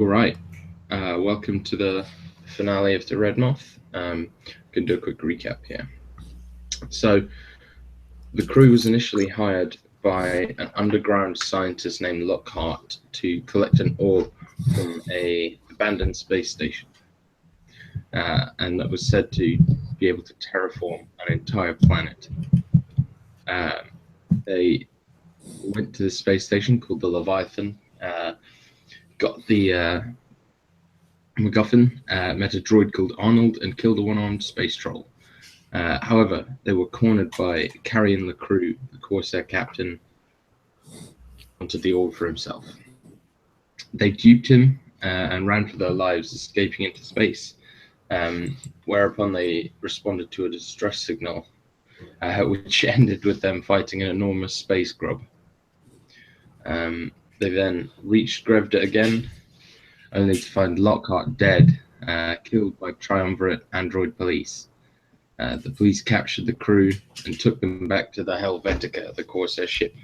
All right. Welcome to the finale of the Redmoth. Can do a quick recap here. So, the crew was initially hired by an underground scientist named Lockhart to collect an ore from a abandoned space station, and that was said to be able to terraform an entire planet. They went to the space station called the Leviathan, got the MacGuffin, met a droid called Arnold, and killed a one-armed space troll. However, they were cornered by carrying the crew, the Corsair captain, onto the orb for himself. They duped him and ran for their lives, escaping into space, whereupon they responded to a distress signal, which ended with them fighting an enormous space grub. They then reached Grevda again, only to find Lockhart dead, killed by triumvirate android police. The police captured the crew and took them back to the Helvetica, the Corsair ship.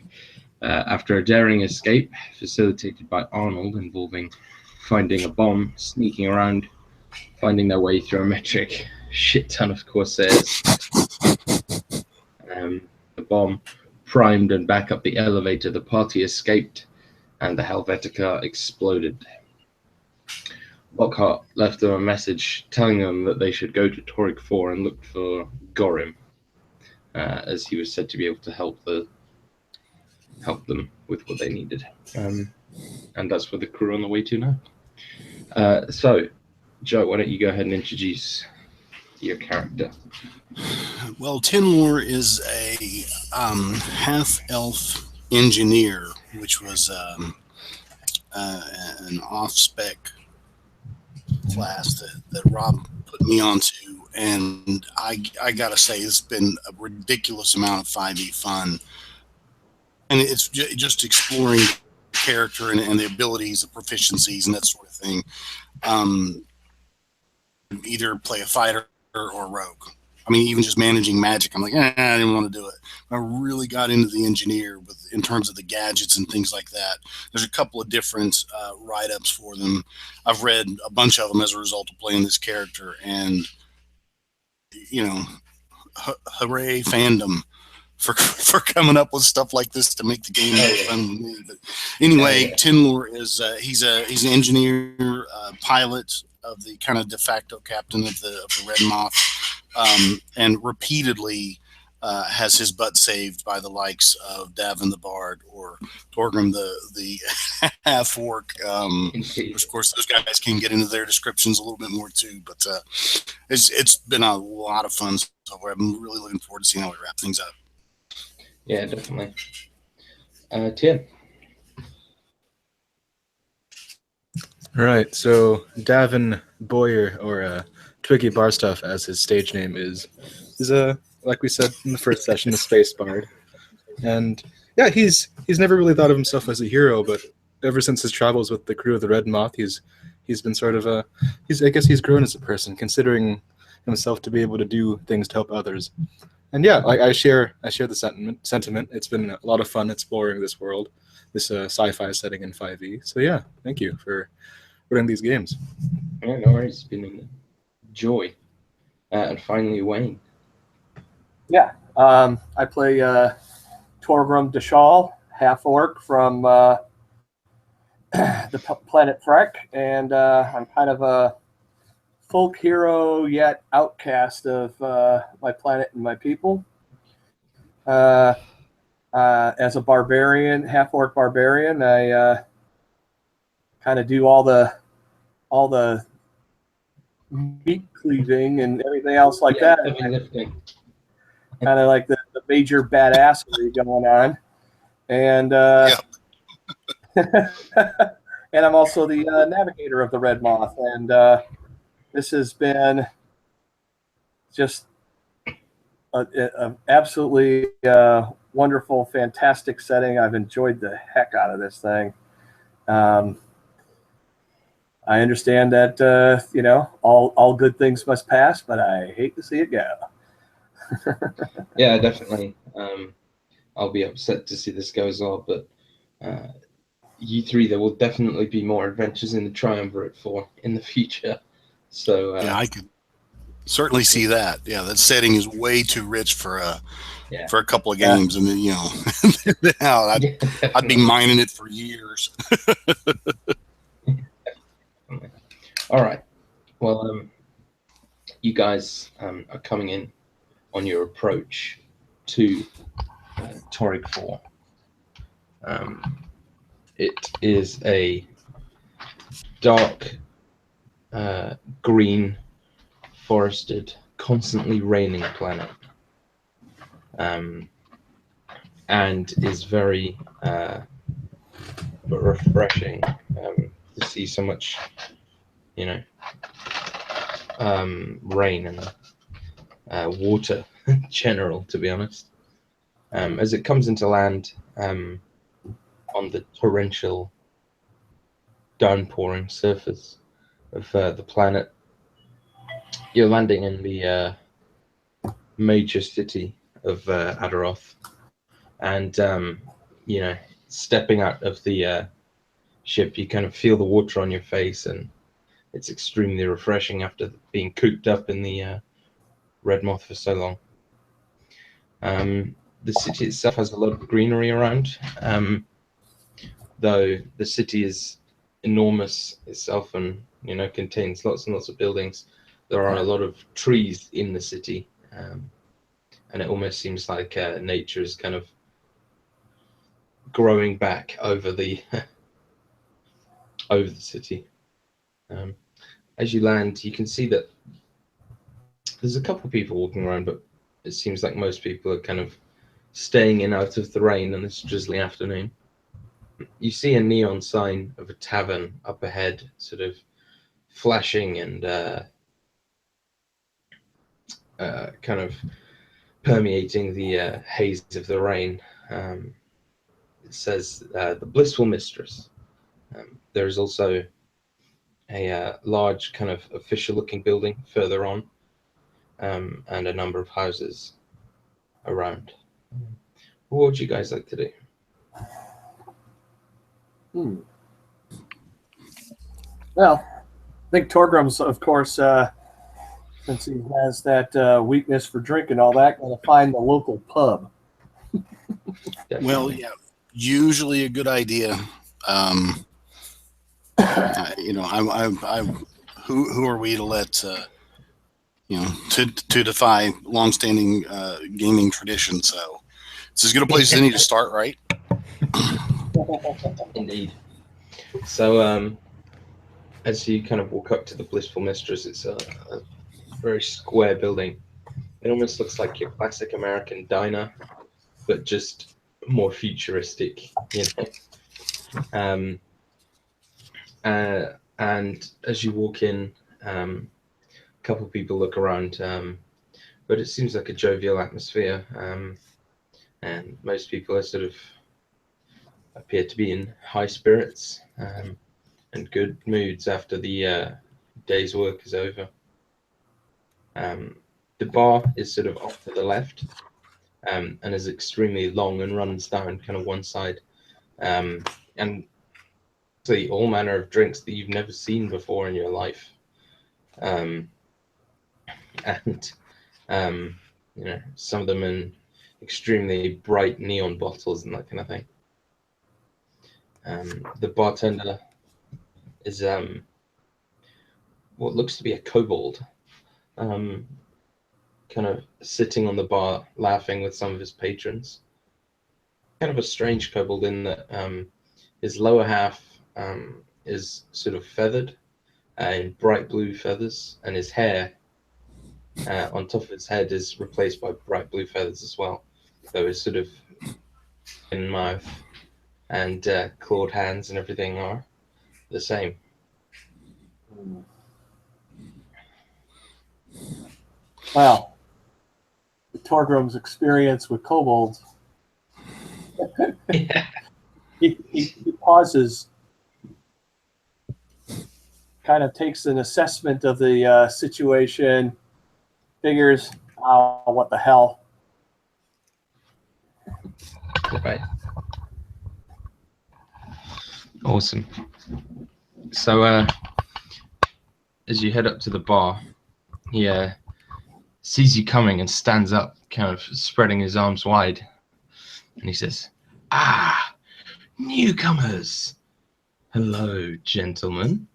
After a daring escape, facilitated by Arnold, involving finding a bomb, sneaking around, finding their way through a metric shit ton of Corsairs. The bomb primed and back up the elevator. The party escaped, and the Helvetica exploded. Lockhart left them a message telling them that they should go to Toric 4 and look for Gorim, as he was said to be able to help them with what they needed. And that's where the crew are on the way to now. So, Joe, why don't you go ahead and introduce your character? Well, Tinlor is a half-elf engineer, which was an off-spec class that Rob put me onto, and I gotta say it's been a ridiculous amount of 5e fun, and it's just exploring character and the abilities, the proficiencies, and that sort of thing. Either play a fighter or rogue. I mean, even just managing magic, I'm like, I didn't want to do it. I really got into the engineer in terms of the gadgets and things like that. There's a couple of different write-ups for them. I've read a bunch of them as a result of playing this character, and hooray fandom for coming up with stuff like this to make the game more fun with me. But anyway, Tinlor is he's an engineer, pilot of the kind of de facto captain of the Redmoth. And repeatedly has his butt saved by the likes of Davin the Bard or Torgrim the half-orc. Which, of course, those guys can get into their descriptions a little bit more too. But it's been a lot of fun so far. I'm really looking forward to seeing how we wrap things up. Yeah, definitely. Tim. All right, so Davin Boyer, or Twiggy Barstuff, as his stage name is like we said in the first session, a space bard. And yeah, he's never really thought of himself as a hero, but ever since his travels with the crew of the Red Moth, he's been sort of I guess he's grown as a person, considering himself to be able to do things to help others. And yeah, I share the sentiment. It's been a lot of fun exploring this world, this sci-fi setting in 5e. So yeah, thank you for running these games. Yeah, no worries. It's been a joy. And finally, Wayne. Yeah, I play Torgrim Dashal, half-orc from the planet Freck, and I'm kind of a folk hero yet outcast of my planet and my people. As a barbarian, half-orc barbarian, I kind of do all the meat cleaving and everything else like that. Kind of like the major badassery going on. And and I'm also the navigator of the Red Moth. And this has been just an absolutely wonderful, fantastic setting. I've enjoyed the heck out of this thing. I understand that, all good things must pass, but I hate to see it go. Yeah, definitely. I'll be upset to see this go as well, but you three, there will definitely be more adventures in the Triumvirate for in the future. So Yeah, I could certainly see that. Yeah, that setting is way too rich for a couple of games, and then I'd be mining it for years. All right. Well, you guys are coming in on your approach to Torrig 4. It is a dark green, forested, constantly raining planet, and is very refreshing to see so much, rain and water in general, to be honest. As it comes into land on the torrential, downpouring surface of the planet, you're landing in the major city of Adaroth, and stepping out of the ship, you kind of feel the water on your face, and it's extremely refreshing after being cooped up in the Redmoth for so long. The city itself has a lot of greenery around, though the city is enormous itself and contains lots and lots of buildings. There are a lot of trees in the city, and it almost seems like nature is kind of growing back over the over the city. As you land, you can see that there's a couple of people walking around, but it seems like most people are kind of staying in out of the rain on this drizzly afternoon. You see a neon sign of a tavern up ahead, sort of flashing and kind of permeating the haze of the rain. It says the Blissful Mistress. There's also a large kind of official-looking building further on, and a number of houses around. What would you guys like to do? Well, I think Torgrim's, of course, since he has that weakness for drink and all that, going to find the local pub. Well, yeah, usually a good idea. Who are we to let to defy longstanding gaming tradition? So it's as good a place as any to start, right? Indeed. So as you kind of walk up to the Blissful Mistress, it's a very square building. It almost looks like your classic American diner, but just more futuristic, and as you walk in, a couple of people look around, but it seems like a jovial atmosphere, and most people are sort of appear to be in high spirits and good moods after the day's work is over. The bar is sort of off to the left, and is extremely long and runs down kind of one side, and see all manner of drinks that you've never seen before in your life, and some of them in extremely bright neon bottles and that kind of thing. The bartender is what looks to be a kobold, kind of sitting on the bar laughing with some of his patrons. Kind of a strange kobold in that his lower half is sort of feathered in bright blue feathers, and his hair on top of his head is replaced by bright blue feathers as well, though his sort of thin mouth and clawed hands and everything are the same. Wow. Torgrim's experience with kobolds. He pauses, kind of takes an assessment of the situation, figures, oh, what the hell. Right. Awesome. So, as you head up to the bar, he sees you coming and stands up, kind of spreading his arms wide. And he says, "Ah, newcomers! Hello, gentlemen.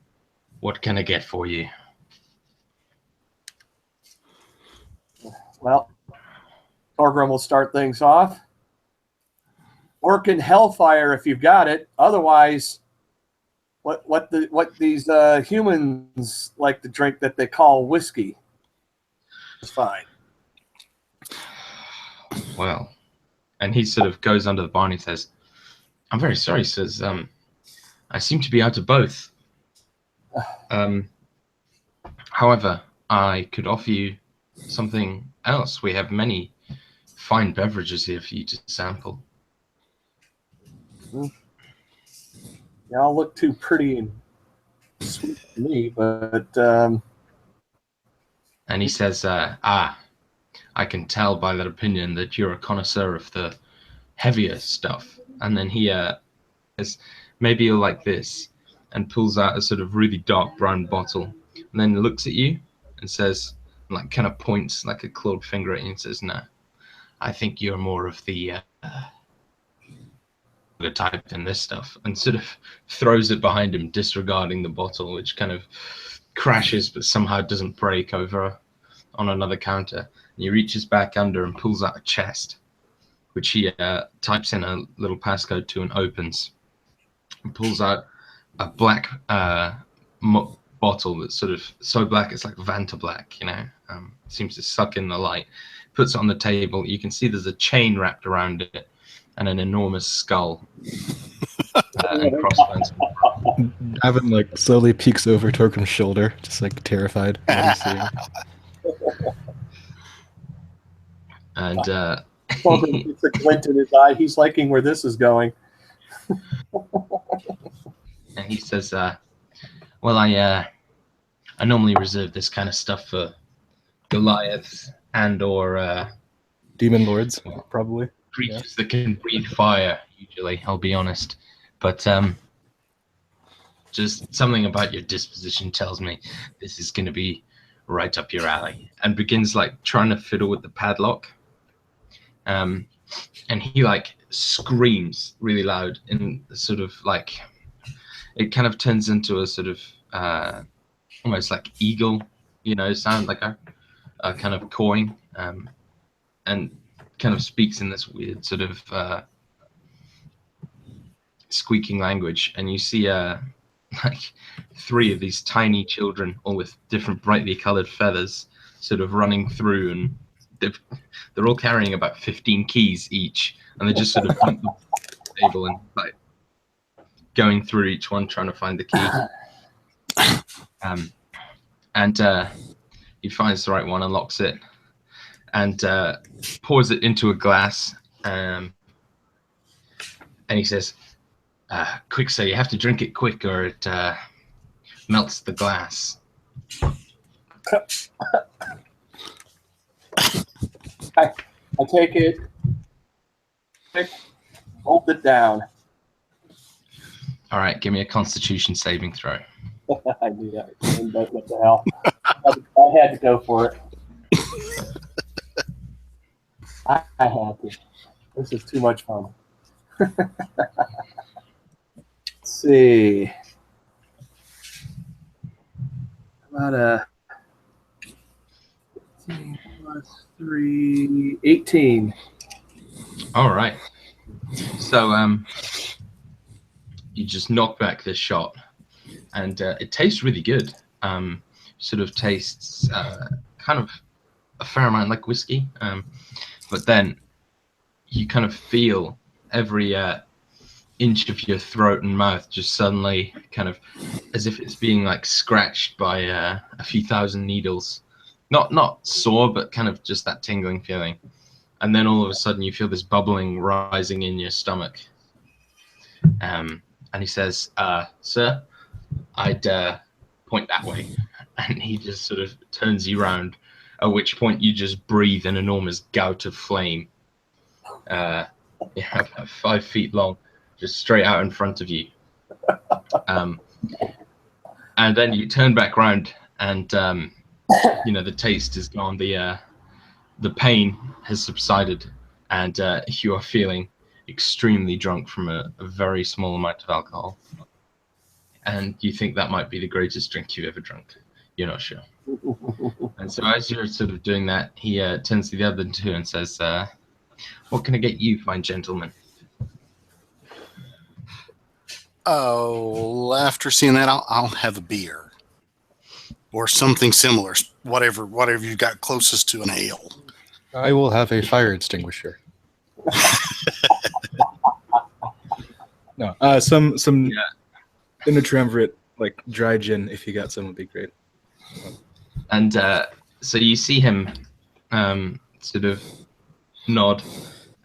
What can I get for you?" Well, Torgrim will start things off. Orc and Hellfire, if you've got it. Otherwise, what these humans like to drink that they call whiskey is fine. Well, and he sort of goes under the bar and he says, "I'm very sorry," says, "I seem to be out of both. However, I could offer you something else. We have many fine beverages here for you to sample." They all look too pretty and sweet to me, but And he says, "I can tell by that opinion that you're a connoisseur of the heavier stuff." And then he says, "Maybe you'll like this," and pulls out a sort of really dark brown bottle, and then looks at you and says, like, kind of points like a clawed finger at you and says, "No, I think you're more of the type in this stuff," and sort of throws it behind him, disregarding the bottle, which kind of crashes but somehow doesn't break over on another counter. And he reaches back under and pulls out a chest, which he types in a little passcode to and opens, and pulls out a black bottle that's sort of so black it's like Vanta black, seems to suck in the light. Puts it on the table. You can see there's a chain wrapped around it and an enormous skull and crossbones. Davin like slowly peeks over Torgrim's shoulder, just like terrified of what he's seeing. And Torgrim gets a glint in his eye. He's liking where this is going. and he says, "Well, I normally reserve this kind of stuff for Goliaths and or Demon lords, probably. creatures that can breathe fire. Usually, I'll be honest, but just something about your disposition tells me this is going to be right up your alley." And begins like trying to fiddle with the padlock. And he like screams really loud in sort of like, it kind of turns into a sort of almost like eagle, sound, like a kind of cawing, and kind of speaks in this weird sort of squeaking language. And you see like 3 of these tiny children, all with different brightly colored feathers, sort of running through, and they're all carrying about 15 keys each, and they just sort of pump the table and like going through each one trying to find the key. And he finds the right one, unlocks it, and pours it into a glass. And he says, "Quick, sir, you have to drink it quick or it melts the glass." I take it, hold it down. All right, give me a Constitution saving throw. I knew that. What the hell? I had to go for it. I had to. This is too much fun. Let's see. About 15 plus 3, 18. All right. So you just knock back this shot, and it tastes really good. Sort of tastes kind of a fair amount like whiskey, but then you kind of feel every inch of your throat and mouth just suddenly kind of as if it's being like scratched by a few thousand needles. Not sore, but kind of just that tingling feeling. And then all of a sudden you feel this bubbling rising in your stomach. And he says, "Sir, I'd point that way." And he just sort of turns you around, at which point you just breathe an enormous gout of flame. About 5 feet long, just straight out in front of you. And then you turn back around, and the taste is gone. The pain has subsided, and you are feeling extremely drunk from a very small amount of alcohol. And you think that might be the greatest drink you've ever drunk. You're not sure. And so as you're sort of doing that, he turns to the other two and says, what can I get you, fine gentlemen? Oh, after seeing that, I'll have a beer or something similar. Whatever you got closest to an ale. I will have a fire extinguisher. No, some in a triumvirate, like dry gin, if you got some, would be great. And so you see him sort of nod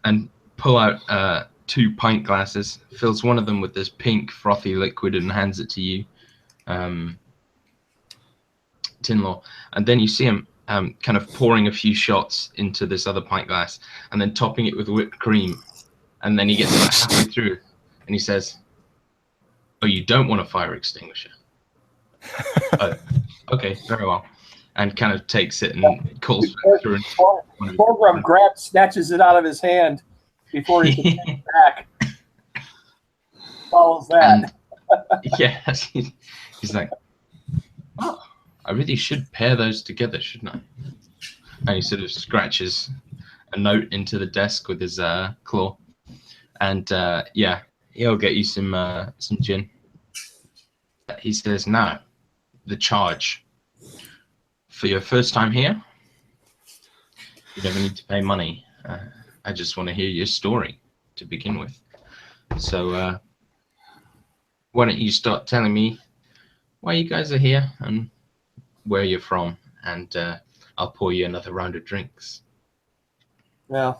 and pull out 2 pint glasses, fills one of them with this pink frothy liquid and hands it to you, Tinlaw. And then you see him kind of pouring a few shots into this other pint glass and then topping it with whipped cream. And then he gets about halfway through and he says, oh, you don't want a fire extinguisher? Oh, okay, very well. And kind of takes it and calls back through. Torgrim snatches it out of his hand before he can take it back. Follows that. And, he's like, oh, I really should pair those together, shouldn't I? And he sort of scratches a note into the desk with his claw. And he'll get you some gin. He says, now, the charge. For your first time here, you never need to pay money. I just want to hear your story to begin with. So why don't you start telling me why you guys are here and where you're from, and I'll pour you another round of drinks. Yeah.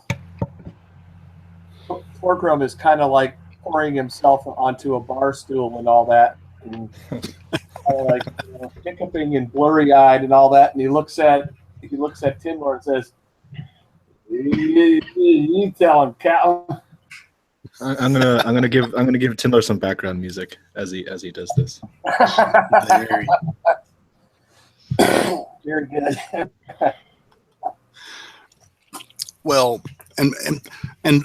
Torgrim is kind of like pouring himself onto a bar stool and all that, and like hiccuping and blurry-eyed and all that. And he looks at Tinlaw and says, "You tell him, Cal." I'm gonna give Tinlaw some background music as he does this. Very good. Well, and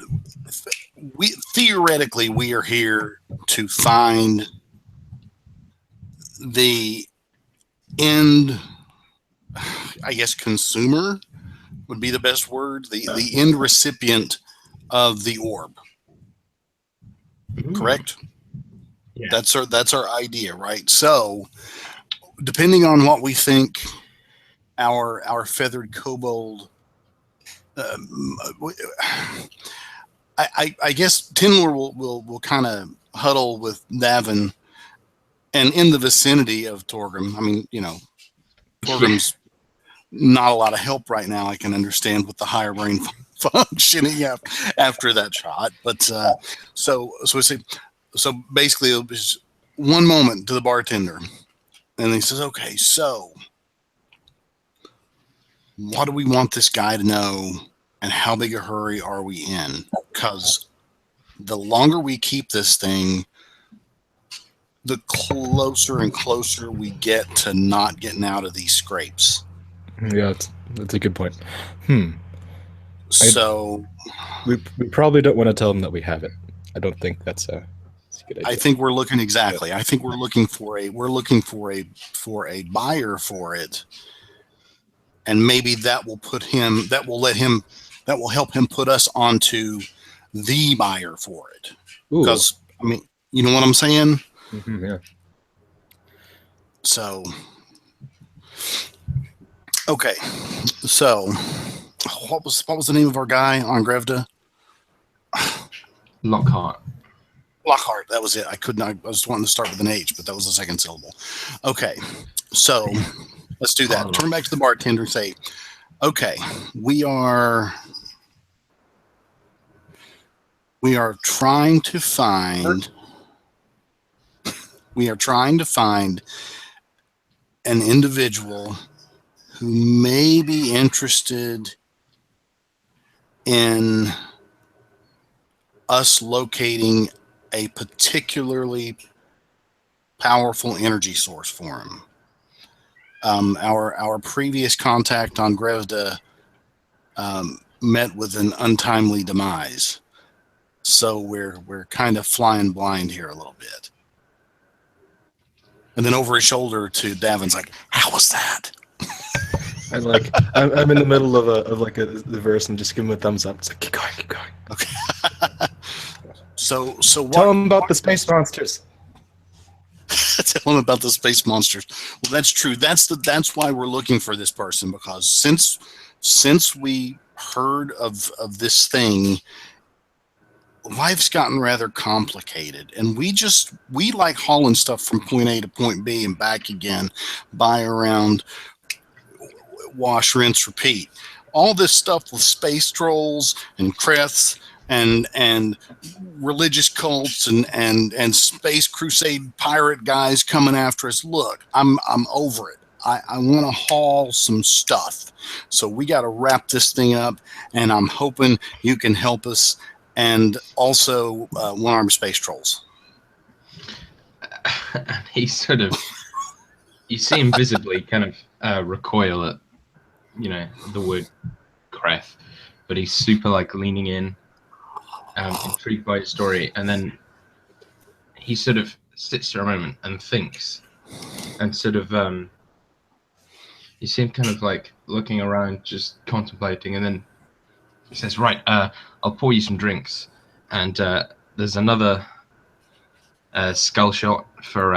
we theoretically we are here to find the end, I guess consumer would be the best word, the end recipient of the orb. Correct? Yeah. That's our idea, right? So depending on what we think our feathered kobold I guess Tinlaw will kind of huddle with Davin and in the vicinity of Torgrim. I mean, Torgrim's not a lot of help right now. I can understand with the higher brain functioning after that shot. But so basically it was one moment to the bartender, and he says, "Okay, so what do we want this guy to know, and how big a hurry are we in? Because the longer we keep this thing, the closer and closer we get to not getting out of these scrapes." Yeah, that's a good point. So we probably don't want to tell them that we have it. I don't think that's a good idea. I think we're looking exactly. I think we're looking for a buyer for it, and maybe that will help him put us onto the buyer for it. Because I mean, you know what I'm saying? Mm-hmm, yeah. So, okay. So, what was the name of our guy on Grevda? Lockhart. That was it. I was wanting to start with an H, but that was the second syllable. Okay. So, let's do that. Turn back to the bartender and say, "Okay, we are trying to find an individual who may be interested in us locating a particularly powerful energy source for him. Our previous contact on Grevda met with an untimely demise, so we're kind of flying blind here a little bit. And then over his shoulder to Davin's like, "How was that?" And like I'm in the middle of the verse and just give him a thumbs up. It's like, keep going. Okay. So Tell him about the space monsters. Tell him about the space monsters. Well, that's true. That's why we're looking for this person, because since we heard of this thing, life's gotten rather complicated, and we like hauling stuff from point A to point B and back again, buy around, wash, rinse, repeat. All this stuff with space trolls and creths and religious cults and space crusade pirate guys coming after us. Look, I'm over it. I want to haul some stuff. So we got to wrap this thing up, and I'm hoping you can help us. And also one-armed space trolls. And he sort of, you see him visibly kind of recoil at, the word Creth, but he's super like leaning in, intrigued by his story, and then he sort of sits for a moment and thinks, and sort of, you see him kind of like looking around, just contemplating, and then he says, "Right, I'll pour you some drinks." And there's another skull shot for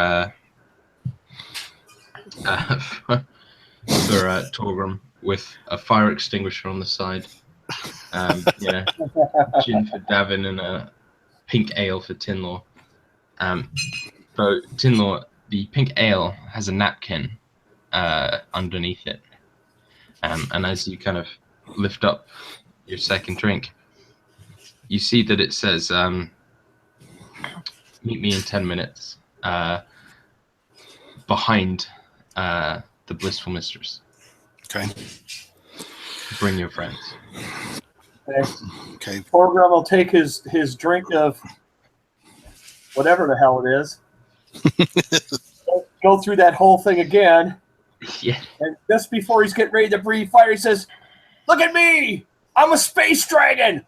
Torgrim with a fire extinguisher on the side. Gin for Davin and a pink ale for Tinlaw. So Tinlaw, the pink ale has a napkin underneath it. And as you kind of lift up your second drink, you see that it says, "Meet me in 10 minutes behind the Blissful Mistress. Okay. Bring your friends." Okay. Torgrim will take his drink of whatever the hell it is, go through that whole thing again, Yeah. and just before he's getting ready to breathe fire, he says, "Look at me! I'm a space dragon!"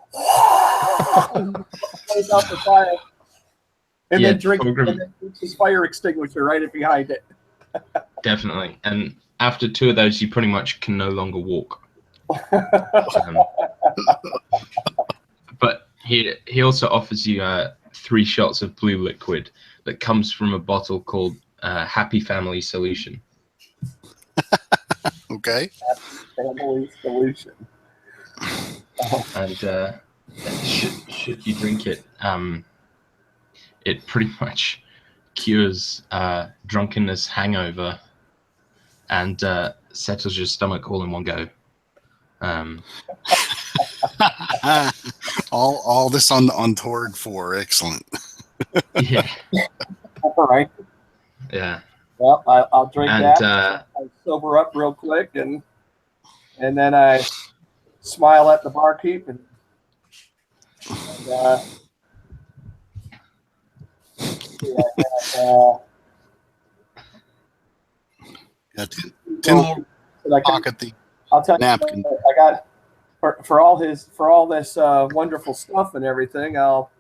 Plays out the fire, and then drinks his fire extinguisher right behind it. Definitely. And after 2 of those, you pretty much can no longer walk. But he also offers you 3 shots of blue liquid that comes from a bottle called Happy Family Solution. Okay. Family Solution. And should you drink it, it pretty much cures drunkenness, hangover, and settles your stomach all in one go. all this on Torg 4. Excellent. Yeah. All right. Yeah. Well, I'll drink And that. I sober up real quick, and then I smile at the barkeep and Tim will pocket the I'll tell napkin. you, I got for all this wonderful stuff and everything. I'll,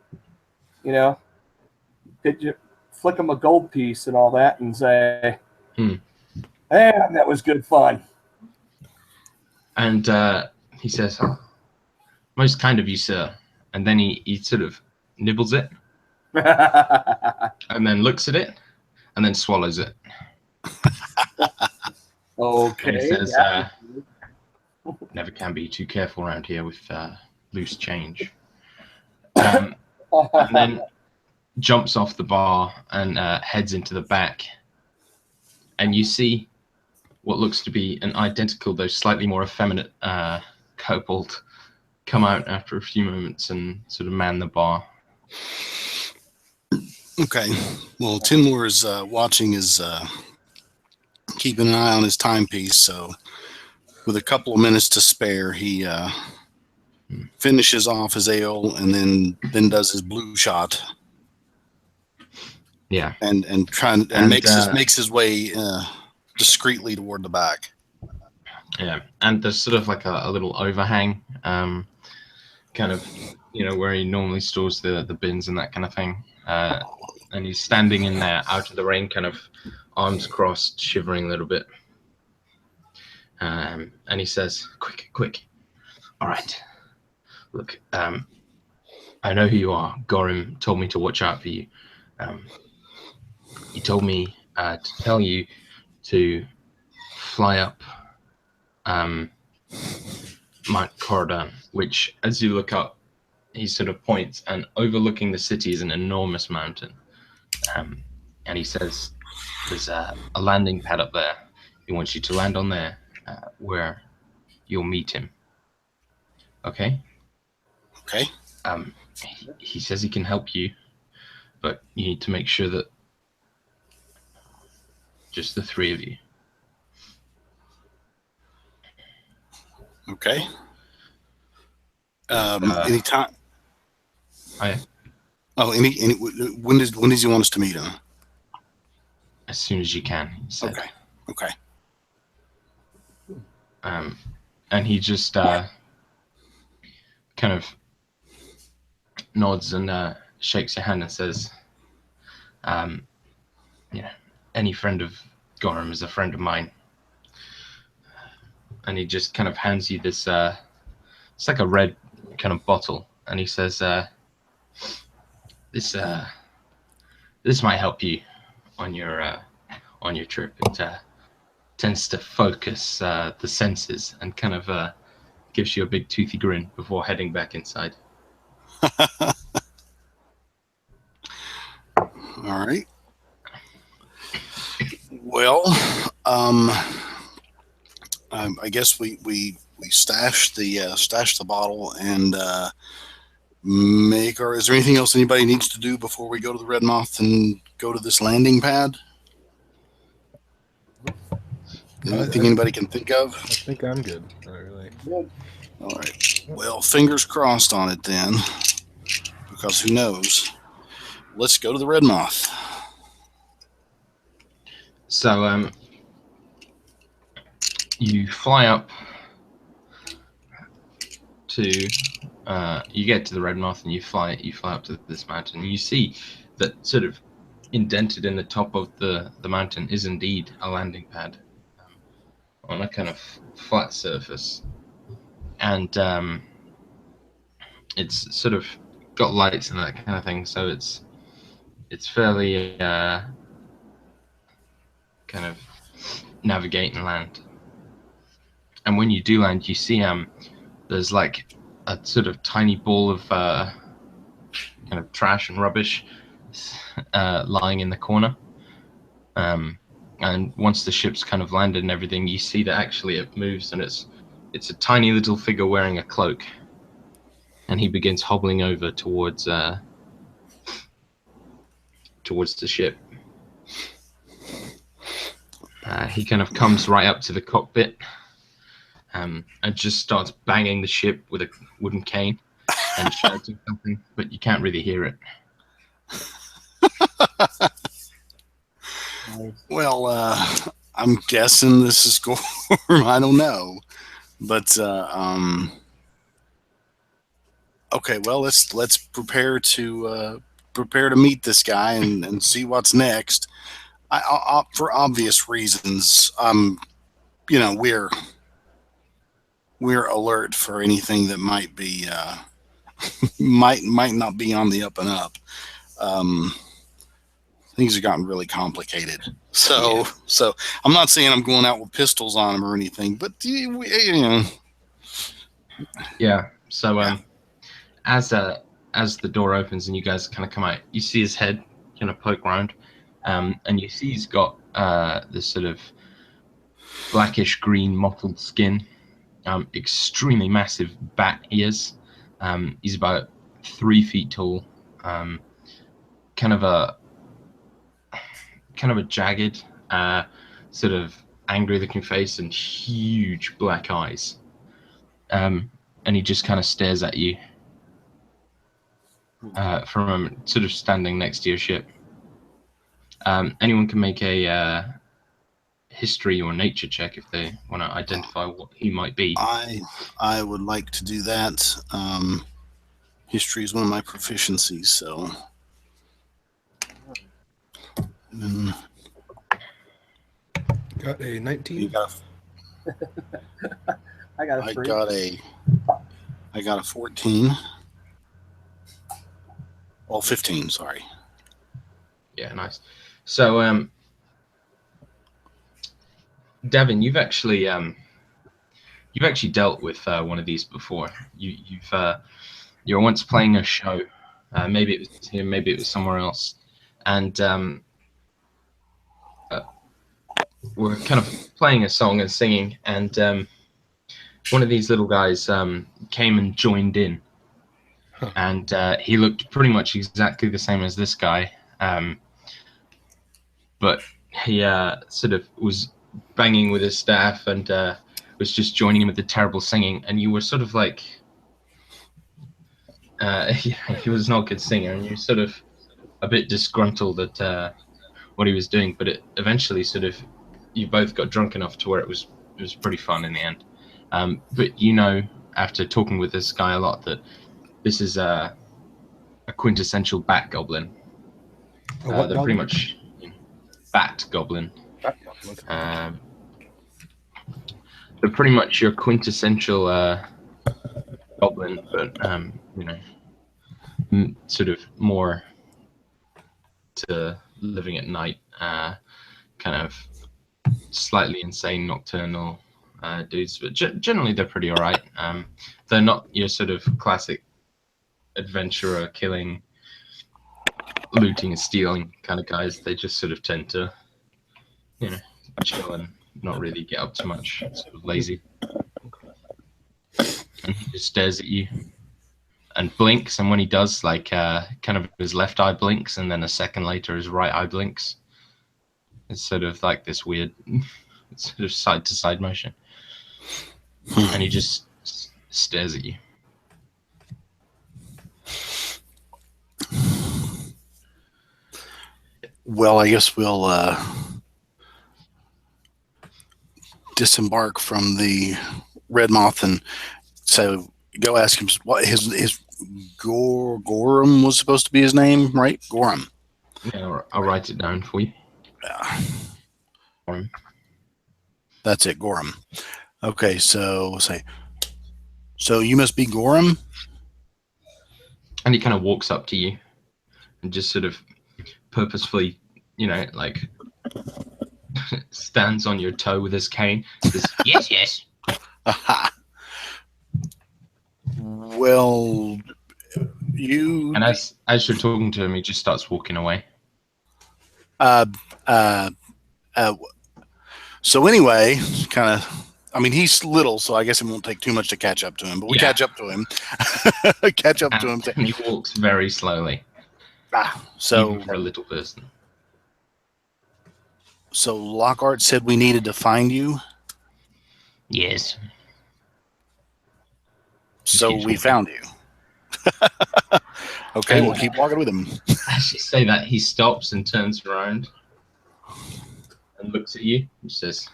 flick him a gold piece and all that, and say, "Man, that was good fun." And he says, "Oh, most kind of you, sir." And then he sort of nibbles it, and then looks at it, and then swallows it. Okay. And he says, "Never can be too careful around here with loose change." And then jumps off the bar and heads into the back. And you see what looks to be an identical, though slightly more effeminate kobold come out after a few moments and sort of man the bar. Okay. Well, Timur is watching his, keeping an eye on his timepiece. So with a couple of minutes to spare, he finishes off his ale and then does his blue shot. Yeah. and trying and makes his way discreetly toward the back. Yeah, and there's sort of like a little overhang, kind of, where he normally stores the bins and that kind of thing. And he's standing in there out of the rain, kind of arms crossed, shivering a little bit. And he says, quick. All right. Look, I know who you are. Gorim told me to watch out for you. He told me to tell you to fly up Mount Corridon, which, as you look up, he sort of points, and overlooking the city is an enormous mountain. And he says, there's a landing pad up there. He wants you to land on there, where you'll meet him. Okay? Okay. He says he can help you, but you need to make sure that just the three of you. Okay. Any time? When does he want us to meet him? As soon as you can, he said. Okay. And he just kind of nods and shakes your hand and says, any friend of Gorham is a friend of mine. And he just kind of hands you this, it's like a red kind of bottle. And he says, this might help you on your trip. It tends to focus the senses and kind of gives you a big toothy grin before heading back inside. All right. Well, I guess we stash the bottle and is there anything else anybody needs to do before we go to the Redmoth and go to this landing pad? Anything anybody can think of? I think I'm good. Not really. Good. All right. Well, fingers crossed on it then, because who knows? Let's go to the Redmoth. So you fly up to you get to the Redmoth and you fly up to this mountain. And you see that sort of indented in the top of the mountain is indeed a landing pad on a kind of flat surface, and it's sort of got lights and that kind of thing. So it's fairly kind of navigate and land. And when you do land, you see there's like a sort of tiny ball of kind of trash and rubbish lying in the corner. And once the ship's kind of landed and everything, you see that actually it moves, and it's a tiny little figure wearing a cloak. And he begins hobbling over towards the ship. He kind of comes right up to the cockpit and just starts banging the ship with a wooden cane and shouting something, but you can't really hear it. Well, I'm guessing this is Gorm. I don't know, but okay. Well, let's prepare to meet this guy and see what's next. I for obvious reasons, we're alert for anything that might be might not be on the up and up. Things have gotten really complicated. So I'm not saying I'm going out with pistols on him or anything, but Yeah. So as the door opens and you guys kind of come out, you see his head kind of poke around, and you see he's got this sort of blackish green mottled skin, extremely massive bat ears. He's about 3 feet tall, kind of a jagged, sort of angry looking face and huge black eyes. And he just kind of stares at you from sort of standing next to your ship. Anyone can make a history or nature check if they want to identify what he might be. I would like to do that. History is one of my proficiencies, so. Got a 19. You got I got a 3. I got a 14. Oh, 15, sorry. Yeah, nice. So, Devin, you've actually dealt with one of these before. You were once playing a show. Maybe it was here, maybe it was somewhere else, and we're kind of playing a song and singing, and one of these little guys came and joined in, and he looked pretty much exactly the same as this guy, but he sort of was banging with his staff and was just joining him with the terrible singing, and you were sort of like, he was not a good singer, and you're sort of a bit disgruntled at what he was doing, but it eventually sort of, you both got drunk enough to where it was pretty fun in the end. But you know, after talking with this guy a lot, that this is a quintessential bat goblin. They're pretty much bat goblin. They're pretty much your quintessential goblin, but you know, sort of more to living at night, kind of slightly insane nocturnal dudes, but generally they're pretty all right. They're not your sort of classic adventurer, killing, looting and stealing kind of guys. They just sort of tend to, you know, chill and not really get up too much, sort of lazy. And he just stares at you and blinks, and when he does, like kind of his left eye blinks, and then a second later his right eye blinks. It's sort of like this weird sort of side to side motion, and he just stares at you. Well, I guess we'll disembark from the Redmoth and so go ask him what his Gorham was supposed to be his name, right? Gorham. Yeah, I'll write it down for you. Yeah. Gorham. That's it, Gorham. Okay, so we'll say, so you must be Gorham? And he kind of walks up to you and just sort of purposefully, you know, like stands on your toe with his cane. Says, yes, yes. Aha. Well, you... And as you're talking to him, he just starts walking away. So anyway, kind of, I mean, he's little, so I guess it won't take too much to catch up to him, but we catch up to him. Catch up to him. And he walks very slowly. So even for a little person. So Lockhart said we needed to find you? Yes. So we found you. Okay, we'll keep walking with him. As you say that, he stops and turns around and looks at you and says,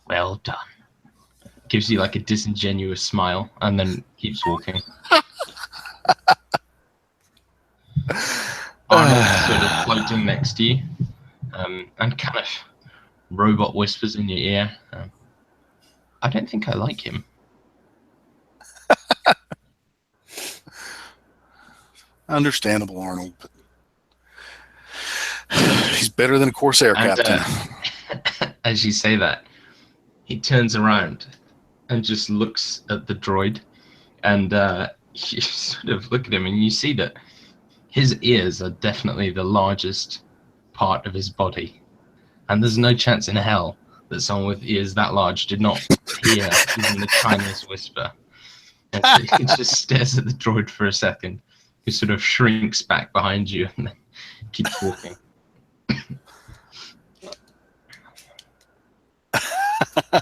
well done. Gives you like a disingenuous smile and then keeps walking. Arnold's sort of floating next to you and kind of robot whispers in your ear, I don't think I like him. Understandable, Arnold. But he's better than a Corsair captain. As you say that, he turns around and just looks at the droid, and you sort of look at him and you see that his ears are definitely the largest part of his body, and there's no chance in hell that someone with ears that large did not hear even the tiniest whisper. And so he just stares at the droid for a second, who sort of shrinks back behind you and then keeps walking.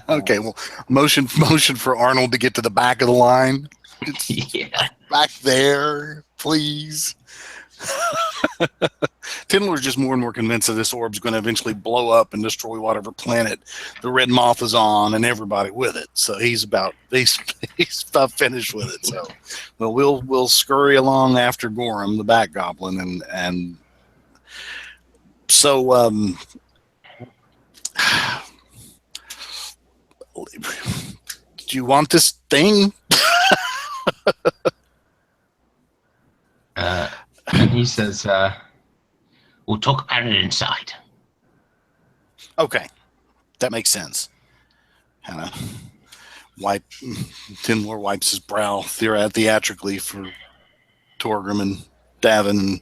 Okay, well, motion for Arnold to get to the back of the line. Yeah. Back there, please. Tindler's just more and more convinced that this orb's going to eventually blow up and destroy whatever planet the Red Moth is on, and everybody with it. So he's about finished with it. So, well, we'll scurry along after Gorham, the Bat Goblin, and so do you want this thing? And he says, we'll talk about it inside. Okay, that makes sense. Kind of Tindler wipes his brow theatrically for Torgrim and Davin.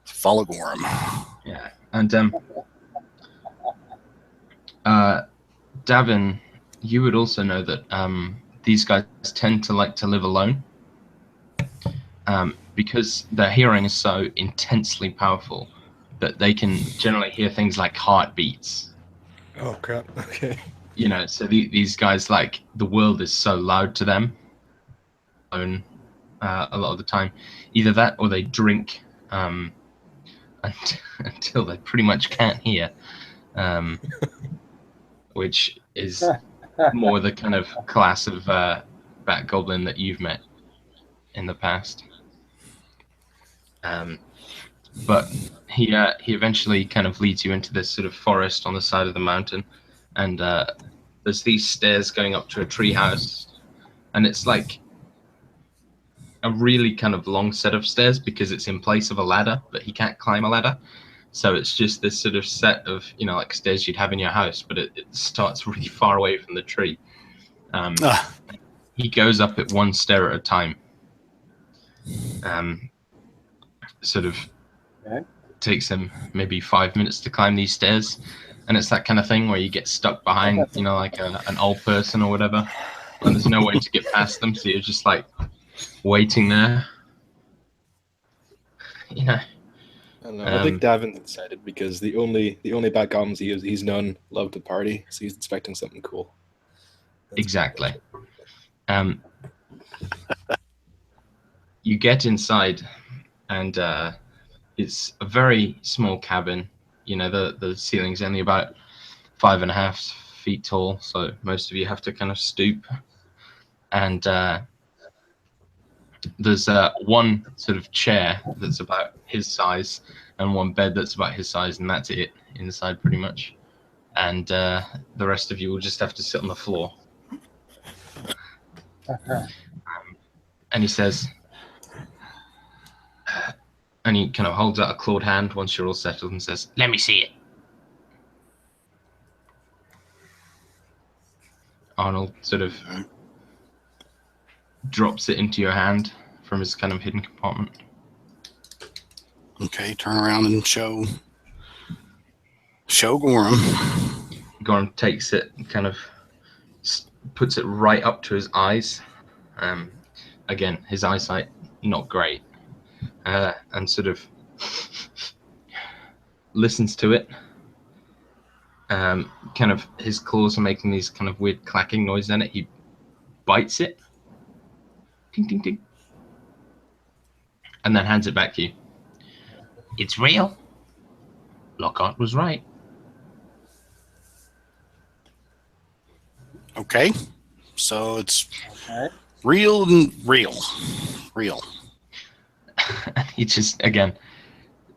Follow Gorham. Yeah, and Davin, you would also know that these guys tend to like to live alone, because their hearing is so intensely powerful that they can generally hear things like heartbeats. Oh crap! Okay. You know, so these guys, like, the world is so loud to them. A lot of the time, either that or they drink until they pretty much can't hear, which is more the kind of class of Bat Goblin that you've met in the past. But he eventually kind of leads you into this sort of forest on the side of the mountain, and there's these stairs going up to a tree house, and it's like a really kind of long set of stairs because it's in place of a ladder, but he can't climb a ladder. So it's just this sort of set of, you know, like stairs you'd have in your house, but it starts really far away from the tree. He goes up it one stair at a time. Sort of takes him maybe 5 minutes to climb these stairs. And it's that kind of thing where you get stuck behind, you know, like an old person or whatever. And there's no way to get past them, so you're just like waiting there. You know. I don't know. I think Davin's excited because the only Bat Goblins he's known love to party, so he's expecting something cool. Exactly. You get inside, and it's a very small cabin. You know, the ceiling's only about 5.5 feet tall, so most of you have to kind of stoop. And there's one sort of chair that's about his size, and one bed that's about his size, and that's it inside pretty much. And the rest of you will just have to sit on the floor. And he says, and he kind of holds out a clawed hand once you're all settled and says, "Let me see it." Arnold sort of drops it into your hand from his kind of hidden compartment. Okay, turn around and show Gorham. Gorham takes it and kind of puts it right up to his eyes. Again, his eyesight not great, and sort of listens to it. Kind of his claws are making these kind of weird clacking noise in it. He bites it, ting ting ting, and then hands it back to you. "It's real. Lockhart was right." Okay, so it's real and real. And he just, again,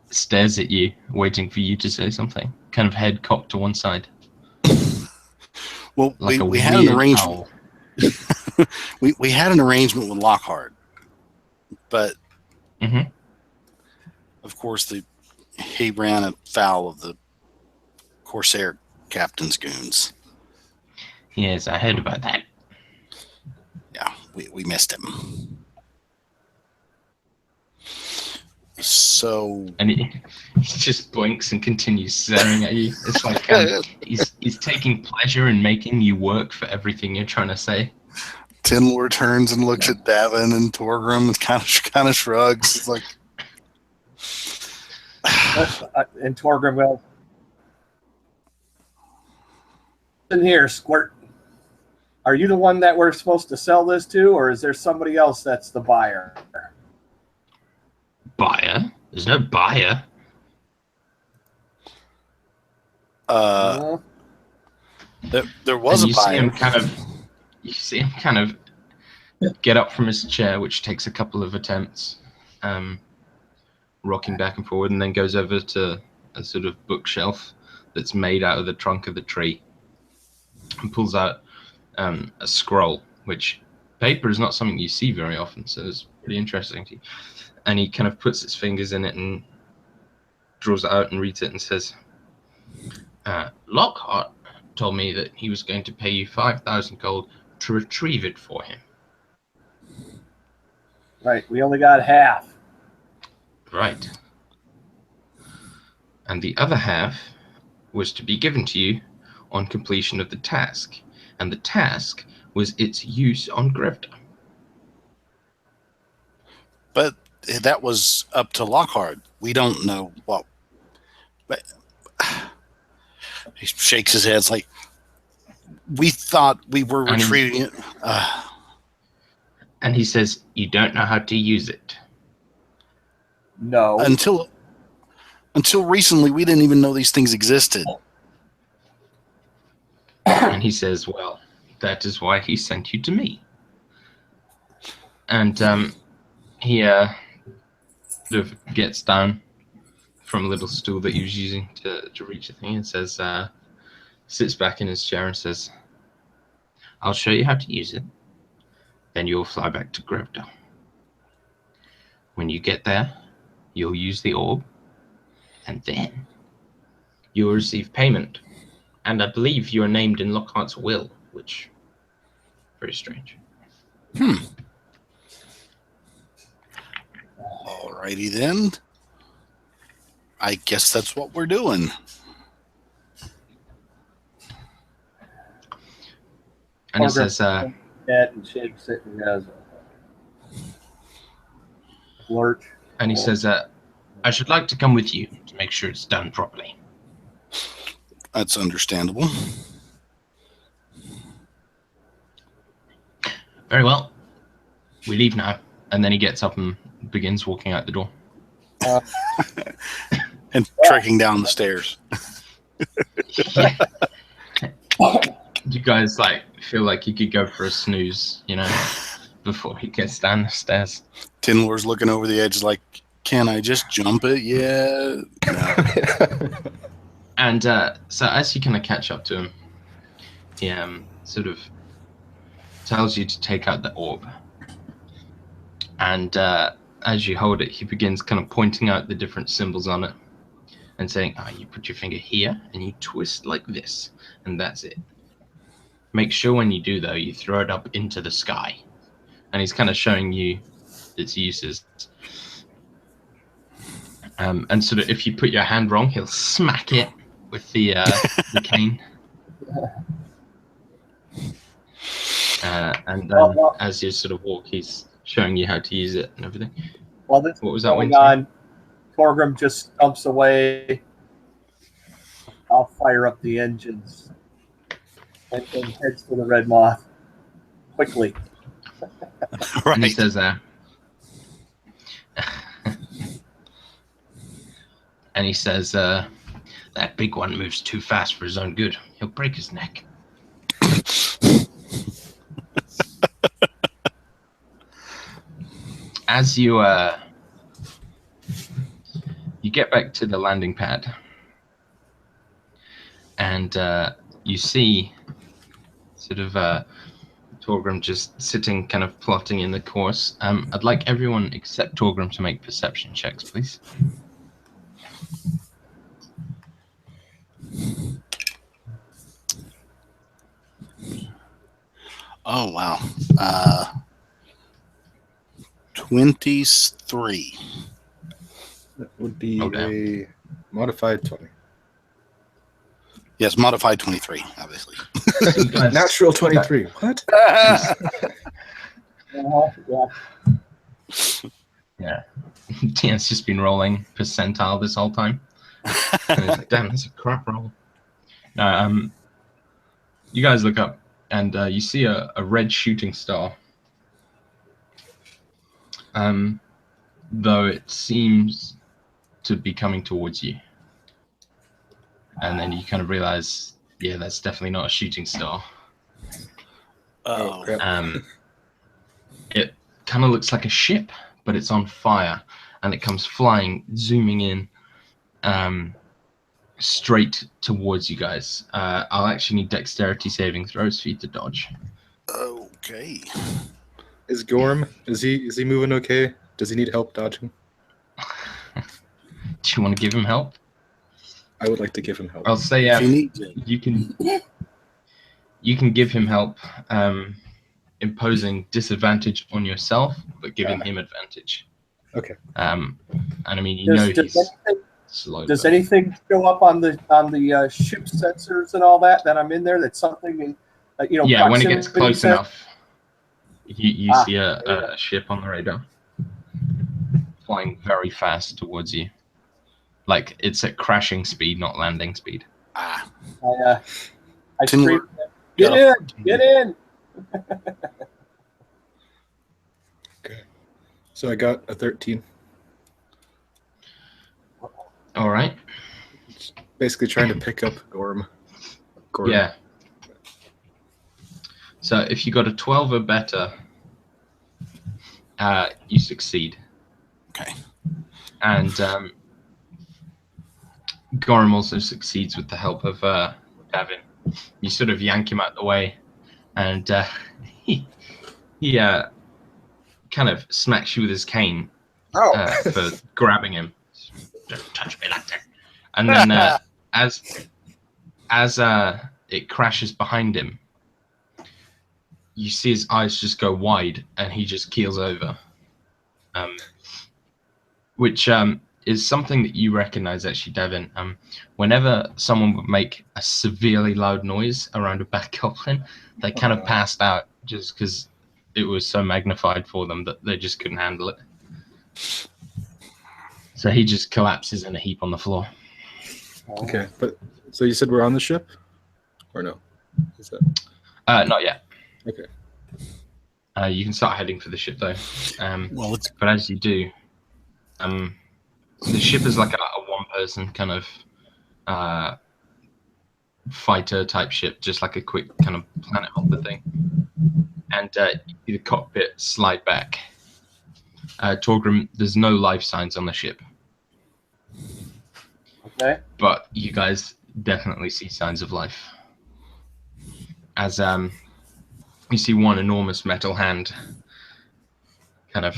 stares at you, waiting for you to say something, kind of head cocked to one side. Well, like we had an arrangement. we had an arrangement with Lockhart, but of course he ran afoul of the Corsair captain's goons. Yes, I heard about that. Yeah, we missed him. So, and he just blinks and continues staring at you. It's like he's taking pleasure in making you work for everything you're trying to say. Tindler turns and looks at Davin and Torgrim and kind of shrugs. It's like, and Torgrim goes, "In here, squirt." Are you the one that we're supposed to sell this to, or is there somebody else that's the buyer? Buyer? There's no buyer. There was And a you see buyer. him kind of, get up from his chair, which takes a couple of attempts, rocking back and forward, and then goes over to a sort of bookshelf that's made out of the trunk of the tree, and pulls out a scroll, which paper is not something you see very often, so it's pretty interesting to you. And he kind of puts his fingers in it and draws it out and reads it and says, Lockhart told me that he was going to pay you 5,000 gold to retrieve it for him. Right, we only got half. Right. And the other half was to be given to you on completion of the task, and the task was its use on Grevda. But that was up to Lockhart. We don't know what. But he shakes his head. It's like, we thought we were retrieving it. And he says, you don't know how to use it. No. Until recently, we didn't even know these things existed. And he says, well, that is why he sent you to me. And he sort of gets down from a little stool that he was using to reach the thing, and says, sits back in his chair and says, I'll show you how to use it. Then you'll fly back to Grevda. When you get there, you'll use the orb, and then you'll receive payment. And I believe you are named in Lockhart's will, which very strange. Alrighty then. I guess that's what we're doing. And he says, and shakes it and goes, Lurch. and he says, I should like to come with you to make sure it's done properly. That's understandable. Very well. We leave now. And then he gets up and begins walking out the door. And trekking down the stairs. You guys feel like you could go for a snooze, before he gets down the stairs. Tinlor's looking over the edge like, can I just jump it? Yeah. No. And so as you kind of catch up to him, he sort of tells you to take out the orb. And as you hold it, he begins kind of pointing out the different symbols on it and saying, you put your finger here and you twist like this, and that's it. Make sure when you do, though, you throw it up into the sky. And he's kind of showing you its uses. And sort of if you put your hand wrong, he'll smack it with the cane. And then as you sort of walk, he's showing you how to use it and everything. While this What was is that going one? on, Torgrim just stumps away. I'll fire up the engines and heads for the Redmoth quickly. Right. And he says, that big one moves too fast for his own good. He'll break his neck. As you get back to the landing pad, and you see sort of Torgrim just sitting, kind of plotting in the course. I'd like everyone except Torgrim to make perception checks, please. Oh, wow. 23. That would be a modified 20. Yes, modified 23, obviously. Natural 23. What? Yeah. Dan's just been rolling percentile this whole time. And he's like, damn, that's a crap roll. You guys look up and you see a red shooting star. Though it seems to be coming towards you. And then you kind of realize, yeah, that's definitely not a shooting star. Oh, crap. It kind of looks like a ship, but it's on fire, and it comes flying, zooming in straight towards you guys. I'll actually need dexterity saving throws for you to dodge. Okay. Is Gorm, is he moving okay? Does he need help dodging? Do you want to give him help? I would like to give him help. I'll say If you need to. you can give him help, imposing disadvantage on yourself, but giving him advantage. Okay. And I mean, Does he's slow. Does but- anything show up on the ship sensors and all that I'm in there? That's something in, yeah, when it gets proximity close sen- enough, you see a ship on the radar flying very fast towards you. Like it's at crashing speed, not landing speed. I Tim scream, got get in! Okay. So I got a 13. All right. Basically trying to pick up Gorm. Yeah. So if you got a 12 or better, you succeed. Okay. And Gorham also succeeds with the help of Davin. You sort of yank him out the way, and he kind of smacks you with his cane for grabbing him. Don't touch me like that. And then as it crashes behind him, you see his eyes just go wide, and he just keels over. Which is something that you recognize, actually, Devin. Whenever someone would make a severely loud noise around a bat goblin, they kind of passed out just because it was so magnified for them that they just couldn't handle it. So he just collapses in a heap on the floor. Okay, but so you said we're on the ship, or no? Is that Not yet. okay? You can start heading for the ship, though. Well, it's But as you do, the ship is like a one-person kind of fighter type ship, just like a quick kind of planet hopper thing. And the cockpit slide back. Torgrim, there's no life signs on the ship, Okay. but you guys definitely see signs of life. As you see one enormous metal hand kind of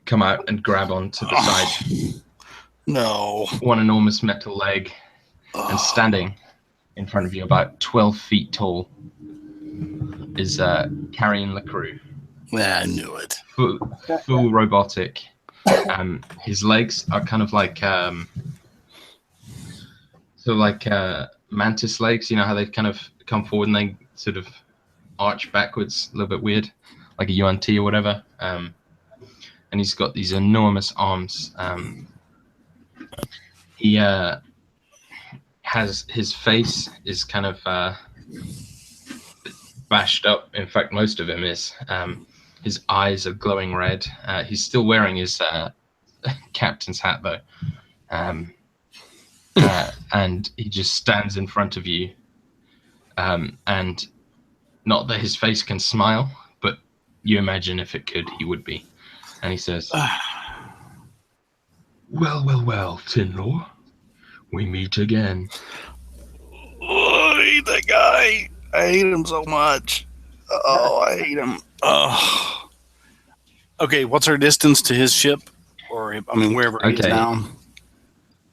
come out and grab onto the side. no. One enormous metal leg, and standing in front of you, about 12 feet tall, is Carrion LaCrue. Yeah, I knew it. Full robotic. His legs are kind of like mantis legs. You know how they kind of come forward and they sort of arch backwards, a little bit weird, like a UNT or whatever. And he's got these enormous arms. He has his face is kind of bashed up. In fact, most of him is. His eyes are glowing red. He's still wearing his captain's hat, though. And he just stands in front of you. And not that his face can smile, but you imagine if it could, he would be. And he says, well, Tinlaw. We meet again. Oh, I hate that guy. I hate him so much. Oh, I hate him. Oh. Okay, what's our distance to his ship? Or, I mean, wherever he is Okay. now.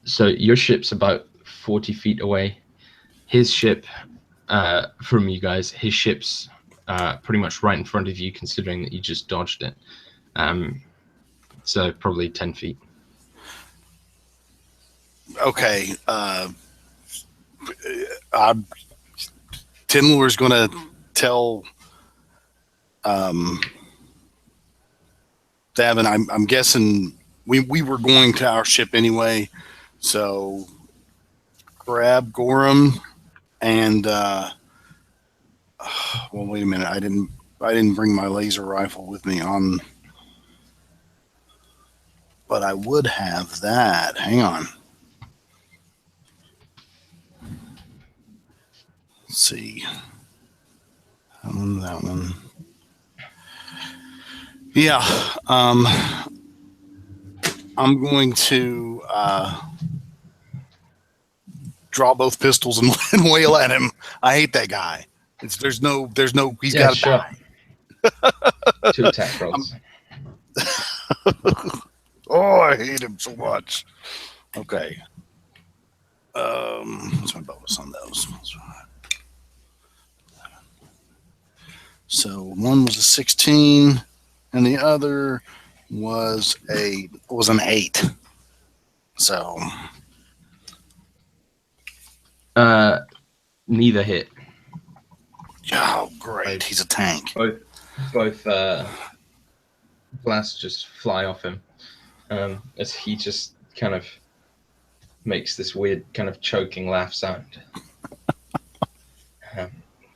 So your ship's about 40 feet away. His ship, from you guys, his ship's pretty much right in front of you, considering that you just dodged it. So probably 10 feet. Okay. Tinlor's going to tell Davin, I'm guessing we were going to our ship anyway, so grab Gorham and Well, wait a minute. I didn't bring my laser rifle with me on, but I would have that. Hang on. Let's see. That one. Yeah. I'm going to draw both pistols and wail at him. I hate that guy. There's no. He's got to die. 2 attack rolls. Oh, I hate him so much. Okay. What's my bonus on those? So one was a 16, and the other was an 8. So Neither hit. oh, great! He's a tank. Both blasts just fly off him as he just kind of makes this weird kind of choking laugh sound.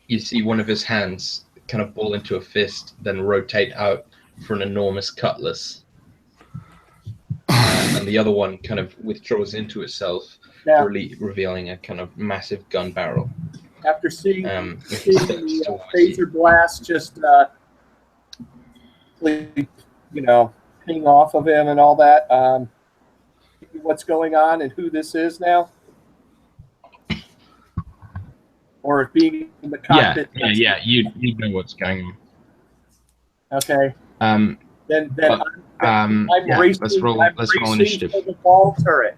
You see one of his hands kind of ball into a fist, then rotate out for an enormous cutlass. And the other one kind of withdraws into itself, revealing a kind of massive gun barrel. After seeing the phaser blast just, ping off of him and all that, what's going on and who this is now? Or being in the cockpit? Yeah. You know what's going on. Okay. I'm yeah, racing. let's roll initiative. For the ball turret.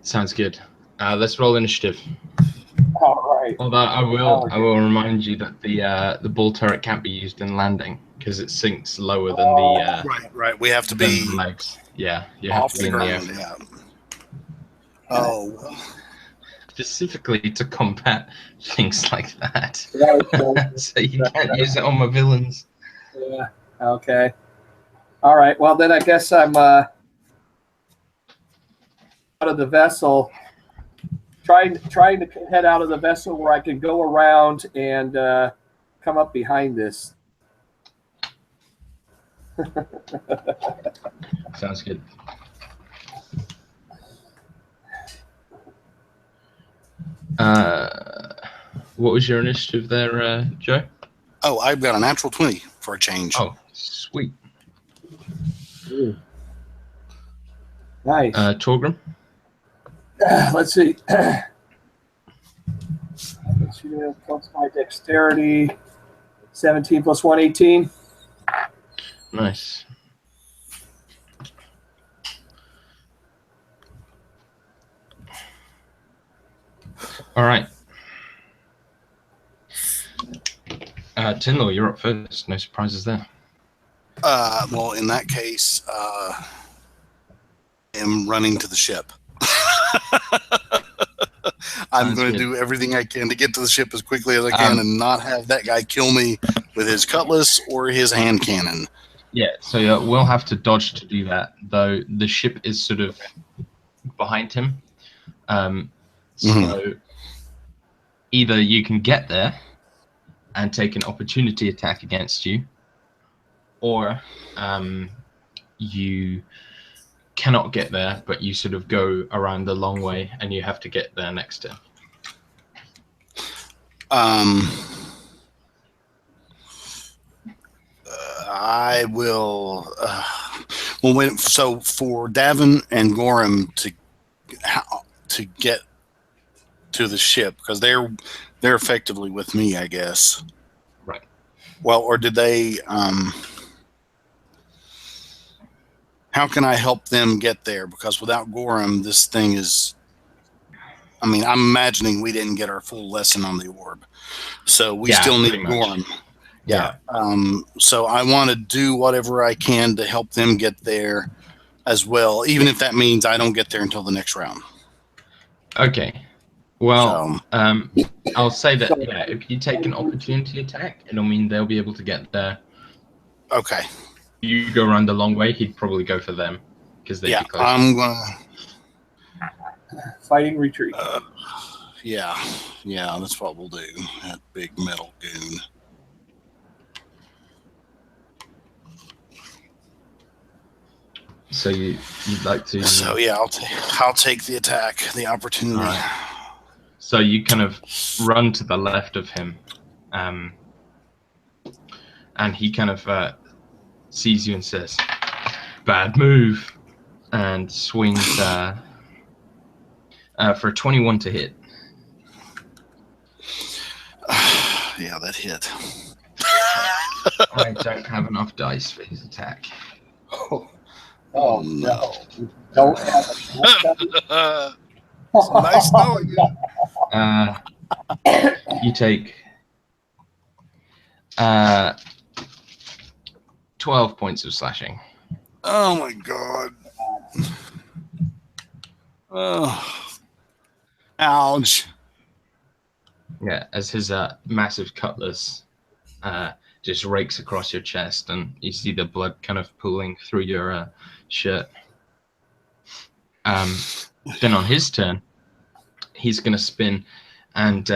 Sounds good. Let's roll initiative. All right. Although I will remind you that the ball turret can't be used in landing because it sinks lower than the right. We have to be legs. Yeah, you have to be in the air. Yeah. Oh. Specifically to combat things like that. So you can't use it on my villains. Yeah. Okay. All right. Well, then I guess I'm out of the vessel. Trying to head out of the vessel where I can go around and come up behind this. Sounds good. What was your initiative there, Joe? Oh, I've got a natural 20 for a change. Oh, sweet. Ooh. Nice. Torgrim? Let's see. Plus my dexterity. 17 plus 1, 18. Nice. All right. Tinlaw, you're up first. No surprises there. Well, in that case, I am running to the ship. I'm going to do everything I can to get to the ship as quickly as I can and not have that guy kill me with his cutlass or his hand cannon. Yeah, so we'll have to dodge to do that, though the ship is sort of behind him. So either you can get there and take an opportunity attack against you, or you cannot get there, but you sort of go around the long way and you have to get there next to him. I will. So for Davin and Gorham to get to the ship, because they're effectively with me, I guess. Right. Well, or did they? How can I help them get there? Because without Gorham, this thing is. I mean, I'm imagining we didn't get our full lesson on the orb, so we still need Gorham. Yeah. So I want to do whatever I can to help them get there as well, even if that means I don't get there until the next round. Okay. Well, I'll say that if you take an opportunity attack, it'll mean they'll be able to get there. Okay. You go around the long way, he'd probably go for them because they'd be close. I'm gonna fighting retreat. Yeah, that's what we'll do. That big metal goon. So you'd like to. So yeah, I'll take the attack, the opportunity. All right. So you kind of run to the left of him, and he kind of sees you and says, "Bad move," and swings for 21 to hit. Yeah, that hit. I don't have enough dice for his attack. Oh no! Don't have a Nice knowing you. You take 12 points of slashing. Oh my god. Oh. Ouch. Yeah, as his massive cutlass just rakes across your chest, and you see the blood kind of pooling through your shirt. Then on his turn, he's going to spin, and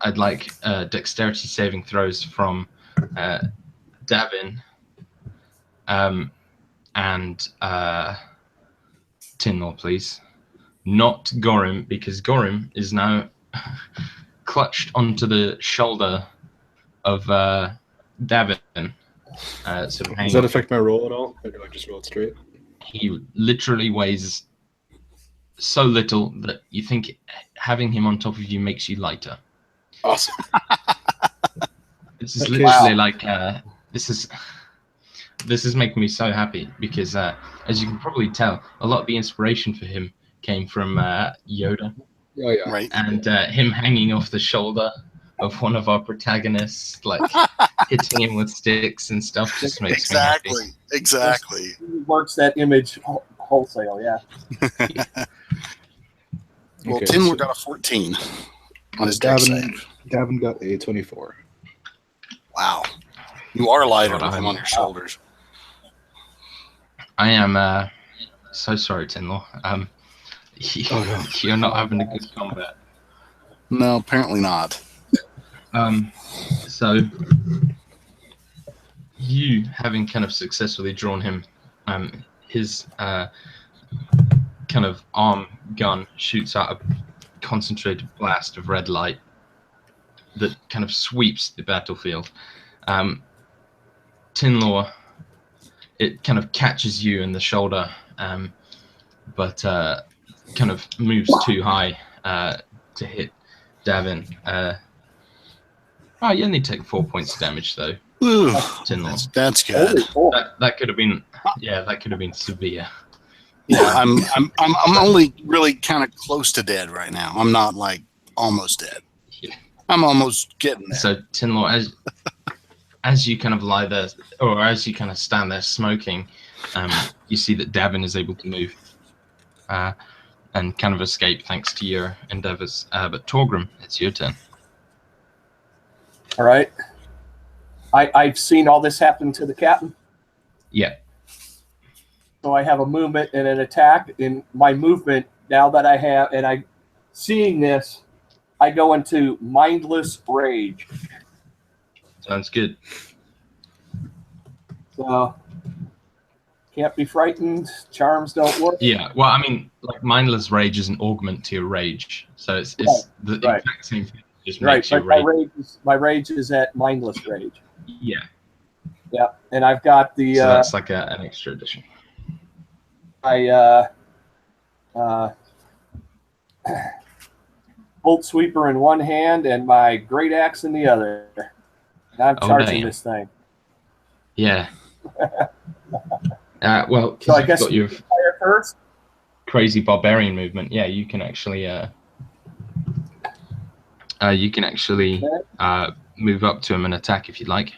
I'd like dexterity saving throws from Davin and Tinlaw, please. Not Gorim, because Gorim is now clutched onto the shoulder of Davin. Does that affect my roll at all? Or do I just roll it straight? He literally weighs so little that you think having him on top of you makes you lighter. Awesome. This is literally like this is making me so happy because as you can probably tell, a lot of the inspiration for him came from Yoda. Oh yeah. Right. And him hanging off the shoulder of one of our protagonists, like hitting him with sticks and stuff, just makes me happy. Exactly. He works that image wholesale, yeah. Well, Okay, Tinler so got a 14 on his dex save. Gavin got a 24. Wow. You are lighter God, with him on your shoulders. I am so sorry, Tinlaw. You're not having a good combat. No, apparently not. So you having kind of successfully drawn him, his kind of arm gun shoots out a concentrated blast of red light that kind of sweeps the battlefield. Tinlaw, it kind of catches you in the shoulder, but kind of moves too high to hit Davin. You only take 4 points of damage though. Ooh, Tinlaw. that's good. That could have been, that could have been severe. Yeah, I'm only really kind of close to dead right now. I'm not like almost dead. Yeah. I'm almost getting there. So Tinlaw, as you kind of lie there, or as you kind of stand there smoking, you see that Davin is able to move and kind of escape thanks to your endeavors. But Torgrim, it's your turn. All right. I've seen all this happen to the captain. Yeah. So I have a movement and an attack. In my movement, now that I have, and I seeing this, I go into mindless rage. Sounds good. So can't be frightened. Charms don't work. Yeah. Well, I mean, like mindless rage is an augment to your rage, so it's the exact same thing. Just makes you rage. My rage is at mindless rage. Yeah. Yeah, and I've got the. So that's like an extra addition. Bolt sweeper in one hand and my great axe in the other. And I'm charging this thing. Yeah. Well, so I guess you've got your fire first. Crazy barbarian movement. Yeah, you can actually move up to him and attack if you'd like.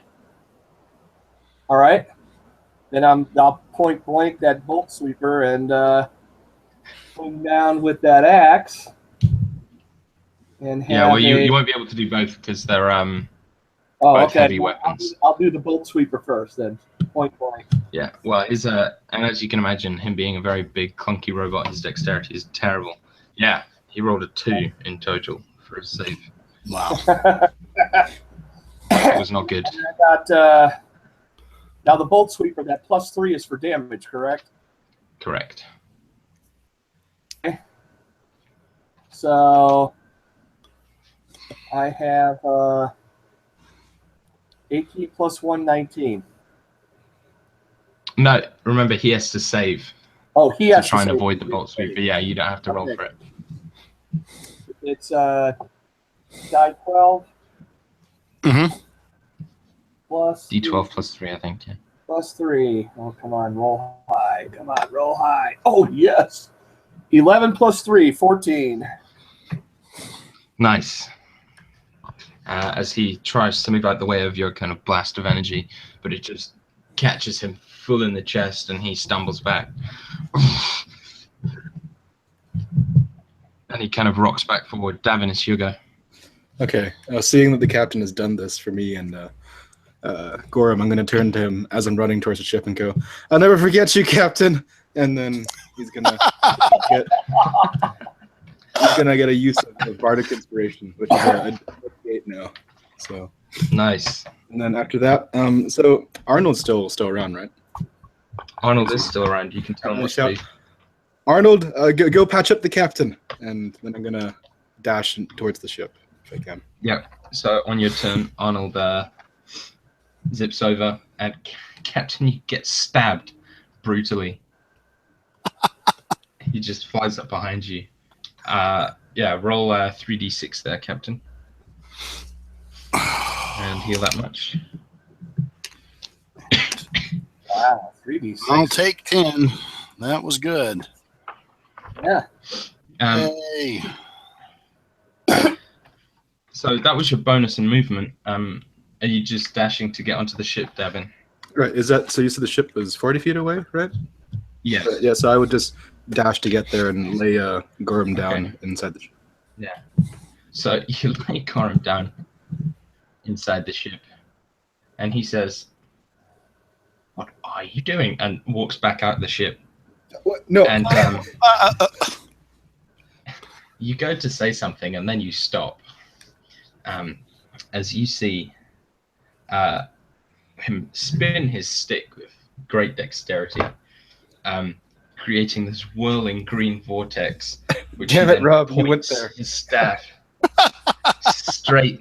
All right. Then I'll point blank that bolt sweeper and come down with that axe. And have you won't be able to do both because they're both heavy weapons. I'll do the bolt sweeper first then. Point blank. Yeah. Well, his and as you can imagine, him being a very big clunky robot, his dexterity is terrible. Yeah. He rolled a 2 in total for his save. Wow. It was not good. I got now the bolt sweeper. That +3 is for damage, correct? Correct. So I have 18 plus 1, 19. No, remember he has to save Oh, he to has try to and save. avoid the bolt sweeper. Yeah, you don't have to roll Okay. for it. It's die 12 Mm-hmm. plus D12 plus 3, I think. Yeah. plus 3. Oh, come on, roll high. Come on, roll high. Oh, yes. 11 plus 3, 14. Nice. As he tries to move out the way of your kind of blast of energy, but it just catches him full in the chest and he stumbles back. And he kind of rocks back forward. Davin, it's your go. Okay. Seeing that the captain has done this for me and Gorham, I'm going to turn to him as I'm running towards the ship and go, "I'll never forget you, Captain." And then he's going to get a use of Bardic Inspiration, which is a 8 now. So Nice. and then after that, so Arnold's still around, right? Arnold is still around. You can tell him what to do. Arnold, go patch up the captain, and then I'm gonna dash towards the ship if I can. Yeah. So on your turn, Arnold zips over, and Captain, you get stabbed brutally. He just flies up behind you. Yeah, roll 3d6 there, Captain. And heal that much. Wow, 3d6. I'll take 10. That was good. Yeah. Hey. So that was your bonus in movement. Are you just dashing to get onto the ship, Davin? Right. Is that so? You said the ship was 40 feet away, right? Yes. Yeah. So I would just dash to get there and lay Gorham down Okay. inside the ship. Yeah. So you lay Gorham down inside the ship, and he says, "What are you doing?" and walks back out the ship. What? No. And you go to say something, and then you stop. As you see him spin his stick with great dexterity, creating this whirling green vortex, which Damn he it, then Rob, you went points there. his staff straight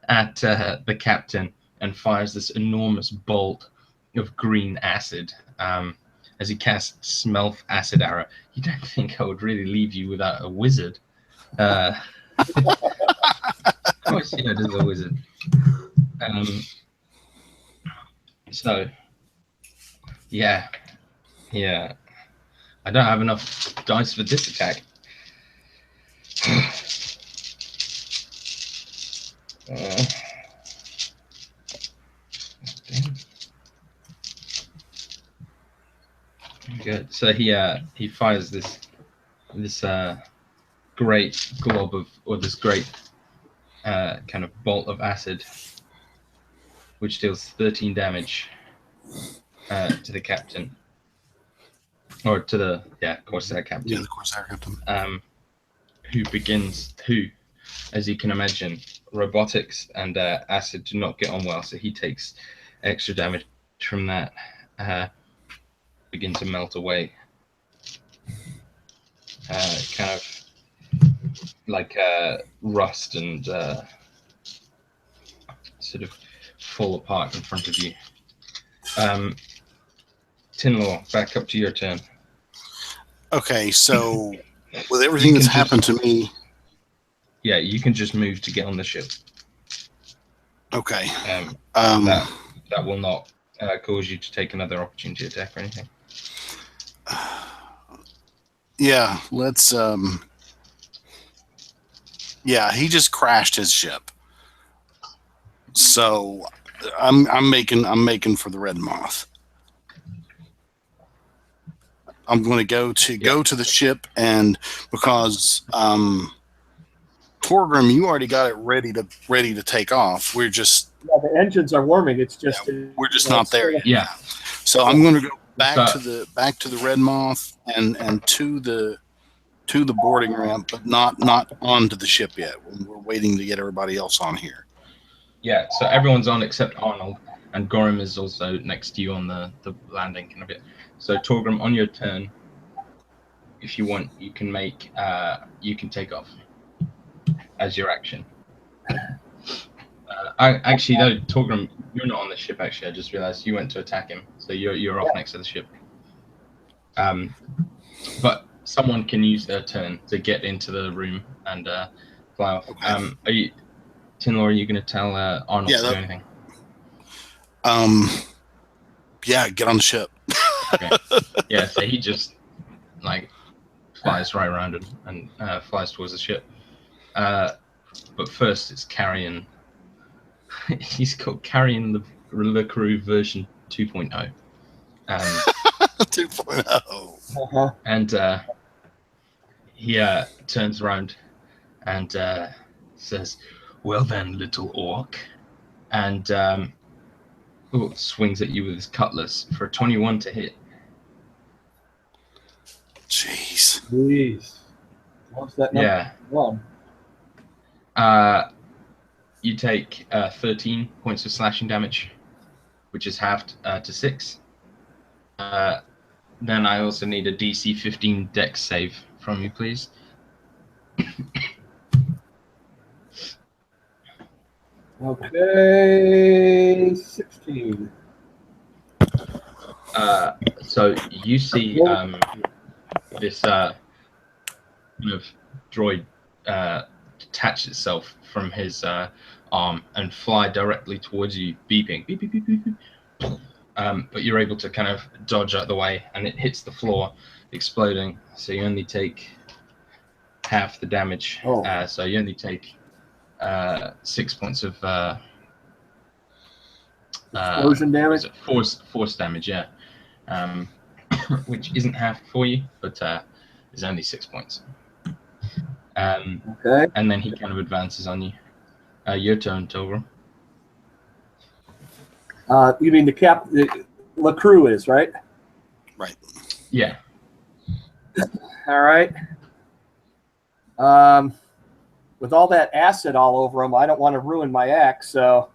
at the captain and fires this enormous bolt of green acid. As he casts Smelf Acid Arrow. You don't think I would really leave you without a wizard? Of course, it is a wizard. So, yeah. I don't have enough dice for this attack. Good. So he fires this great glob of, or this great kind of bolt of acid, which deals 13 damage to the captain, or to the Corsair captain. Yeah, the Corsair captain. Who, as you can imagine, robotics and acid do not get on well, so he takes extra damage from that. Begin to melt away, kind of like rust and sort of fall apart in front of you. Tinlaw, back up to your turn. Okay, so with everything that's happened to me, yeah, you can just move to get on the ship. Okay. That will not cause you to take another opportunity attack or anything. Yeah, let's yeah, he just crashed his ship. So I'm making for the Redmoth. I'm going to go to the ship, and because Torgrim, you already got it ready to take off. We're just the engines are warming. It's just we're just not there yet. Yeah. So I'm going to go back to the Redmoth and to the to the boarding ramp, but not onto the ship yet. We're waiting to get everybody else on here. Yeah, so everyone's on except Arnold, and Gorham is also next to you on the landing kind of bit. So Torgrim, on your turn, if you want, you can make you can take off as your action. Actually, no, Torgrim, you're not on the ship. Actually, I just realized you went to attack him, so you're off next to the ship. But someone can use their turn to get into the room and fly off. Okay. Tinlaw, are you going to tell Arnold to do anything? Yeah, get on the ship. Okay. Yeah, so he just flies right around him and flies towards the ship. But first, it's Carrion. He's called Carrion the Crew version 2.0. 2.0. And he turns around and says, "Well then, little orc," and swings at you with his cutlass for a 21 to hit. Jeez. What's that number? Yeah. One. You take 13 points of slashing damage, which is halved to 6. Then I also need a DC 15 Dex save from you, please. Okay, 16. So you see this kind of droid detach itself from his arm and fly directly towards you, beeping, beep, beep, beep, beep, beep. But you're able to kind of dodge out the way, and it hits the floor, exploding. So you only take half the damage. So you only take 6 points of explosion damage. Force damage, yeah. Which isn't half for you, but is only 6 points. Okay. And then he kind of advances on you. Your turn, Torgrim. You mean the LaCrew is, right? Right. Yeah. All right. With all that acid all over him, I don't want to ruin my axe, so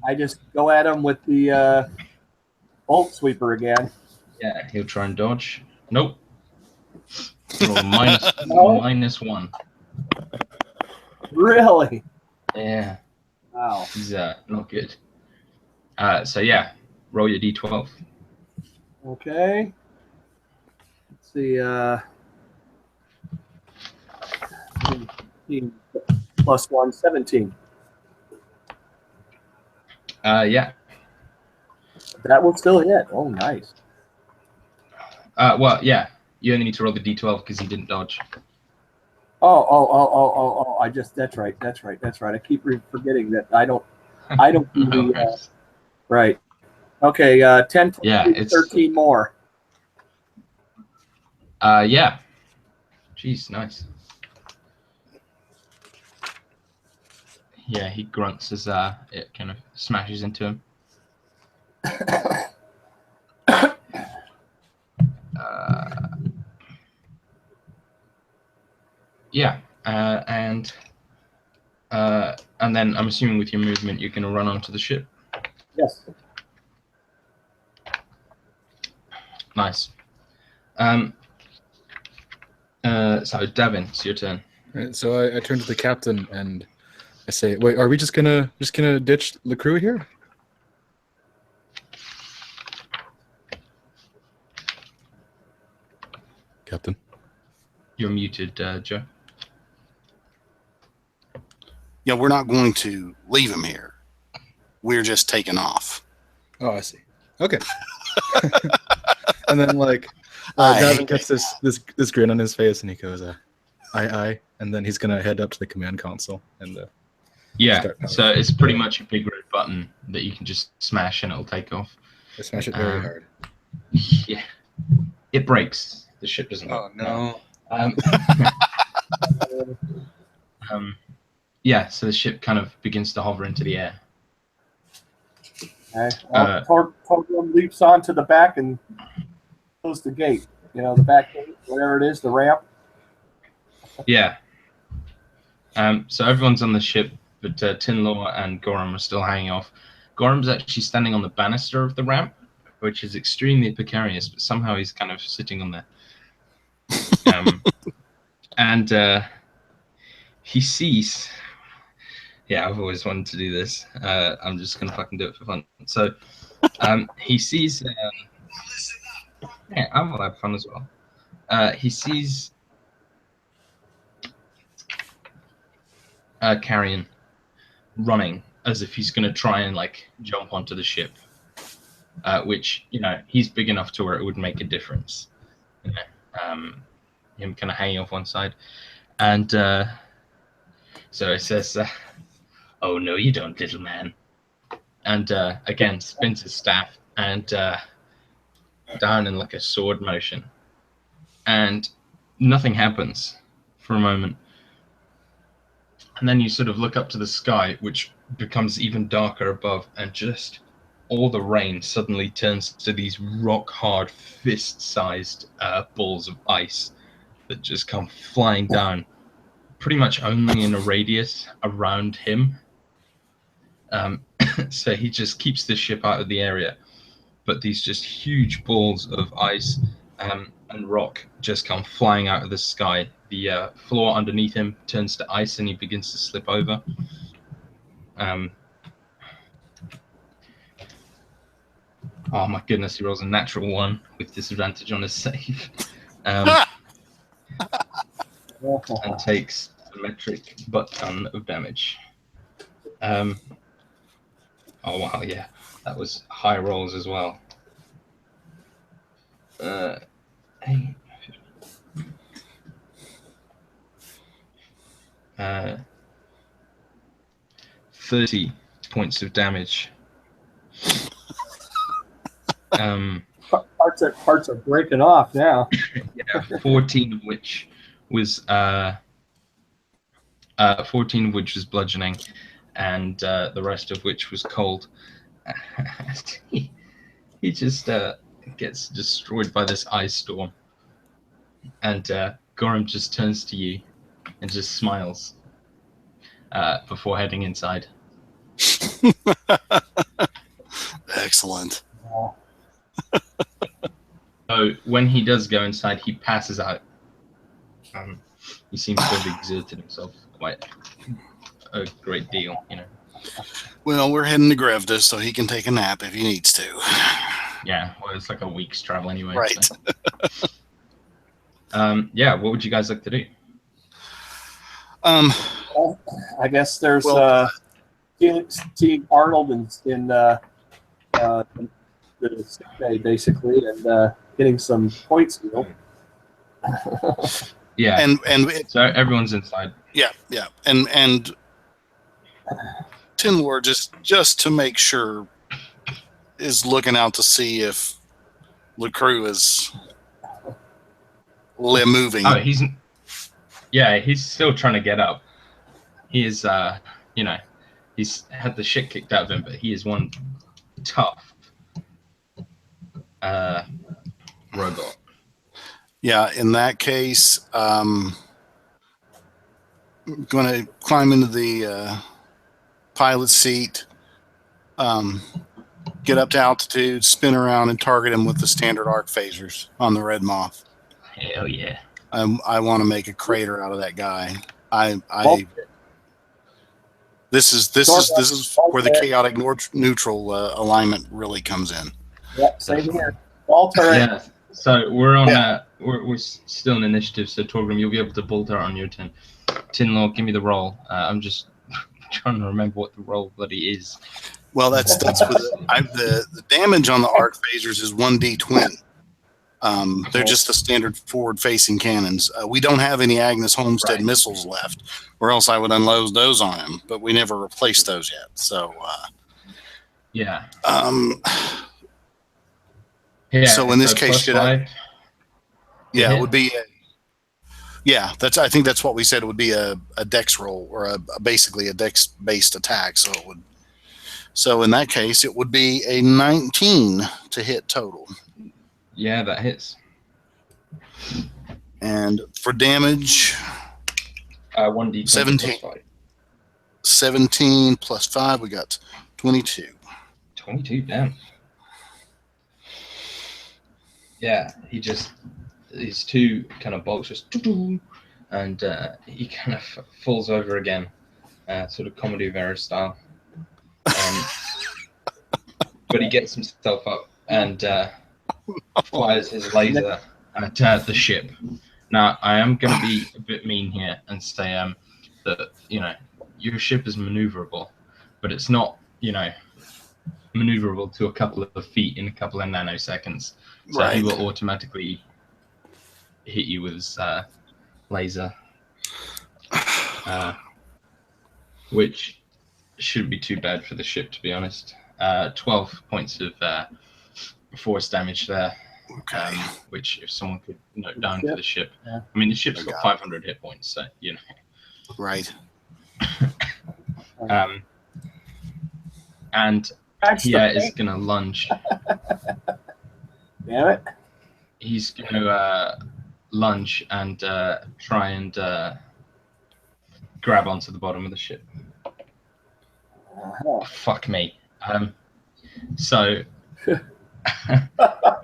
I just go at him with the bolt sweeper again. Yeah, he'll try and dodge. Nope. Roll -1. Really? Yeah. Wow. He's not good. So yeah, roll your d12. Okay. Let's see. 15 plus 1, 17. Yeah. That will still hit. Oh, nice. Well, yeah. You only need to roll the d12 because he didn't dodge. Oh! That's right. I keep forgetting that I don't do the right. Okay, 10, yeah, it's 13 more. Yeah. Jeez, nice. Yeah, he grunts as it kind of smashes into him. Yeah, and then I'm assuming with your movement you're going to run onto the ship. Yes. Nice. So Davin, it's your turn. Right, so I turn to the captain and I say, "Wait, are we just gonna ditch the crew here?" Captain. You're muted, Joe. Yeah, we're not going to leave him here. We're just taking off. Oh, I see. Okay. And then Davin gets this grin on his face, and he goes, "Aye," and then he's gonna head up to the command console and yeah. So it's pretty much a big red button that you can just smash and it'll take off. I smash it very hard. Yeah. It breaks. The ship doesn't. Oh no. Yeah. So the ship kind of begins to hover into the air. Okay. Torgrim leaps onto the back and close the gate. the back gate, whatever it is, the ramp. Yeah. So everyone's on the ship, but Tinlaw and Gorham are still hanging off. Gorham's actually standing on the banister of the ramp, which is extremely precarious, but somehow he's kind of sitting on there. And he sees. Yeah, I've always wanted to do this. I'm just gonna fucking do it for fun. So he sees. Yeah, I will have fun as well. He sees Carrion running as if he's gonna try and like jump onto the ship, which he's big enough to where it would make a difference. Him kind of hanging off one side, and so it says, "Oh no, you don't, little man." And again, spins his staff and down in like a sword motion, and nothing happens for a moment. And then you sort of look up to the sky, which becomes even darker above, and just all the rain suddenly turns to these rock-hard, fist-sized balls of ice that just come flying down, pretty much only in a radius around him. So he just keeps the ship out of the area, but these just huge balls of ice and rock just come flying out of the sky. The floor underneath him turns to ice and he begins to slip over. Oh my goodness, he rolls a natural 1 with disadvantage on his save. And takes a metric butt ton of damage. Oh wow, yeah, that was high rolls as well. 30 points of damage. Parts are breaking off now. Yeah, 14 of which was 14 of which was bludgeoning, and the rest of which was cold. He just gets destroyed by this ice storm, and Gorham just turns to you and just smiles before heading inside. Excellent. So when he does go inside, he passes out. He seems to have exerted himself quite a great deal, Well, we're heading to Grevda, so he can take a nap if he needs to. Yeah, well, it's like a week's travel anyway. Right. So. Yeah, what would you guys like to do? Well, I guess there's seeing Arnold in the sick bay, basically, and getting some points healed. Yeah, and so everyone's inside. Yeah, and Tinlor just to make sure is looking out to see if the crew is moving. Oh, he's still trying to get up. He is, he's had the shit kicked out of him, but he is one tough robot. Yeah, in that case, I'm going to climb into the pilot seat, get up to altitude, spin around, and target him with the standard arc phasers on the Redmoth. Hell yeah! I want to make a crater out of that guy. This is where the chaotic neutral alignment really comes in. Yep, same here. All turret. Yeah. So we're on. We're still in initiative. So Torgrim, you'll be able to bolt out on your turn. Tinlaw, give me the roll. I'm just trying to remember what the roll bloody is. Well, that's with the damage on the arc phasers is 1d20. They're just the standard forward-facing cannons. We don't have any Agnes Homestead missiles left, or else I would unload those on him. But we never replaced those yet. So yeah. So in this case, it would be. I think that's what we said. It would be a dex roll or basically a dex-based attack. So in that case, it would be a 19 to hit total. Yeah, that hits. And for damage, 1d20 17. plus 5. 17 plus 5, we got 22. 22, damn. Yeah, these two kind of bolts just, and he kind of falls over again, sort of comedy of error style. But he gets himself up and fires his laser at the ship. Now, I am going to be a bit mean here and say that, your ship is maneuverable, but it's not, maneuverable to a couple of feet in a couple of nanoseconds. So Right. he will automatically hit you with his laser, which shouldn't be too bad for the ship, to be honest. 12 points of force damage there. Okay. Which, if someone could note down for the ship. Yeah. I mean, the ship's got 500 hit points, so, Right. And he is going to lunge. Damn it. He's going to lunge and try and grab onto the bottom of the ship. Oh, fuck me. So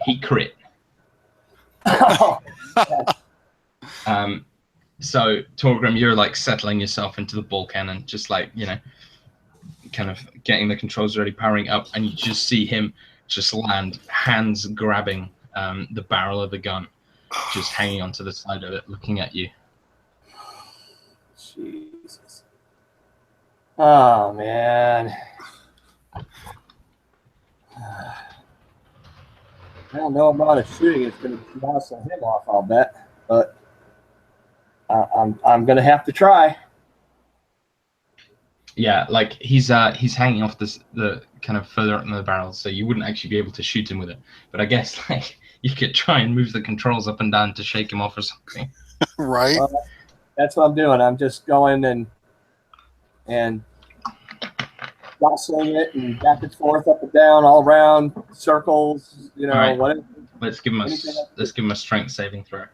he crit. So Torgrim, you're like settling yourself into the ball cannon, just like, kind of getting the controls ready, powering up, and you just see him just land, hands grabbing the barrel of the gun, just hanging onto the side of it, looking at you. Jesus. Oh, man. Well, no amount of shooting is going to muscle him off, I'll bet. But I'm going to have to try. Yeah, like he's hanging off the kind of further up in the barrel, so you wouldn't actually be able to shoot him with it. But I guess like you could try and move the controls up and down to shake him off or something. Right. That's what I'm doing. I'm just going and jostling it and back and forth, up and down, all around, circles, right. Whatever. Let's give him a strength saving throw.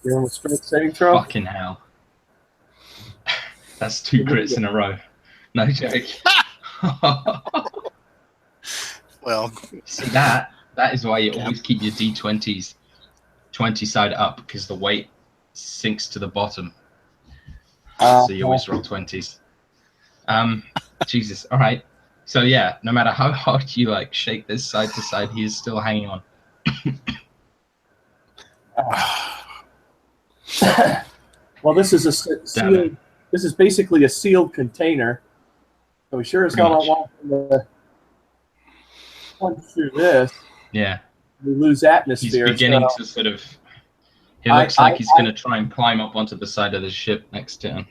Give him a strength saving throw. Fucking hell. That's 2 crits in a row. No joke. Well, see that is why you always keep your D20s 20 side up, because the weight sinks to the bottom. So you always roll 20s. Jesus. All right. So yeah, no matter how hard you like shake this side to side, he is still hanging on. Well, this is a sealed. This is basically a sealed container. So we sure as hell don't want to punch through this. Yeah. We lose atmosphere. He's beginning to sort of. It looks like he's going to try and climb up onto the side of the ship next to him.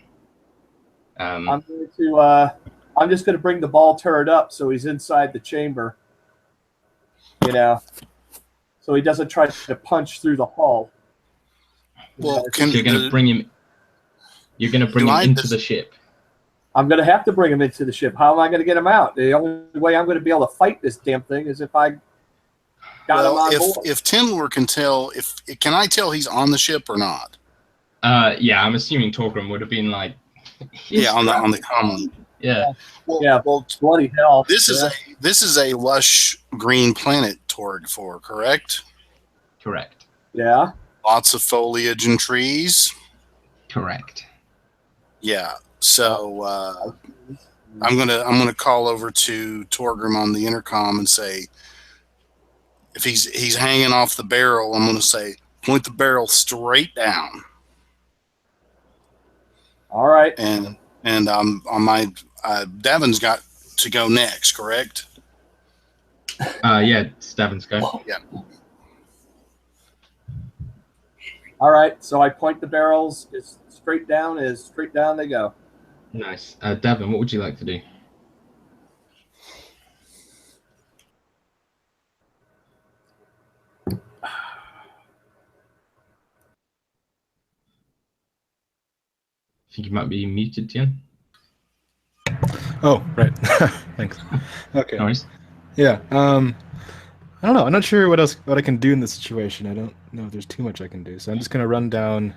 I'm just going to bring the ball turret up so he's inside the chamber. So he doesn't try to punch through the hull. Well, you're going to bring him. You're going to bring him into the ship. I'm going to have to bring him into the ship. How am I going to get him out? The only way I'm going to be able to fight this damn thing is if I got him on board. If Tindler can tell, can I tell he's on the ship or not? Yeah, I'm assuming Torgrim would have been like. Yeah, on the common. Yeah. Well, bloody hell. This is a lush green planet, Torg 4, correct? Correct. Yeah. Lots of foliage and trees. Correct. Yeah. So I'm gonna call over to Torgrim on the intercom and say, if he's hanging off the barrel, I'm gonna say, point the barrel straight down. All right. And on my Davin's got to go next, correct? Yeah, Davin's go. Yeah. All right. So I point the barrels as straight down they go. Nice. Davin, what would you like to do? I think you might be muted, Tian. Oh, right. Thanks. Okay. No worries. Yeah. I don't know. I'm not sure what I can do in this situation. I don't know if there's too much I can do. So I'm just gonna run down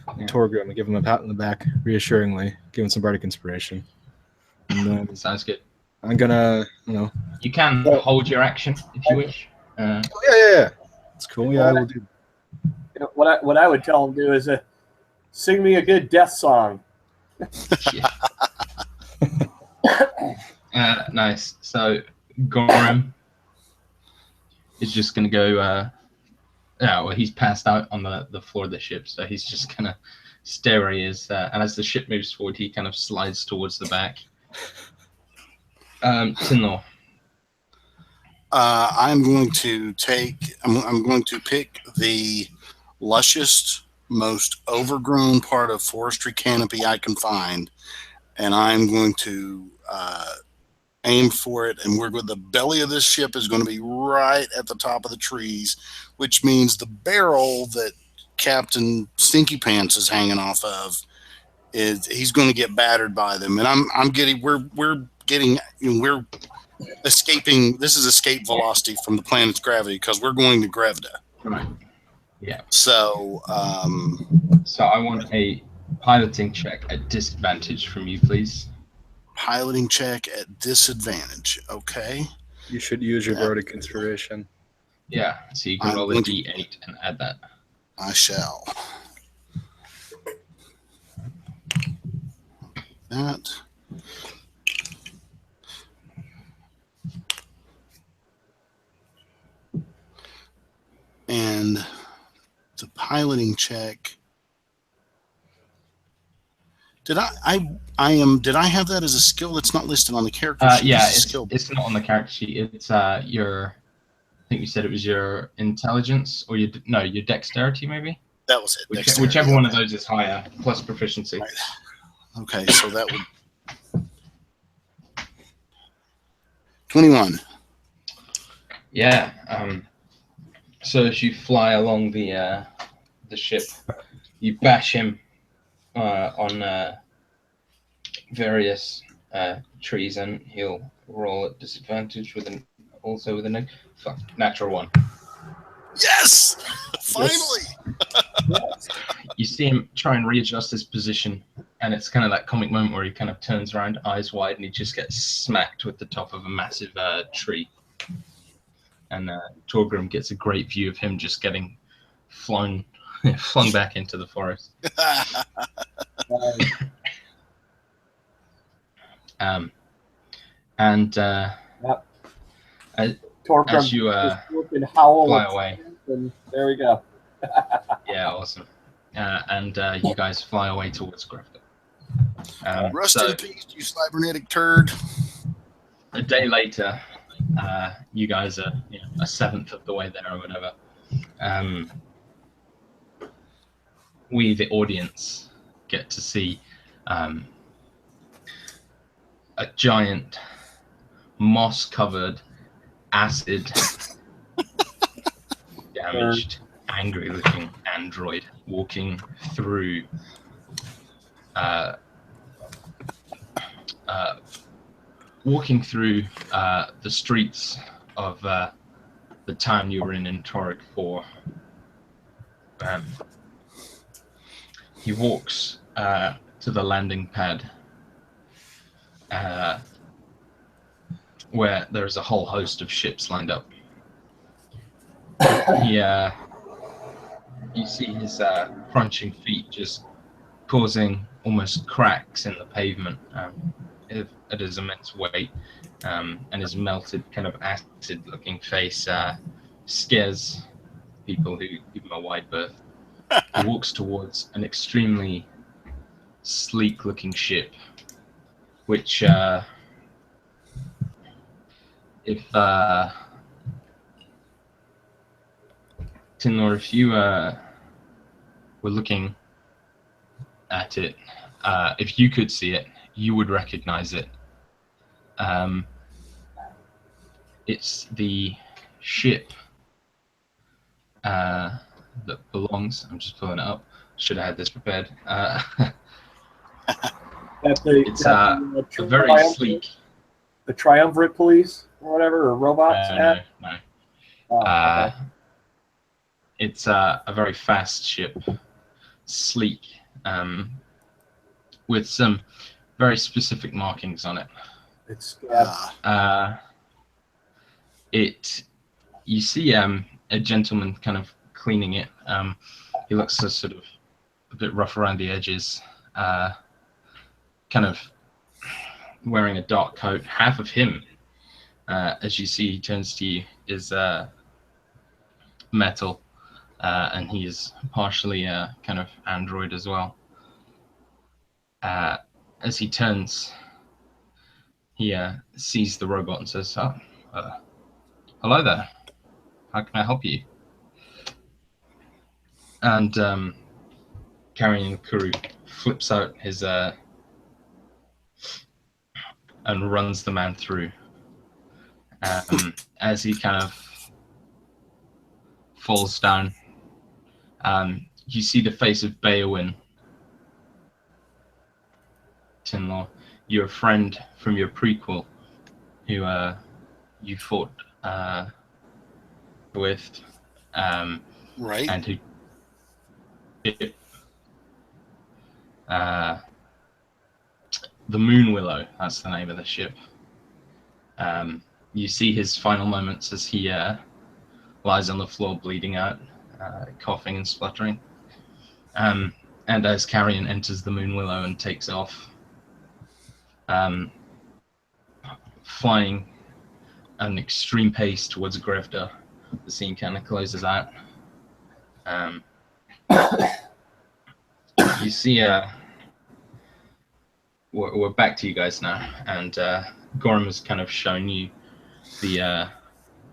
Torgrim and give him a pat on the back, reassuringly, give him some bardic inspiration. And then Sounds good. I'm gonna, You can hold your action if you wish. Oh, yeah. It's cool. Yeah, I will do. What I would tell him to do is sing me a good death song. Nice. So Gorham is just going to go. Well, he's passed out on the floor of the ship, so he's just going to stay where he is. And as the ship moves forward, he kind of slides towards the back. Tinlaw. I'm going to pick the lushest, most overgrown part of forestry canopy I can find, and I'm going to aim for it. And the belly of this ship is going to be right at the top of the trees, which means the barrel that Captain Stinky Pants is hanging off of he's going to get battered by them. And we're escaping. This is escape velocity from the planet's gravity because we're going to Grevda. Right. Yeah. So So I want a piloting check at disadvantage from you, please. Piloting check at disadvantage. Okay. You should use your bardic inspiration. Yeah. So you can roll a d8 and add that. I shall. That. And the piloting check. Did I have that as a skill that's not listed on the character sheet? Yeah, it's not on the character sheet. It's your. I think you said it was your intelligence or your dexterity, maybe. That was it. Whichever one of those is higher, plus proficiency. Right. Okay, so that would 21. Yeah. So as you fly along the ship, you bash him on various trees, and he'll roll at disadvantage with a natural one. Yes! Finally! Yes. You see him try and readjust his position, and it's kind of that comic moment where he kind of turns around, eyes wide, and he just gets smacked with the top of a massive tree. And Torgrim gets a great view of him just getting flung back into the forest. As you fly away. And there we go. Yeah, awesome. You guys fly away towards Grefton. Rust in peace, you cybernetic turd. A day later, you guys are a seventh of the way there or whatever. We, the audience, get to see a giant moss-covered, acid damaged, angry-looking android walking through the streets of the town you were in Torrid 4. He walks to the landing pad where there's a whole host of ships lined up. You see his crunching feet just causing almost cracks in the pavement at his immense weight, and his melted kind of acid-looking face scares people who give him a wide berth. He walks towards an extremely sleek-looking ship, which, Tinlor, if you were looking at it, if you could see it, you would recognize it. It's the ship that belongs. I'm just pulling it up. Should have had this prepared. It's very sleek. The triumvirate police or whatever, or robots. No. Oh, okay. It's a very fast ship, sleek, with some very specific markings on it. It's scabbed. You see a gentleman kind of cleaning it. He looks sort of a bit rough around the edges, kind of wearing a dark coat. Half of him, as you see, he turns to you, is metal, and he is partially kind of android as well. As he turns, he sees the robot and says, hello there. How can I help you? And carrying the crew flips out his and runs the man through. As he kind of falls down, you see the face of Beowyn. Tinlaw, your friend from your prequel, who you fought with, Right. and who the Moon Willow, that's the name of the ship. You see his final moments as he lies on the floor bleeding out, coughing and spluttering. And as Carrion enters the Moon Willow and takes off, flying at an extreme pace towards Grevda, the scene kind of closes out. You see, we're back to you guys now, and Gorham has kind of shown you the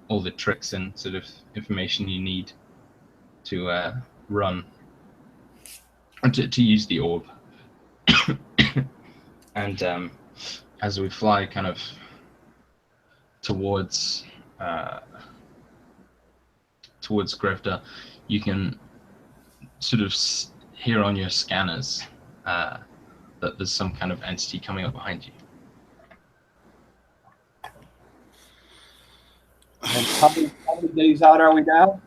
all the tricks and sort of information you need to run, to use the orb. And as we fly kind of towards Grevda, you can sort of hear on your scanners that there's some kind of entity coming up behind you. And how many days out are we now?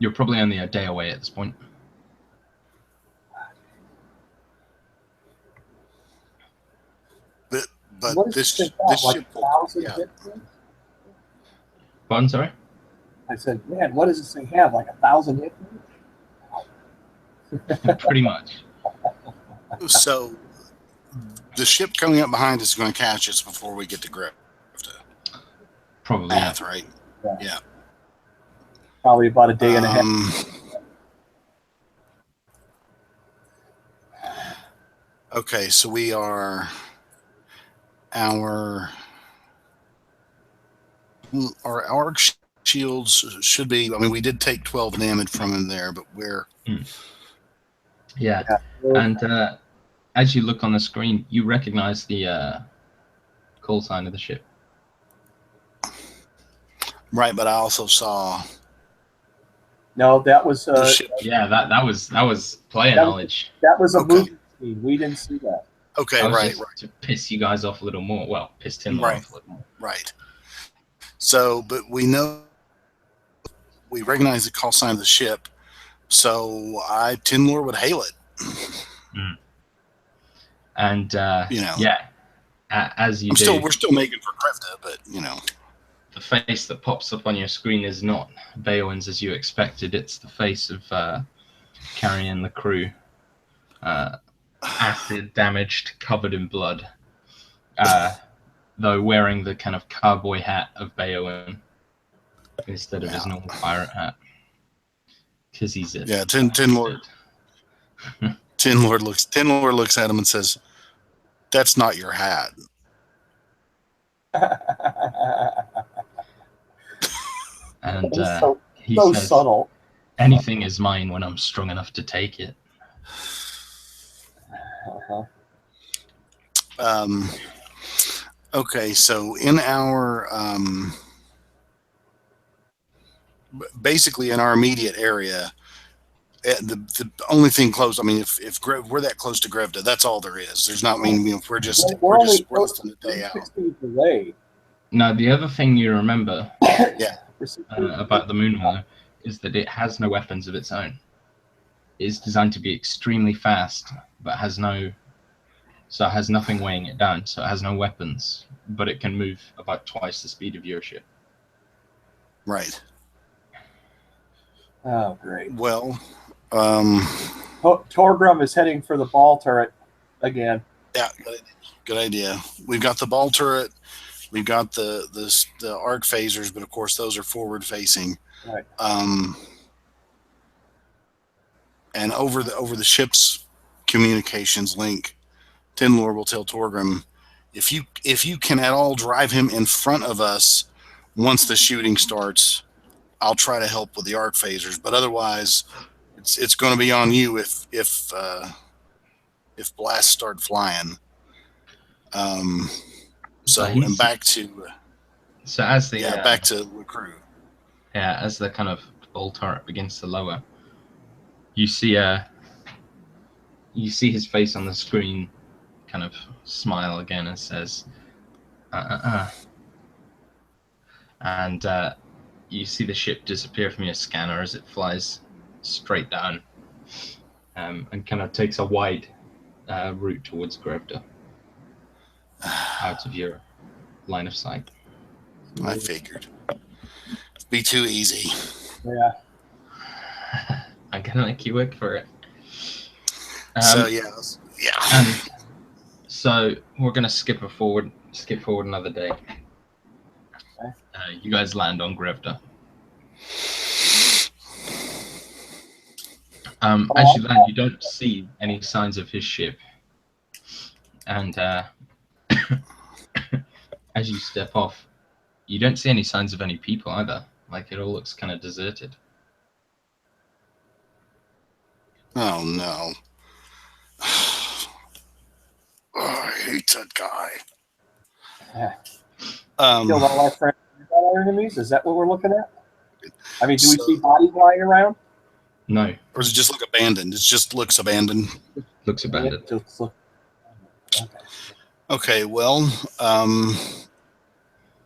You're probably only a day away at this point. But What this does it have, like ship, 1,000 yeah. hit points? Pardon, sorry? I said, man, what does this thing have? Like 1,000 hit points? Pretty much. So the ship coming up behind us is going to catch us before we get to Grevda. Probably. Path, right? Yeah. Probably about a day and a half. Okay, so we are our shields should be. I mean, we did take 12 damage from him there, but we're Yeah. And as you look on the screen, you recognize the call sign of the ship. right. But I also saw No, that was the ship. Yeah, that was player That was- knowledge. that was a Okay. movie scene. We didn't see that. Okay, That was right, just right, to piss you guys off a little more. Well, piss Tim Right. off a little more. right. So, but we know we recognize the call sign of the ship. So Tinlor would hail it. And You know. yeah, as you We're still making for Grevda, but you know. the face that pops up on your screen is not Beowyn's as you expected. It's the face of carrying the crew, acid damaged, covered in blood, though wearing the kind of cowboy hat of Beowyn instead of his normal pirate hat, because he's a Tinlord looks at him and says, "That's not your hat." And It's so he so says, subtle. "Anything is mine when I'm strong enough to take it." Uh-huh. Okay, so in our basically in our immediate area, the only thing close. I mean, if we're that close to Grevda, that's all there is. There's not. I mean, we're just We're less only than a day out. 6 days away. Now, the other thing you remember Yeah. about the Moonwalker is that it has no weapons of its own. It is designed to be extremely fast, but has nothing weighing it down, so it has no weapons, but it can move about twice the speed of your ship. Right. Oh, great. Well, Torgrim is heading for the ball turret again. yeah, good idea. We've got the ball turret. We've got the arc phasers, but of course those are forward facing. Right. And over the ship's communications link, Tinlor will tell Torgrim, if you can at all drive him in front of us once the shooting starts, I'll try to help with the arc phasers. But otherwise, it's going to be on you if blasts start flying. So and back to as the back to the crew. Yeah, as the kind of ball turret begins to lower, you see his face on the screen kind of smile again and says, and you see the ship disappear from your scanner as it flies straight down, and kind of takes a wide route towards Grevda, out of your line of sight. I figured. Be too easy. Yeah. I'm gonna make you work for it. So So we're gonna skip forward another day. You guys land on Grevda. As you land, you don't see any signs of his ship, and as you step off, you don't see any signs of any people either. Like, it all looks kind of deserted. Oh no. I hate that guy. Yeah. Killed all our friends, all our enemies? Is that what we're looking at? I mean, do we see bodies lying around? No. Or does it just look abandoned? It just looks abandoned. Looks abandoned. Okay, well,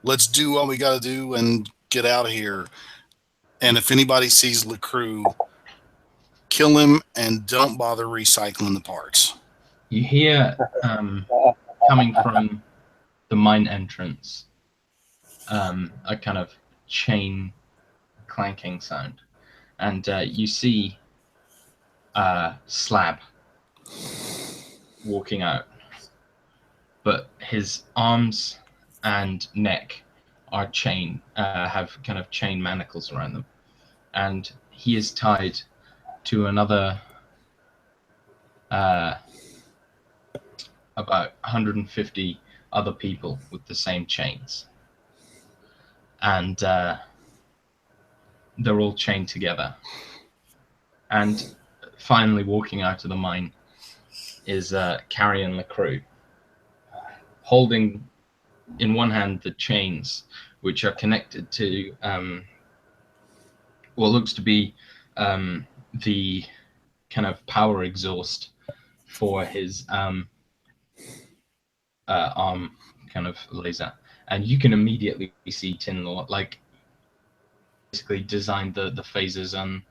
let's do what we got to do and get out of here. And if anybody sees LeCrew, kill him and don't bother recycling the parts. You hear, coming from the mine entrance, a kind of chain clanking sound. And you see Slab walking out. But his arms and neck are have kind of chain manacles around them. And he is tied to another about 150 other people with the same chains. And they're all chained together. And finally walking out of the mine is Carrion LeCrew, holding in one hand the chains, which are connected to what looks to be the kind of power exhaust for his arm kind of laser. And you can immediately see Tinlor, like, basically designed the phasers on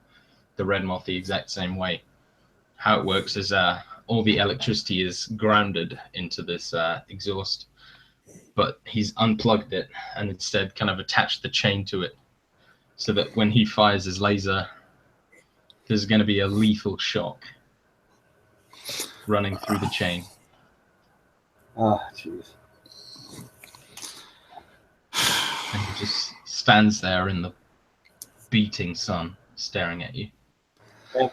the Redmoth the exact same way. How it works is all the electricity is grounded into this exhaust, but he's unplugged it and instead kind of attached the chain to it, so that when he fires his laser, there's going to be a lethal shock running through the chain. Oh, jeez. And he just stands there in the beating sun, staring at you. And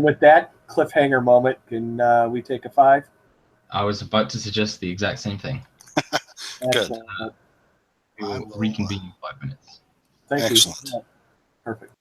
with that cliffhanger moment, can we take a 5? I was about to suggest the exact same thing. Good. We will reconvene in 5 minutes. Thank Excellent. you. Perfect.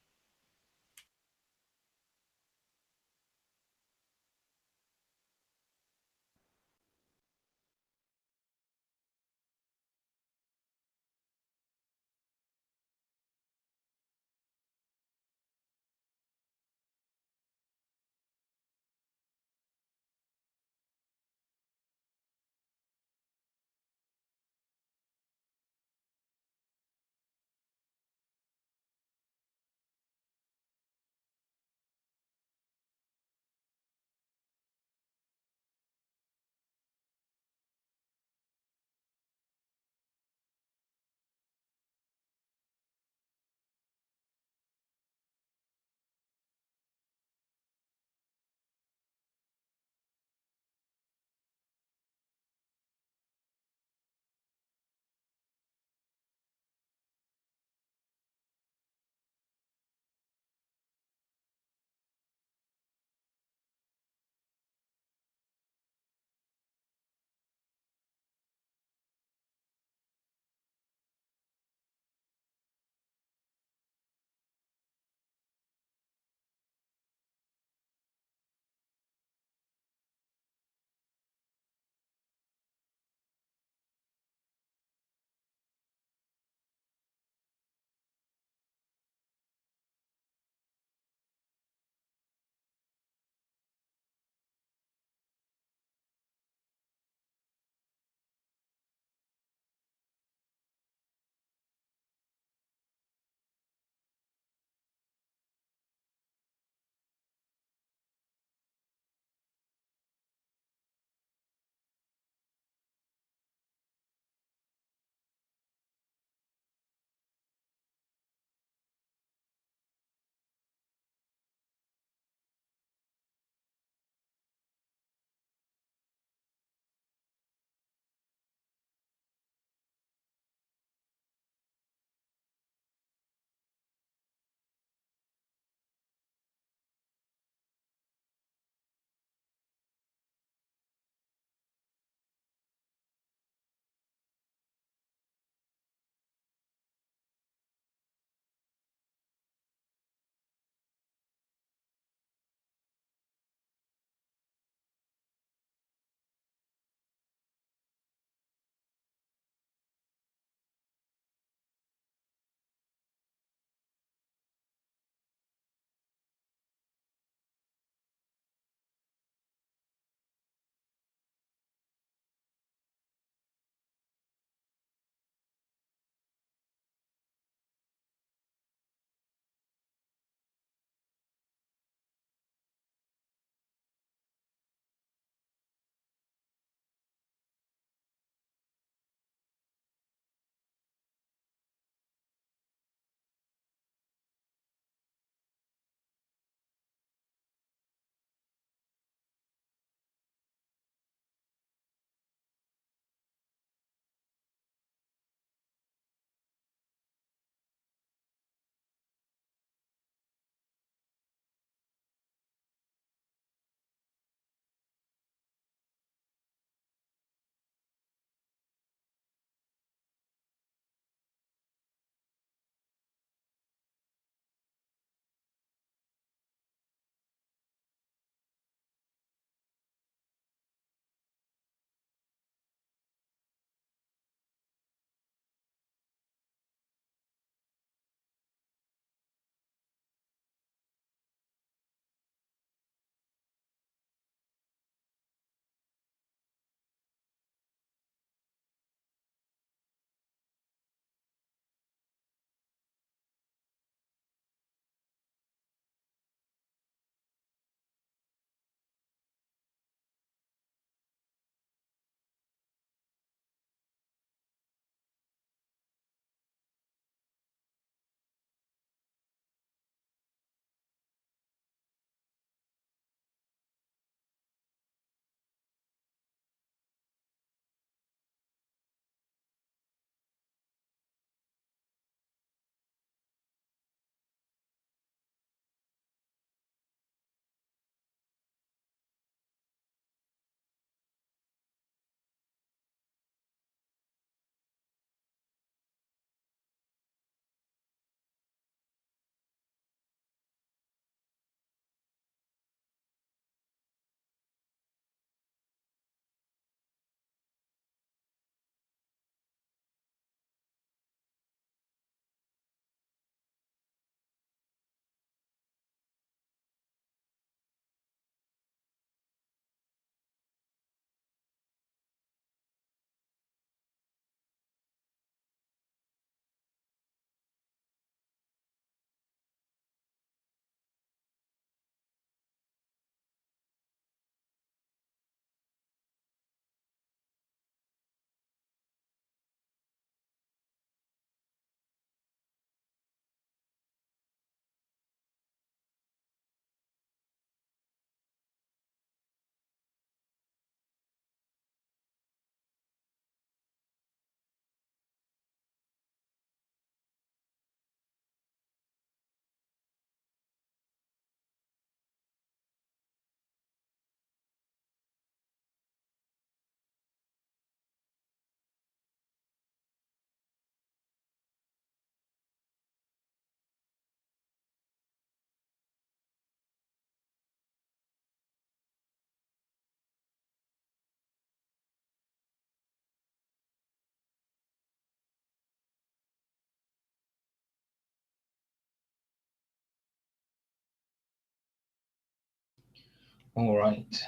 All right.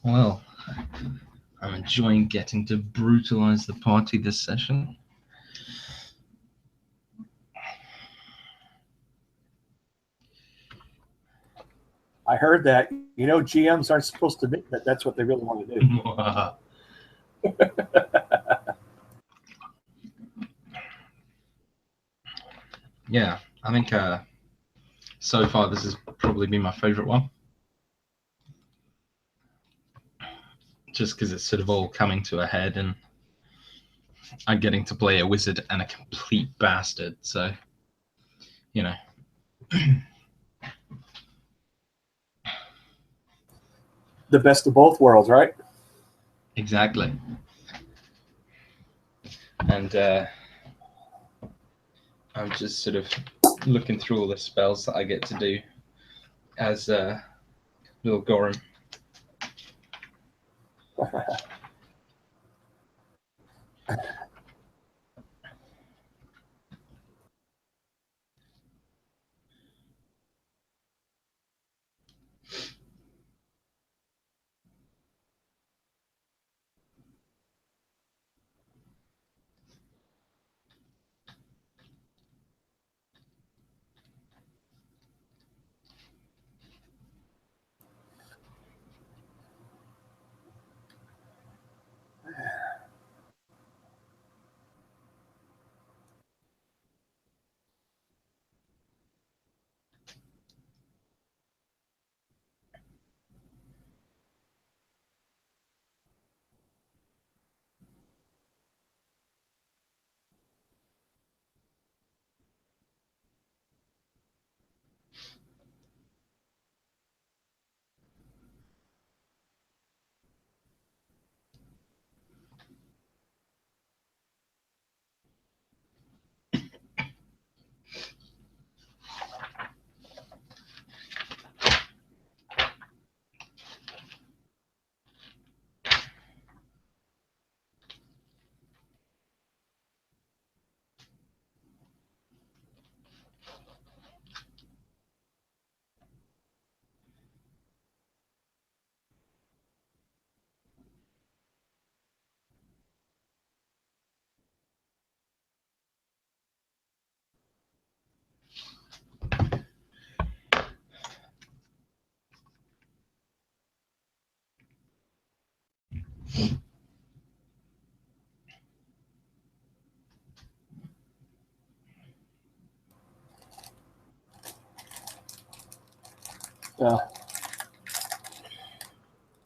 Well, I'm enjoying getting to brutalize the party this session. I heard that. You know, GMs aren't supposed to admit that that's what they really want to do. Yeah, I think so far this has probably been my favorite one. Just because it's sort of all coming to a head and I'm getting to play a wizard and a complete bastard, so, you know. The best of both worlds, right? Exactly. And I'm just sort of looking through all the spells that I get to do as little Gorham.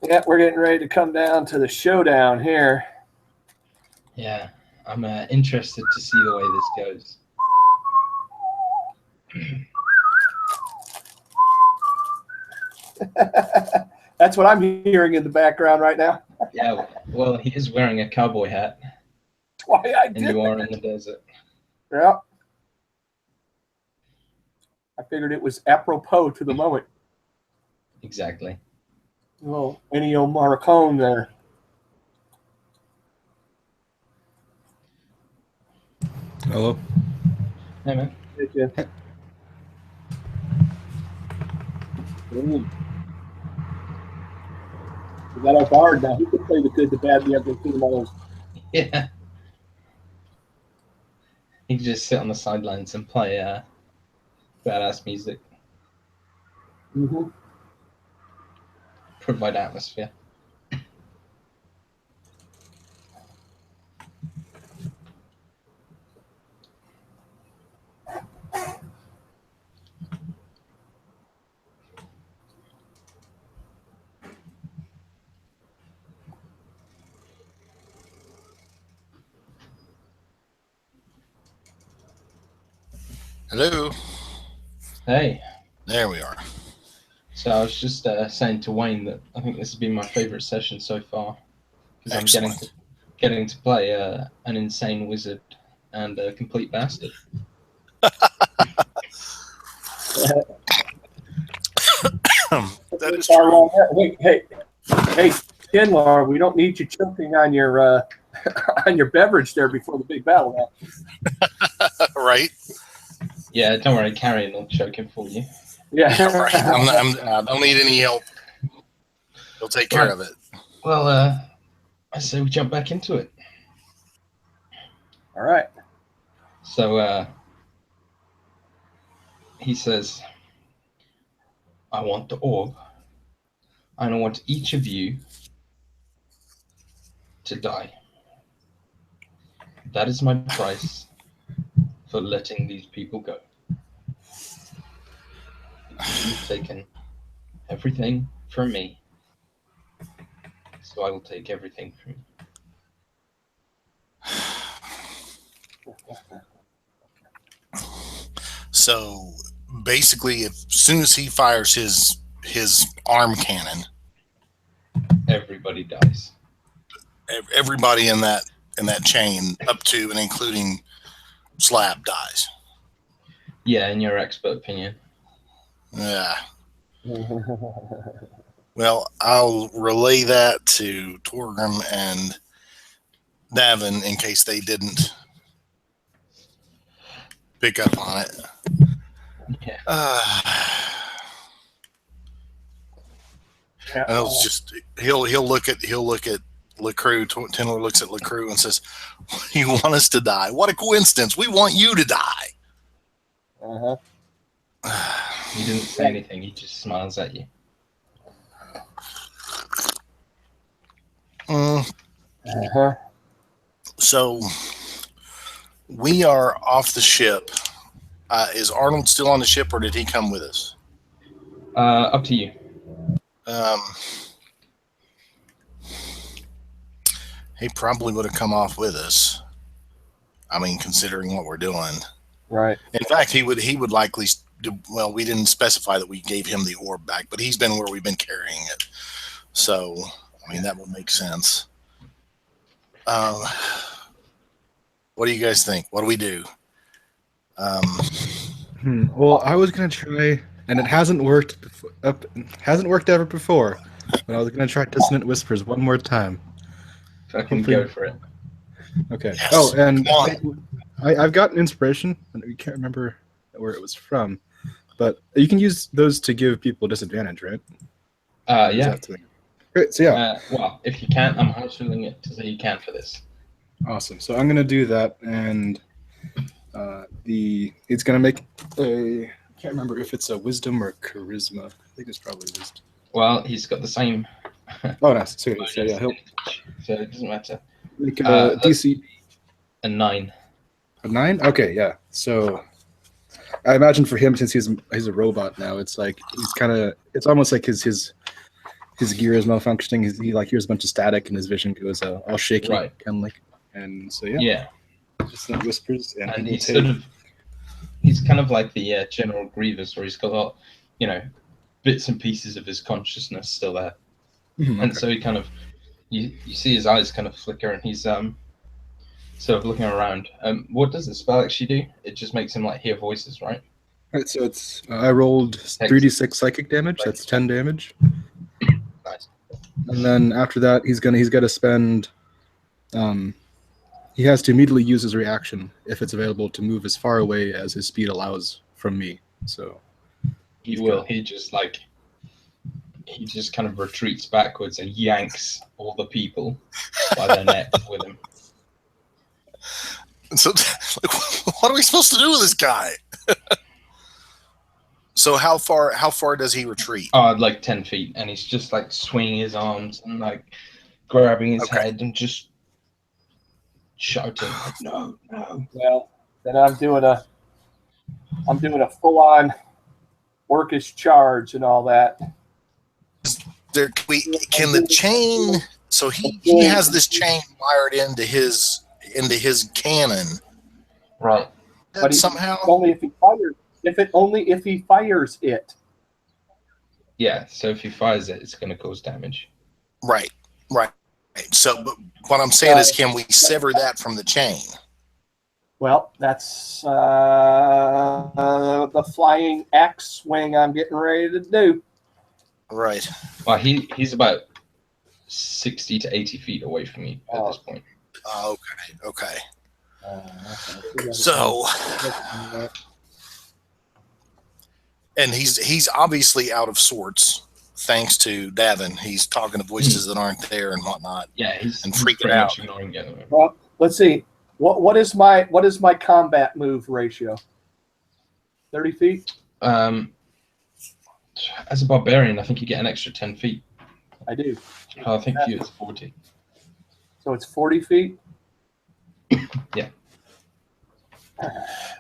Yeah, we're getting ready to come down to the showdown here. Yeah, I'm interested to see the way this goes. That's what I'm hearing in the background right now. Yeah, well, he is wearing a cowboy hat. That's why I And did. you are in the desert. Yeah. I figured it was apropos to the moment. Exactly. Oh, Ennio Morricone there. Hello. Hey, man. We got our bard now. He can play the good, the bad, the ugly, the moles. Yeah. He can just sit on the sidelines and play badass music. Mm-hmm. Provide atmosphere. Hello. Hey. There we are. So I was just saying to Wayne that I think this has been my favorite session so far because I'm getting to play an insane wizard and a complete bastard. That is true. Wait, hey, Kinlar, we don't need you choking on your on your beverage there before the big battle. Right. Yeah, don't worry, Carrion will choke him for you. Yeah. Right. I don't need any help. He'll take care of it. Well, I say we jump back into it. All right. So he says, I want the orb, and I want each of you to die. That is my price for letting these people go. You've taken everything from me, so I will take everything from you. So basically, as soon as he fires his arm cannon, Everybody dies. everybody in that chain, up to and including Slab, dies. Yeah, in your expert opinion. Yeah. Well, I'll relay that to Torgrim and Davin in case they didn't pick up on it. Yeah. And it's just he'll look at LaCrue. Tendler looks at LaCrue and says, "You want us to die? What a coincidence! We want you to die." Uh-huh. He didn't say anything. He just smiles at you. Uh-huh. So we are off the ship. Is Arnold still on the ship, or did he come with us? Up to you. He probably would have come off with us. I mean, considering what we're doing. Right. In fact, he would likely do, well, we didn't specify that we gave him the orb back, but he's been where we've been carrying it. So, I mean, that would make sense. What do you guys think? What do we do? Well, I was gonna try, and it hasn't worked. Hasn't worked ever before. But I was gonna try Dissonant Whispers one more time. Fucking go for it. Okay. Yes, Oh, and come I've got an inspiration. And you can't remember where it was from, but you can use those to give people disadvantage, right? Yeah. Great. So yeah. Well, if you can't, I'm house-ruling it to say you can for this. Awesome. So I'm gonna do that, and it's gonna make a. I can't remember if it's a wisdom or charisma. I think it's probably wisdom. Well, he's got the same. Oh, nice. So yeah, he'll So it doesn't matter. make a DC A 9. a 9. Okay, yeah. So I imagine for him, since he's a robot now, it's like he's kind of. It's almost like his gear is malfunctioning. He like hears a bunch of static, and his vision goes all shaky, Right. kind of like. And so yeah. Yeah. Just not whispers, And he's kind of like the General Grievous, where he's got, bits and pieces of his consciousness still there. Mhm, And okay. so he kind of, you see his eyes kind of flicker, and he's sort of looking around. What does the spell actually do? It just makes him like hear voices, right? Alright, so it's I rolled 3d6 psychic damage. That's 10 damage. Nice. And then after that, he's got to spend. He has to immediately use his reaction if it's available to move as far away as his speed allows from me. So He will. He just kind of retreats backwards and yanks all the people by their necks with him. So, what are we supposed to do with this guy? So, how far does he retreat? Like 10 feet, and he's just like swinging his arms and like grabbing his head and just shouting like, "No, no!" Well, then I'm doing a full-on orcish charge and all that. Can the chain? So he has this chain wired into his cannon, Right? But somehow. Only if he fires. If he fires it. Yeah. So if he fires it, it's going to cause damage. Right. So, but what I'm saying is, can we sever that from the chain? Well, that's the flying axe swing I'm getting ready to do. Right. Well, he's about 60 to 80 feet away from you at this point. Okay. So, and he's obviously out of sorts thanks to Davin. He's talking to voices that aren't there and whatnot. Yeah, he's freaking pretty out. much ignoring it. Well, let's see. What is my combat move ratio? 30 feet. As a barbarian, I think you get an extra 10 feet. I do. I think for you it's 40. So it's 40 feet. Yeah.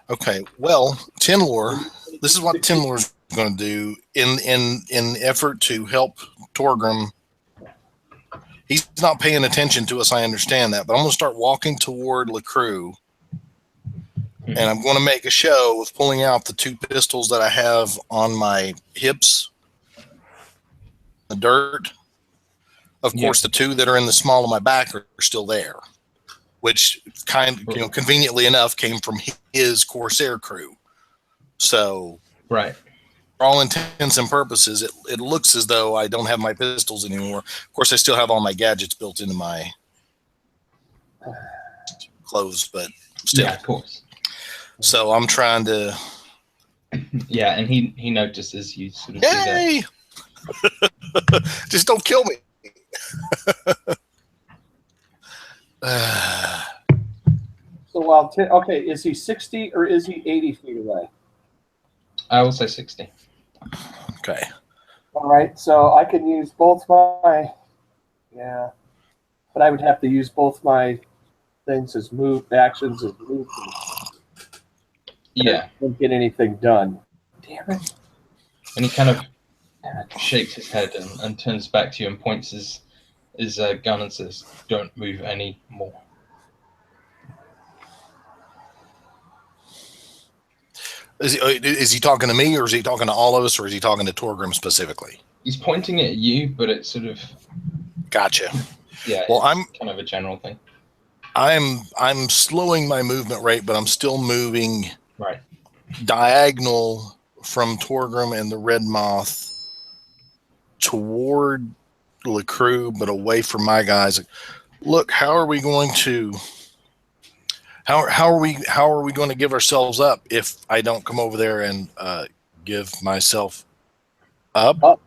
Okay. Well, Tinlor, this is what Tinlor's going to do in effort to help Torgrim. He's not paying attention to us. I understand that, but I'm going to start walking toward LeCrue, and I'm going to make a show of pulling out the 2 pistols that I have on my hips, the dirt. Of course, the 2 that are in the small of my back are still there, which conveniently enough came from his Corsair crew. So, right. For all intents and purposes, it looks as though I don't have my pistols anymore. Of course, I still have all my gadgets built into my clothes, but still. Yeah, of course. So I'm trying to. Yeah, and he notices you sort of. Yay! Just don't kill me. So while okay, is he 60 or is he 80 feet away? I will say 60. Okay. All right, so I can use both my, but I would have to use both my things as actions as move. Yeah. Don't get anything done. Damn it. And he kind of shakes his head and turns back to you and points his gun and says, "Don't move any more." Is he talking to me, or is he talking to all of us, or is he talking to Torgrim specifically? He's pointing at you, but it's sort of. Gotcha. Yeah. Well, I'm kind of a general thing. I'm slowing my movement rate, but I'm still moving diagonal from Torgrim and the Redmoth toward LeCrue, but away from my guys. Look, how are we going to give ourselves up if I don't come over there and give myself up?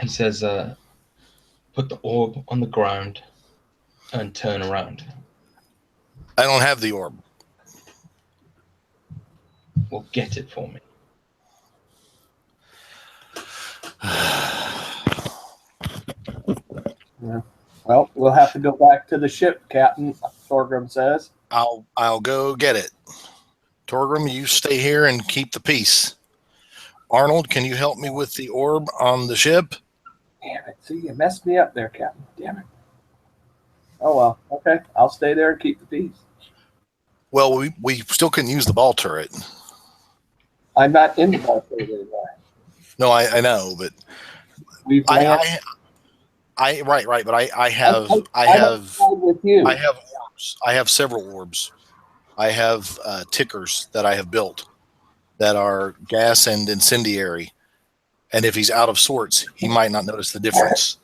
He says, "Put the orb on the ground and turn around." I don't have the orb. Well, get it for me. Yeah. Well, we'll have to go back to the ship, Captain, Torgrim says. I'll go get it. Torgrim, you stay here and keep the peace. Arnold, can you help me with the orb on the ship? Damn it. See, you messed me up there, Captain. Damn it. Oh, well. Okay. I'll stay there and keep the peace. Well, we still can use the ball turret. I'm not in the ball turret anymore. No, I know, but right. But I have with you. I have orbs. I have several orbs. I have tickers that I have built that are gas and incendiary. And if he's out of sorts, he might not notice the difference.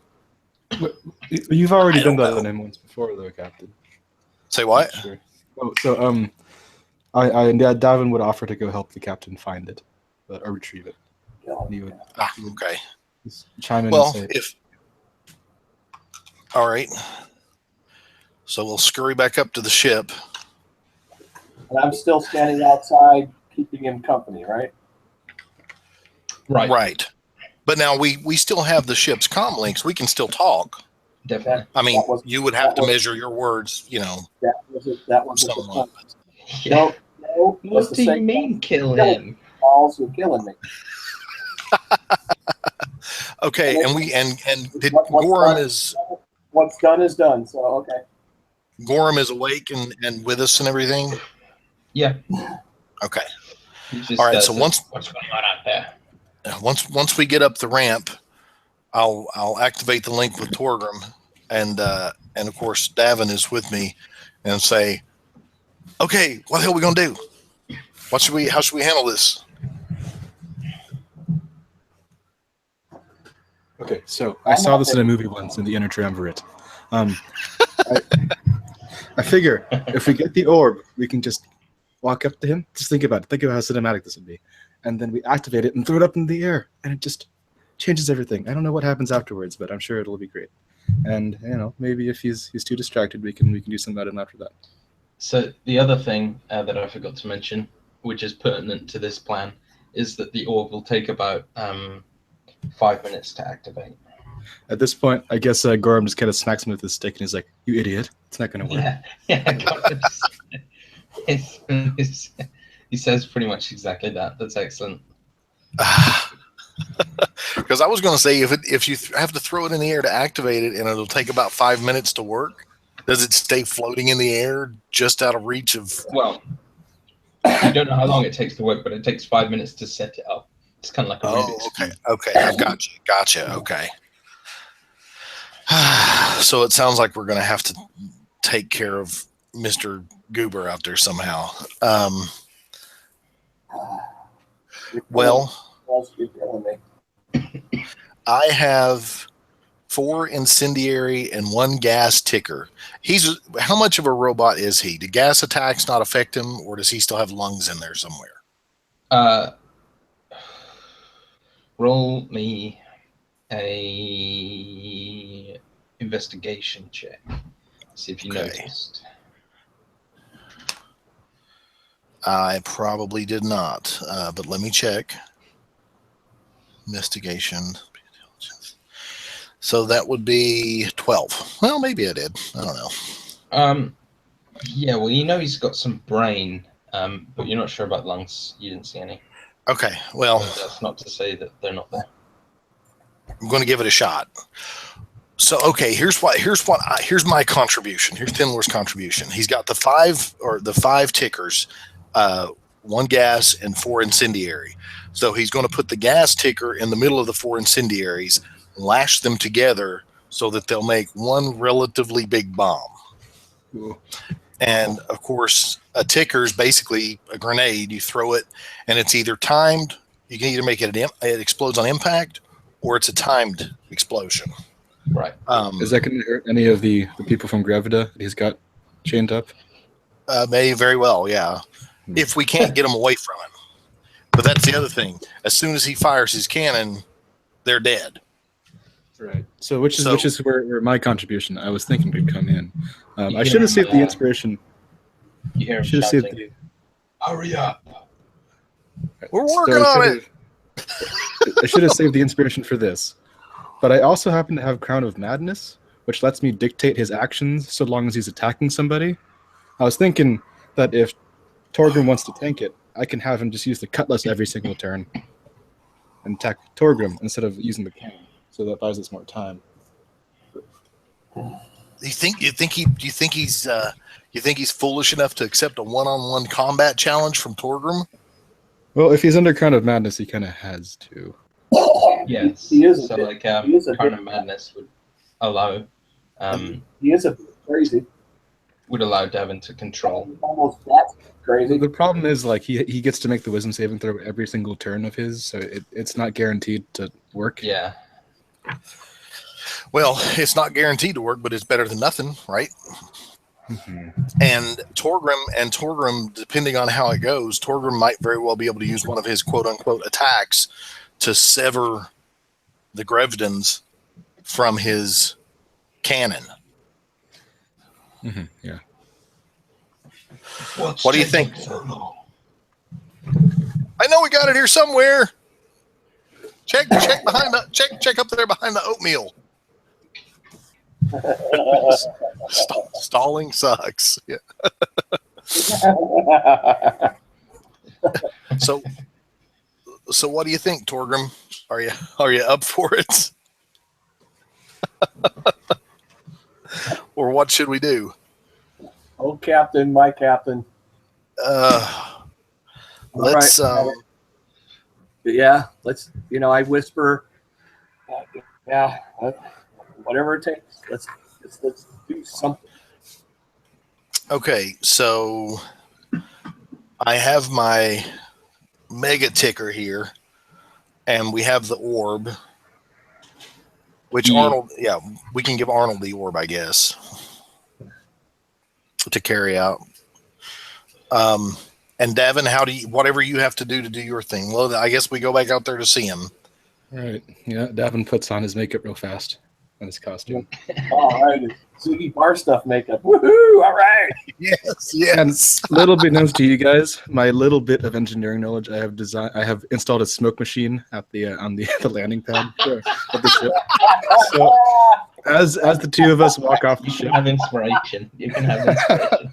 You've already done that on him once before, though, Captain. Say what? Sure. Davin would offer to go help the captain find it, or retrieve it. He would okay. Chime in. Well, and say, all right. So we'll scurry back up to the ship. And I'm still standing outside, keeping him company, right? Right. But now we still have the ship's comm links. We can still talk. Definitely. I mean, you would have to measure your words, That was somewhat. No. What do you mean, kill him? Balls, you're killing me. Okay, Gorham is. What's done is done. So okay. Gorham is awake and with us and everything. Yeah. Okay. Just, all right. So what's going on out there? Once we get up the ramp, I'll activate the link with Torgrim, and of course Davin is with me, and say, okay, what the hell are we gonna do? How should we handle this? Okay, so I saw this in a movie once in the Inner Triumvirate. I, I figure if we get the orb, we can just walk up to him. Just think about it. Think about how cinematic this would be. And then we activate it and throw it up in the air, and it just changes everything. I don't know what happens afterwards, but I'm sure it'll be great. And maybe if he's too distracted, we can do something about him after that. So the other thing that I forgot to mention, which is pertinent to this plan, is that the orb will take about 5 minutes to activate. At this point, I guess Gorham just kind of smacks him with his stick, and he's like, "You idiot! It's not going to work." He says pretty much exactly that. That's excellent. Because I was going to say, if you have to throw it in the air to activate it, and it'll take about 5 minutes to work, does it stay floating in the air just out of reach of? Well, I don't know how long it takes to work, but it takes 5 minutes to set it up. It's kind of like a Rubik's Cube. Okay, I've got you. Gotcha. Okay. So it sounds like we're going to have to take care of Mr. Goober out there somehow. Well, I have 4 incendiary and 1 gas ticker. How much of a robot is he? Do gas attacks not affect him, or does he still have lungs in there somewhere? Roll me a investigation check. See if you noticed. I probably did not, but let me check. Investigation. So that would be 12. Well, maybe I did. I don't know. Yeah, well, he's got some brain, but you're not sure about lungs. You didn't see any. Okay, well. But that's not to say that they're not there. I'm going to give it a shot. So, okay, here's my contribution. Here's Tinlor's contribution. He's got the 5 tickers, 1 gas and 4 incendiary. So he's going to put the gas ticker in the middle of the 4 incendiaries, lash them together so that they'll make one relatively big bomb. Cool. And of course, a ticker is basically a grenade. You throw it, and it's either timed. You can either make it explodes on impact, or it's a timed explosion. Right. Is that going to hurt any of the people from Gravida that he's got chained up? May very well, yeah. If we can't get them away from him. But that's the other thing. As soon as he fires his cannon, they're dead. Right. So which is where my contribution I was thinking would come in. I should have saved the inspiration. You hear him shouting, "Hurry up! We're working on it." I should have saved the inspiration for this. But I also happen to have Crown of Madness, which lets me dictate his actions so long as he's attacking somebody. I was thinking that if Torgrim wants to tank it, I can have him just use the cutlass every single turn and attack Torgrim instead of using the cannon. So that buys us more time. You think he's foolish enough to accept a one-on-one combat challenge from Torgrim? Well, if he's under Crown of Madness, he kind of has to. Yes. He is. So like Crown of Madness would allow. He is a bit crazy. Would allow Devin to control. Almost that crazy. The problem is like he gets to make the wisdom saving throw every single turn of his, so it's not guaranteed to work. Yeah. Well, it's not guaranteed to work, but it's better than nothing, right? Mm-hmm. And Torgrim, depending on how it goes, Torgrim might very well be able to use one of his quote-unquote attacks to sever the Grevdans from his cannon. Mm-hmm. Yeah. What do you think? I know we got it here somewhere. Check behind check up there behind the oatmeal. Stalling sucks. Yeah. So what do you think, Torgrim? Are you up for it? Or what should we do? Oh, Captain, my Captain. Let's right. Yeah, let's. I whisper. Yeah, whatever it takes. Let's do something. Okay, so I have my mega ticker here, and we have the orb. Which Arnold, yeah, we can give Arnold the orb, I guess, to carry out. And Davin, whatever you have to do your thing. Well, I guess we go back out there to see him. All right. Yeah, Davin puts on his makeup real fast and his costume. All right. Ziggy Bar stuff makeup. Woohoo! All right. Yes. And little bit known to you guys, my little bit of engineering knowledge. I have installed a smoke machine at the on the landing pad of the ship. So as the two of us walk off the ship, have inspiration. You can have inspiration.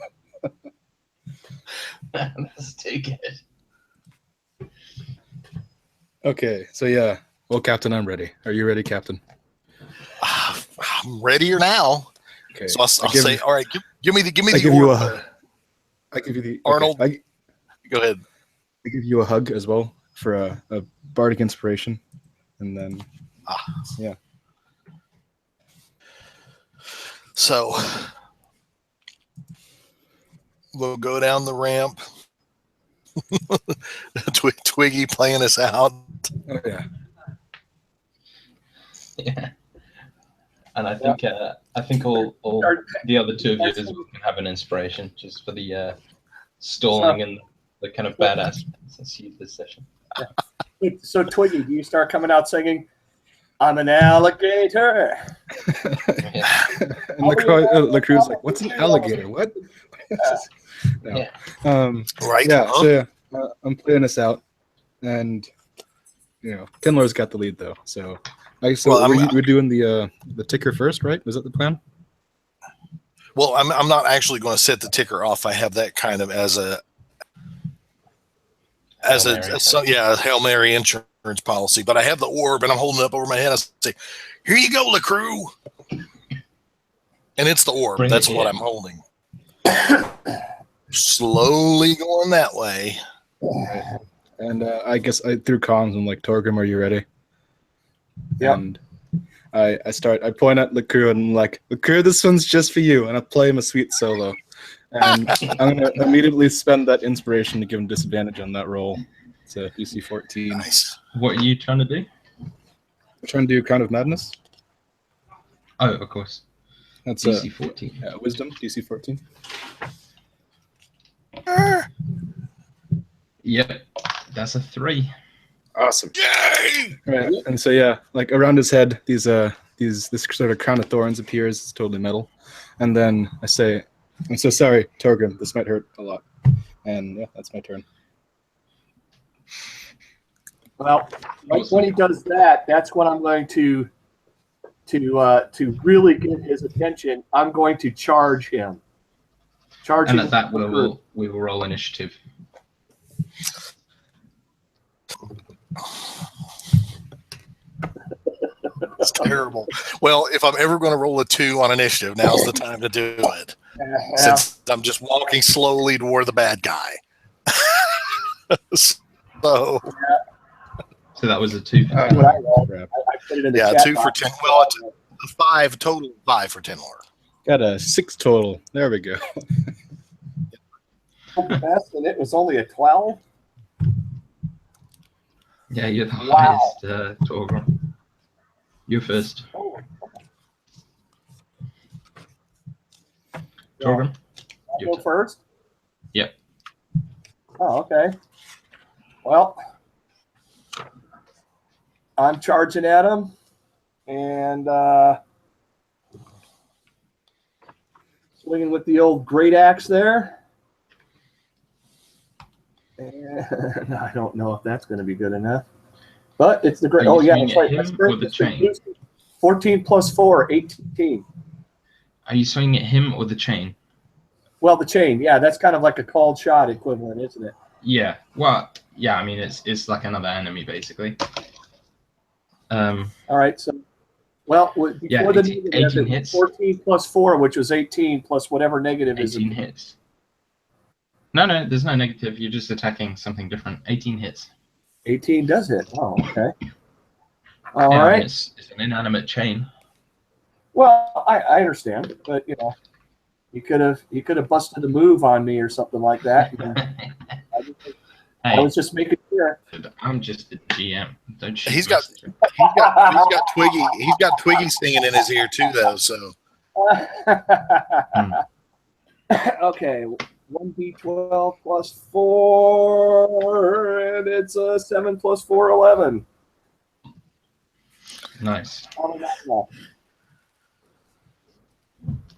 That's too good. Okay, so yeah. Well, Captain, I'm ready. Are you ready, Captain? I'm readier now. Okay. So I'll say, all right, give me the orb. I give you the Arnold. Okay, go ahead. I give you a hug as well for a bardic inspiration, and then yeah. So we'll go down the ramp. Twiggy playing us out. Oh, yeah. Yeah. And I think all the other two of you can have an inspiration just for the stalling and the kind of badass let's use this session. So Twiggy, do you start coming out singing, "I'm an alligator"? And LaCrew's like, "What's an alligator? What?" No. Yeah. Right. Yeah. So yeah, I'm playing this out, and Kinlar's got the lead though. So we're doing the ticker first, right? Is that the plan? Well, I'm not actually going to set the ticker off. I have that kind of as a Hail Mary insurance policy. But I have the orb, and I'm holding it up over my head. I say, "Here you go, LaCrew," and it's the orb. That's what I'm holding. Slowly going that way. And I guess I threw comms. I'm like, "Torgrim, are you ready?" Yeah. And I point at LaCrew and I'm like, "LaCrew, this one's just for you," and I play him a sweet solo. And I'm gonna immediately spend that inspiration to give him disadvantage on that roll. It's a DC 14. Nice. What are you trying to do? I'm trying to do Crown of Madness. Oh, of course. That's DC 14. Wisdom, DC 14. Yep, that's a 3. Awesome. Yay! Right. And so yeah, like around his head, this sort of crown of thorns appears. It's totally metal. And then I say, "I'm so sorry, Torgrim. This might hurt a lot." And yeah, that's my turn. Well, right when he does that, that's when I'm going to really get his attention. I'm going to charge him. And at that, we will roll initiative. It's terrible. Well, if I'm ever going to roll a 2 on initiative, now's the time to do it. Since I'm just walking slowly toward the bad guy. So that was a 2. I put it in the chat 2 for 10. Well, it's a 5 total. 5 for 10 more. Got a 6 total. There we go. Best, and it was only a 12. Yeah, you're the highest, Torgrim. You're first. Oh. Torgrim? I'll go first? Yep. Oh, okay. Well, I'm charging at him, and swinging with the old great axe there. And I don't know if that's going to be good enough. But it's the great. Oh, yeah, that's right. That's or the chain? 14 plus 4, 18. Are you swinging at him or the chain? Well, the chain. Yeah, that's kind of like a called shot equivalent, isn't it? Yeah. Well, yeah, I mean, it's like another enemy, basically. All right. So, well, before yeah, the 18 hits. 14 plus 4, which was 18 plus whatever negative 18 is. 18 hits. No, there's no negative. You're just attacking something different. 18 hits. 18 does hit. Oh, okay. All yeah, right. I mean, it's an inanimate chain. Well, I understand, but you could have busted a move on me or something like that. I was just making sure. I'm just the GM. Don't you? He's got got Twiggy. He's got Twiggy singing in his ear too, though. So Okay, 1d12 plus 4, and it's a 7 plus 4, 11. Nice.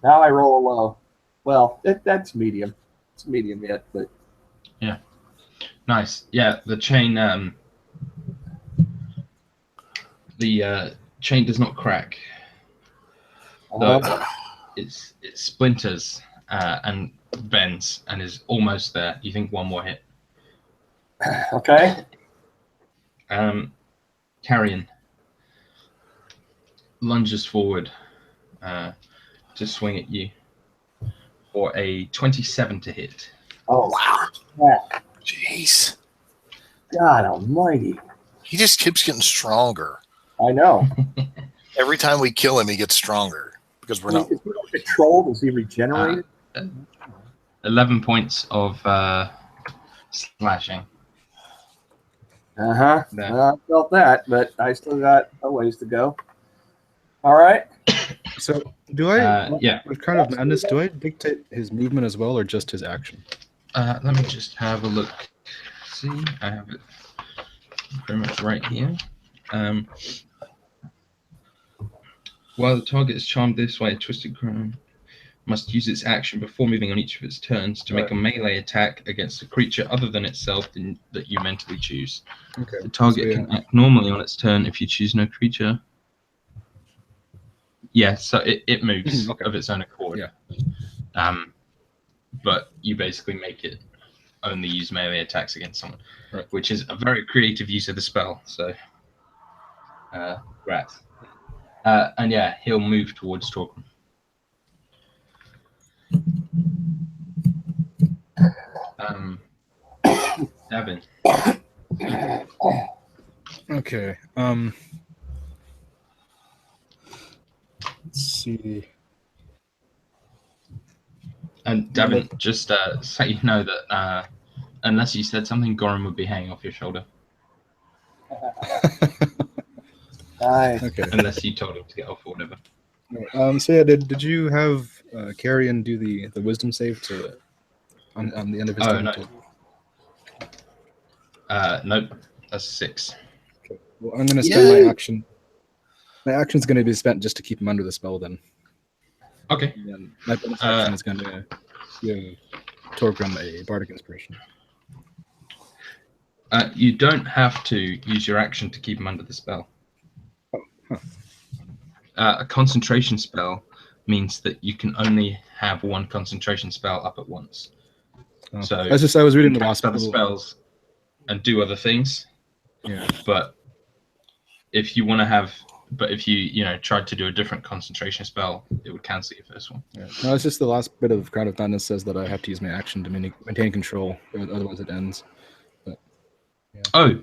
Now I roll low. Well, that's medium. It's medium yet, but Nice. Yeah, the chain. The chain does not crack. Though it splinters and bends and is almost there. You think one more hit? okay. Carrion lunges forward to swing at you for a 27 to hit. Oh wow! jeez, God Almighty! he just keeps getting stronger. I know. Every time we kill him, he gets stronger because we're not. Is he like a troll? Does he regenerate? 11 points of slashing. I felt that, but I still got a ways to go. All right. So do I? Yeah. With Crown of Madness, do I dictate his movement as well, or just his action? Let me just have a look. See, I have it pretty much right here. While the target is charmed this way, a Twisted Crown must use its action before moving on each of its turns to make a melee attack against a creature other than itself that you mentally choose. Okay. The target can act normally on its turn if you choose no creature. Yeah, so it moves of its own accord. Yeah. But you basically make it only use melee attacks against someone, which is a very creative use of the spell. So, rats. And yeah, he'll move towards Torgrim. Davin. Okay. Let's see. And Davin, just so you know that unless you said something, Goran would be hanging off your shoulder. Nice. Okay. Unless you told him to get off or whatever. So yeah, did you have Carrion do the wisdom save on the end of his turn? No. Nope. That's 6. Okay. Well, I'm going to spend my action. My action's going to be spent just to keep him under the spell. Then. Okay. And then my bonus action is going to give Torgrim a bardic inspiration. You don't have to use your action to keep him under the spell. Oh, huh. A concentration spell means that you can only have one concentration spell up at once. Oh. So I was reading the last other spells and do other things. Yeah. But if you want to have, if you tried to do a different concentration spell, it would cancel your first one. Yeah. No, it's just the last bit of Crown of Madness says that I have to use my action to maintain control, otherwise it ends. But, yeah. Oh,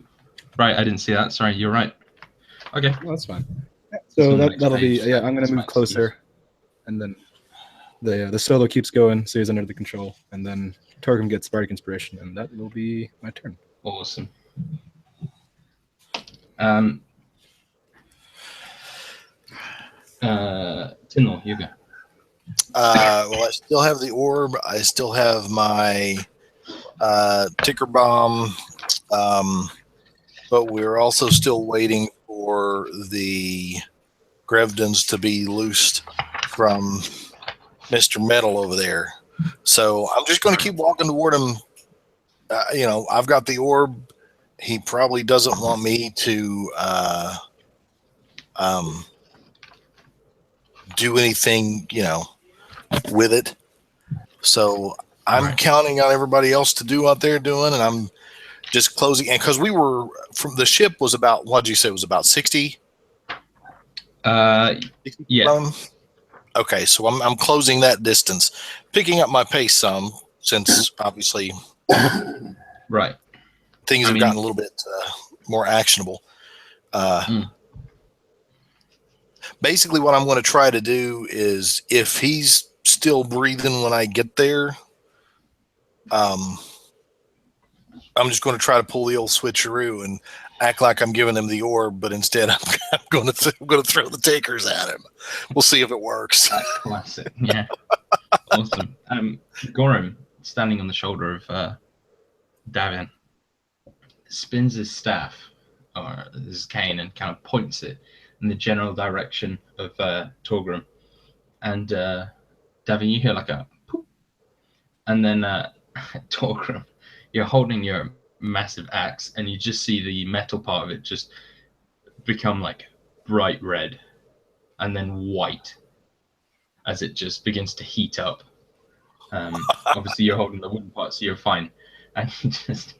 right. I didn't see that. Sorry, you're right. Okay. Well, that's fine. So that'll be I'm going to move closer, and then the solo keeps going, so he's under the control, and then Torgrim gets bardic inspiration, and that will be my turn. Awesome. Tinlor, you go. Well, I still have the orb. I still have my ticker bomb, but we're also still waiting for the Grevdens to be loosed from Mr. Metal over there. So I'm just going to keep walking toward him. I've got the orb. He probably doesn't want me to do anything, with it. So I'm counting on everybody else to do what they're doing, and I'm just closing. And because we were from the ship was about, what did you say, it was about 60? Yeah. Okay, so I'm closing that distance, picking up my pace some, since obviously right things have gotten a little bit more actionable. Basically, what I'm going to try to do is, if he's still breathing when I get there, I'm just going to try to pull the old switcheroo, and act like I'm giving him the orb, but instead I'm going to throw the takers at him. We'll see if it works. That's classic. Yeah. Awesome. Gorham, standing on the shoulder of Davin, spins his staff or his cane and kind of points it in the general direction of Torgrim. And Davin, you hear like a poop. And then Torgrim, you're holding your massive axe, and you just see the metal part of it just become like bright red and then white as it just begins to heat up. Obviously, you're holding the wooden part, so you're fine. And you just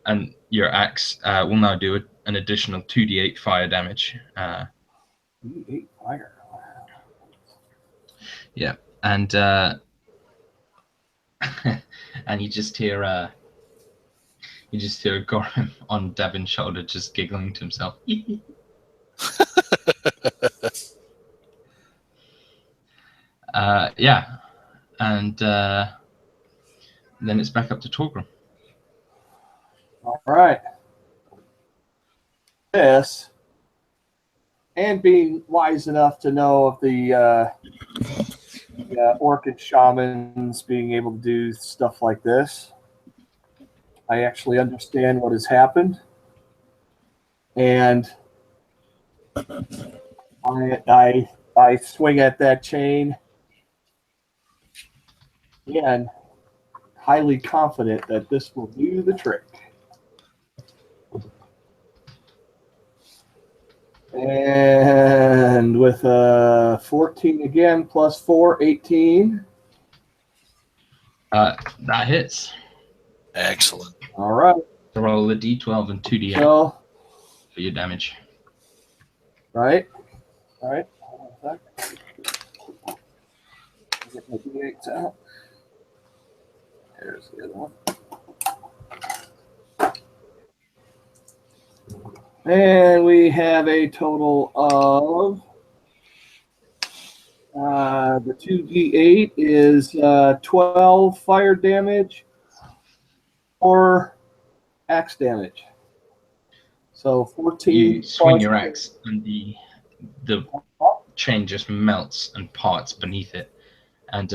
and your axe will now do an additional 2d8 fire damage. 2d8 fire. Yeah, and and you just hear Gorham on Davin's shoulder just giggling to himself. Yeah, and then it's back up to Torgrim. All right. This, and being wise enough to know of the orchid shamans being able to do stuff like this, I actually understand what has happened, and I swing at that chain, and highly confident that this will do the trick. And with 14 again, plus 4, 18. That hits. Excellent. All right. So roll a d12 and 2d8 So, for your damage. right. All right. Hold on a sec. Get my d8s out. There's the other one. And we have a total of the 2d8 is 12 fire damage or axe damage. So 14. You swing your axe, and the chain just melts and parts beneath it. And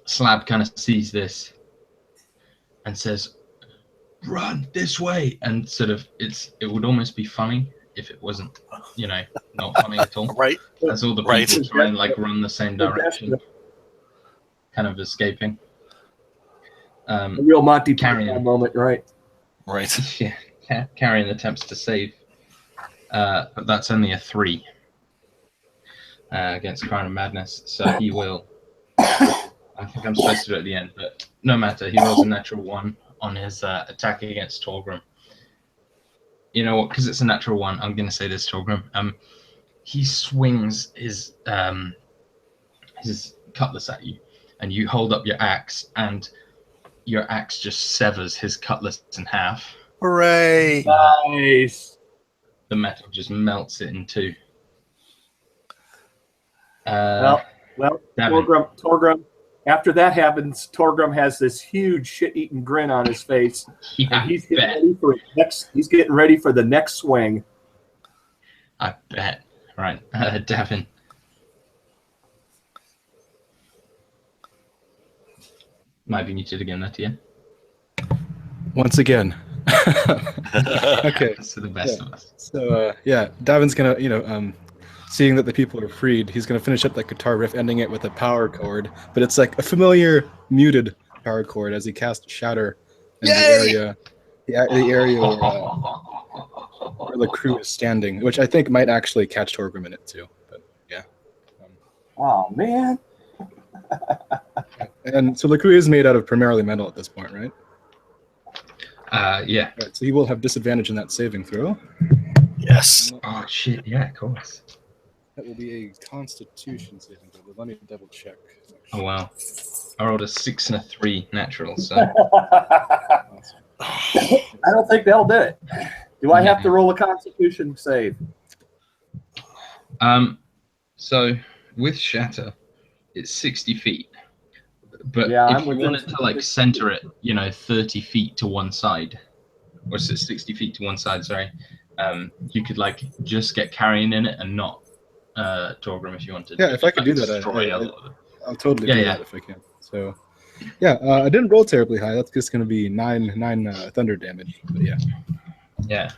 Slab kind of sees this and says, "Run this way!" And sort of, it would almost be funny if it wasn't, not funny at all. Right. As all the people try and like run the same direction, kind of escaping. A real Monty Carrying Python moment, right? Right. Yeah, Carrion attempts to save, but that's only a 3 against Crown of Madness, so he will. I think I'm supposed to do it at the end, but no matter. He rolls a natural 1 on his attack against Torgrim. You know what? Because it's a natural 1, I'm going to say this, Torgrim. He swings his cutlass at you, and you hold up your axe, and your axe just severs his cutlass in half. Hooray! Nice. The metal just melts it in two. Well, Torgrim. After that happens, Torgrim has this huge shit-eating grin on his face, Yeah, and he's getting ready for the next swing. I bet. Right, Davin. Might be muted again, that you. Once again. Okay. So the best of us. So Davin's gonna, seeing that the people are freed, he's gonna finish up that guitar riff, ending it with a power chord. But it's like a familiar muted power chord as he casts Shatter in the area where the crew is standing, which I think might actually catch Torgrim in it too. But yeah. Oh man. And so the crew is made out of primarily metal at this point, right? Yeah. Right, so he will have disadvantage in that saving throw. Yes. Oh shit! Yeah, of course. That will be a Constitution saving throw. But let me double check. Oh wow! I rolled a 6 and a 3 natural. So I don't think they'll do it. Do I have to roll a Constitution save? So with Shatter, it's 60 feet. But Yeah, if I'm you within wanted to like center it, 30 feet to one side, or 60 feet to one side. Sorry, you could like just get carrying in it and not Torgrim if you wanted. Yeah, if I could do that, destroy a lot of it. I'll totally Yeah, do yeah. that if I can. So, yeah, I didn't roll terribly high. That's just going to be nine thunder damage. But yeah. Yeah.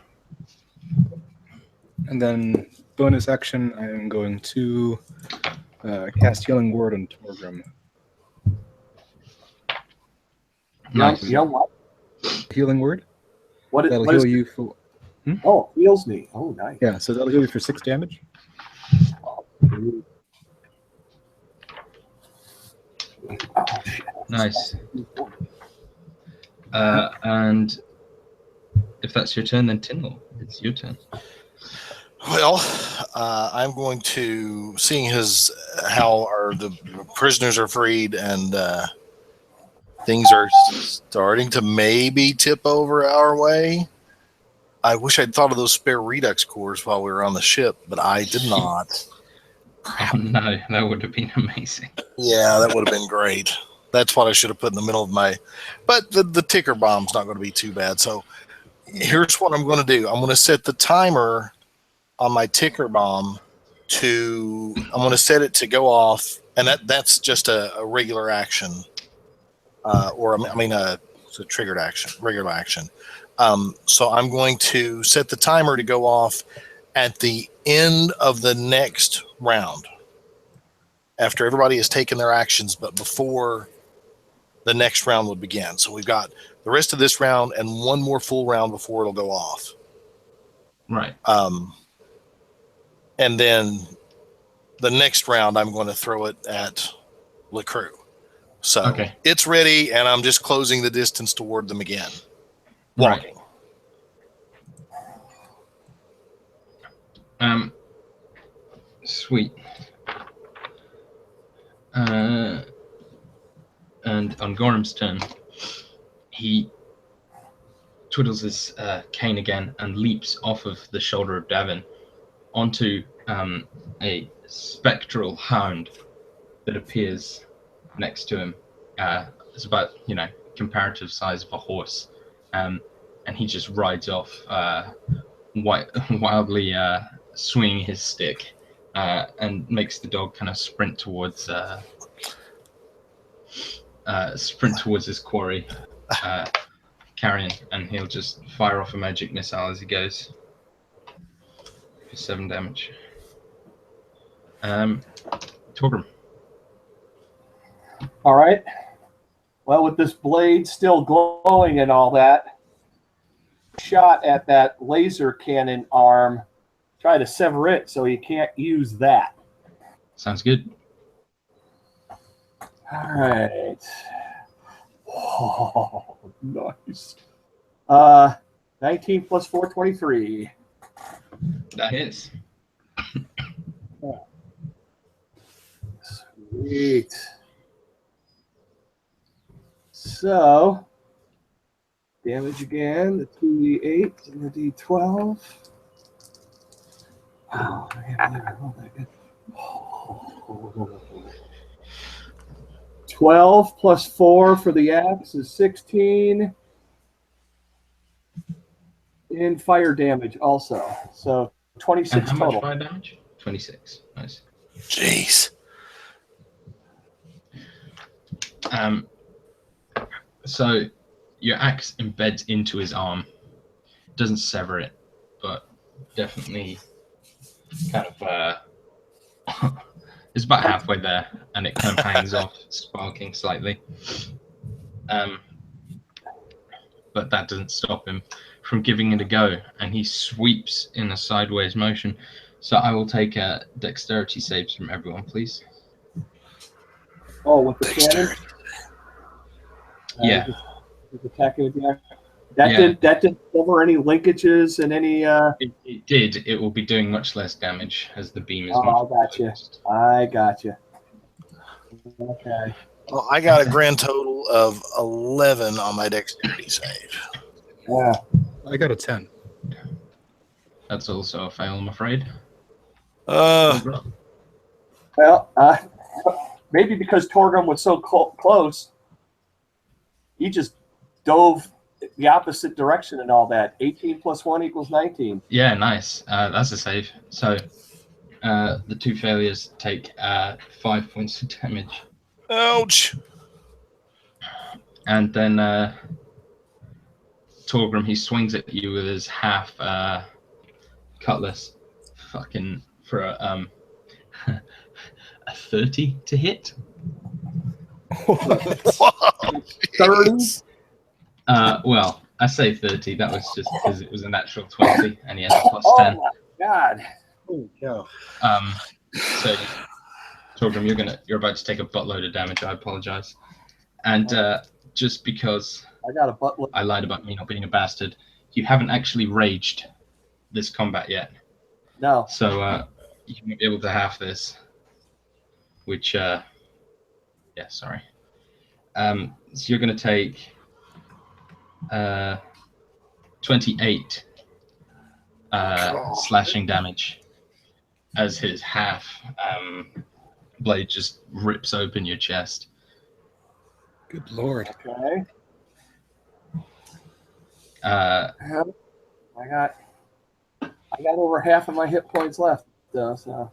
And then bonus action, I am going to cast Healing Word on Torgrim. Nice. Young what? Healing Word? That'll What heal is you for... Oh, heals me. Oh, nice. Yeah, so that'll heal you for 6 damage. Oh, shit. Nice. And if that's your turn, then Tyndall, it's your turn. Well, I'm going to, seeing how the prisoners are freed and things are starting to maybe tip over our way. I wish I'd thought of those spare redux cores while we were on the ship, but I did not. Oh no, that would have been amazing. Yeah, that would have been great. That's what I should have put in the middle of my... But the ticker bomb's not going to be too bad. So here's what I'm going to do. I'm going to set the timer on my ticker bomb I'm going to set it to go off, and that's just a regular action. It's a triggered action, regular action. So I'm going to set the timer to go off at the end of the next round, after everybody has taken their actions, but before the next round would begin. So we've got the rest of this round and one more full round before it'll go off. Right. And then the next round, I'm going to throw it at LeCrew. So Okay. It's ready, and I'm just closing the distance toward them again. Walking. Right. Sweet. And on Gorham's turn, he twiddles his cane again and leaps off of the shoulder of Davin onto a spectral hound that appears next to him. It's about, comparative size of a horse. And he just rides off, wildly swinging his stick, and makes the dog kind of sprint towards his quarry, carrion, and he'll just fire off a magic missile as he goes for 7 damage. Torgrim. All right. Well, with this blade still glowing and all that, shot at that laser cannon arm, try to sever it so he can't use that. Sounds good. All right. Oh, nice. 19 plus 4, 23. That hits. Sweet. So, damage again, the 2d8 and the d12. Wow, I can't believe I rolled that good. 12 plus 4 for the axe is 16. And fire damage also. So 26 And how total. much fire damage? 26. Nice. Jeez. So your axe embeds into his arm. Doesn't sever it, but definitely kind of it's about halfway there, and it kind of hangs off, sparking slightly. But that doesn't stop him from giving it a go, and he sweeps in a sideways motion. So I will take dexterity saves from everyone, please. Oh, with the cannon? Yeah. Just attacking with the axe. That didn't cover any linkages and any. It did. It will be doing much less damage as the beam is. I got you. Okay. Well, I got a grand total of 11 on my dexterity save. Yeah. I got a 10. That's also a fail, I'm afraid. Well, maybe because Torgrim was so close, he just dove the opposite direction and all that. 18 plus 1 equals 19. Yeah, nice. That's a save. So the 2 failures take 5 points of damage. Ouch. And then Torgrim, he swings at you with his half cutlass. Fucking for a 30 to hit. 30? Well, I say 30. That was just because it was a natural 20 and he has a plus 10. Oh my god. Oh, no. So Torgrim, you're about to take a buttload of damage. I apologize. And just because I got a buttload. I lied about me not being a bastard, you haven't actually raged this combat yet. No. So you won't be able to half this. Which yeah, sorry. So you're gonna take 28 slashing damage as his half blade just rips open your chest. Good lord. Okay. Uh, I got over half of my hit points left, though. So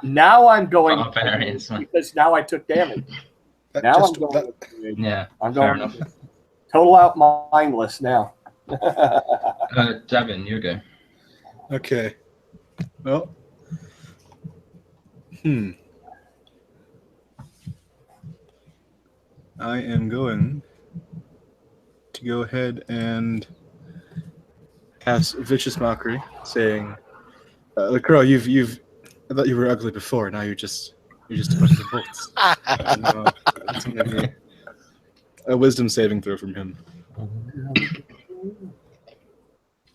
now I'm going Barbarians, man. because now I took damage. Now I'm going. Yeah, I'm fair going enough. total out mindless now. Davin, you go. Okay. Well. I am going to go ahead and cast Vicious Mockery, saying, "LaCroix, you've. I thought you were ugly before. Now you're just a bunch of bolts." It's gonna be a Wisdom saving throw from him.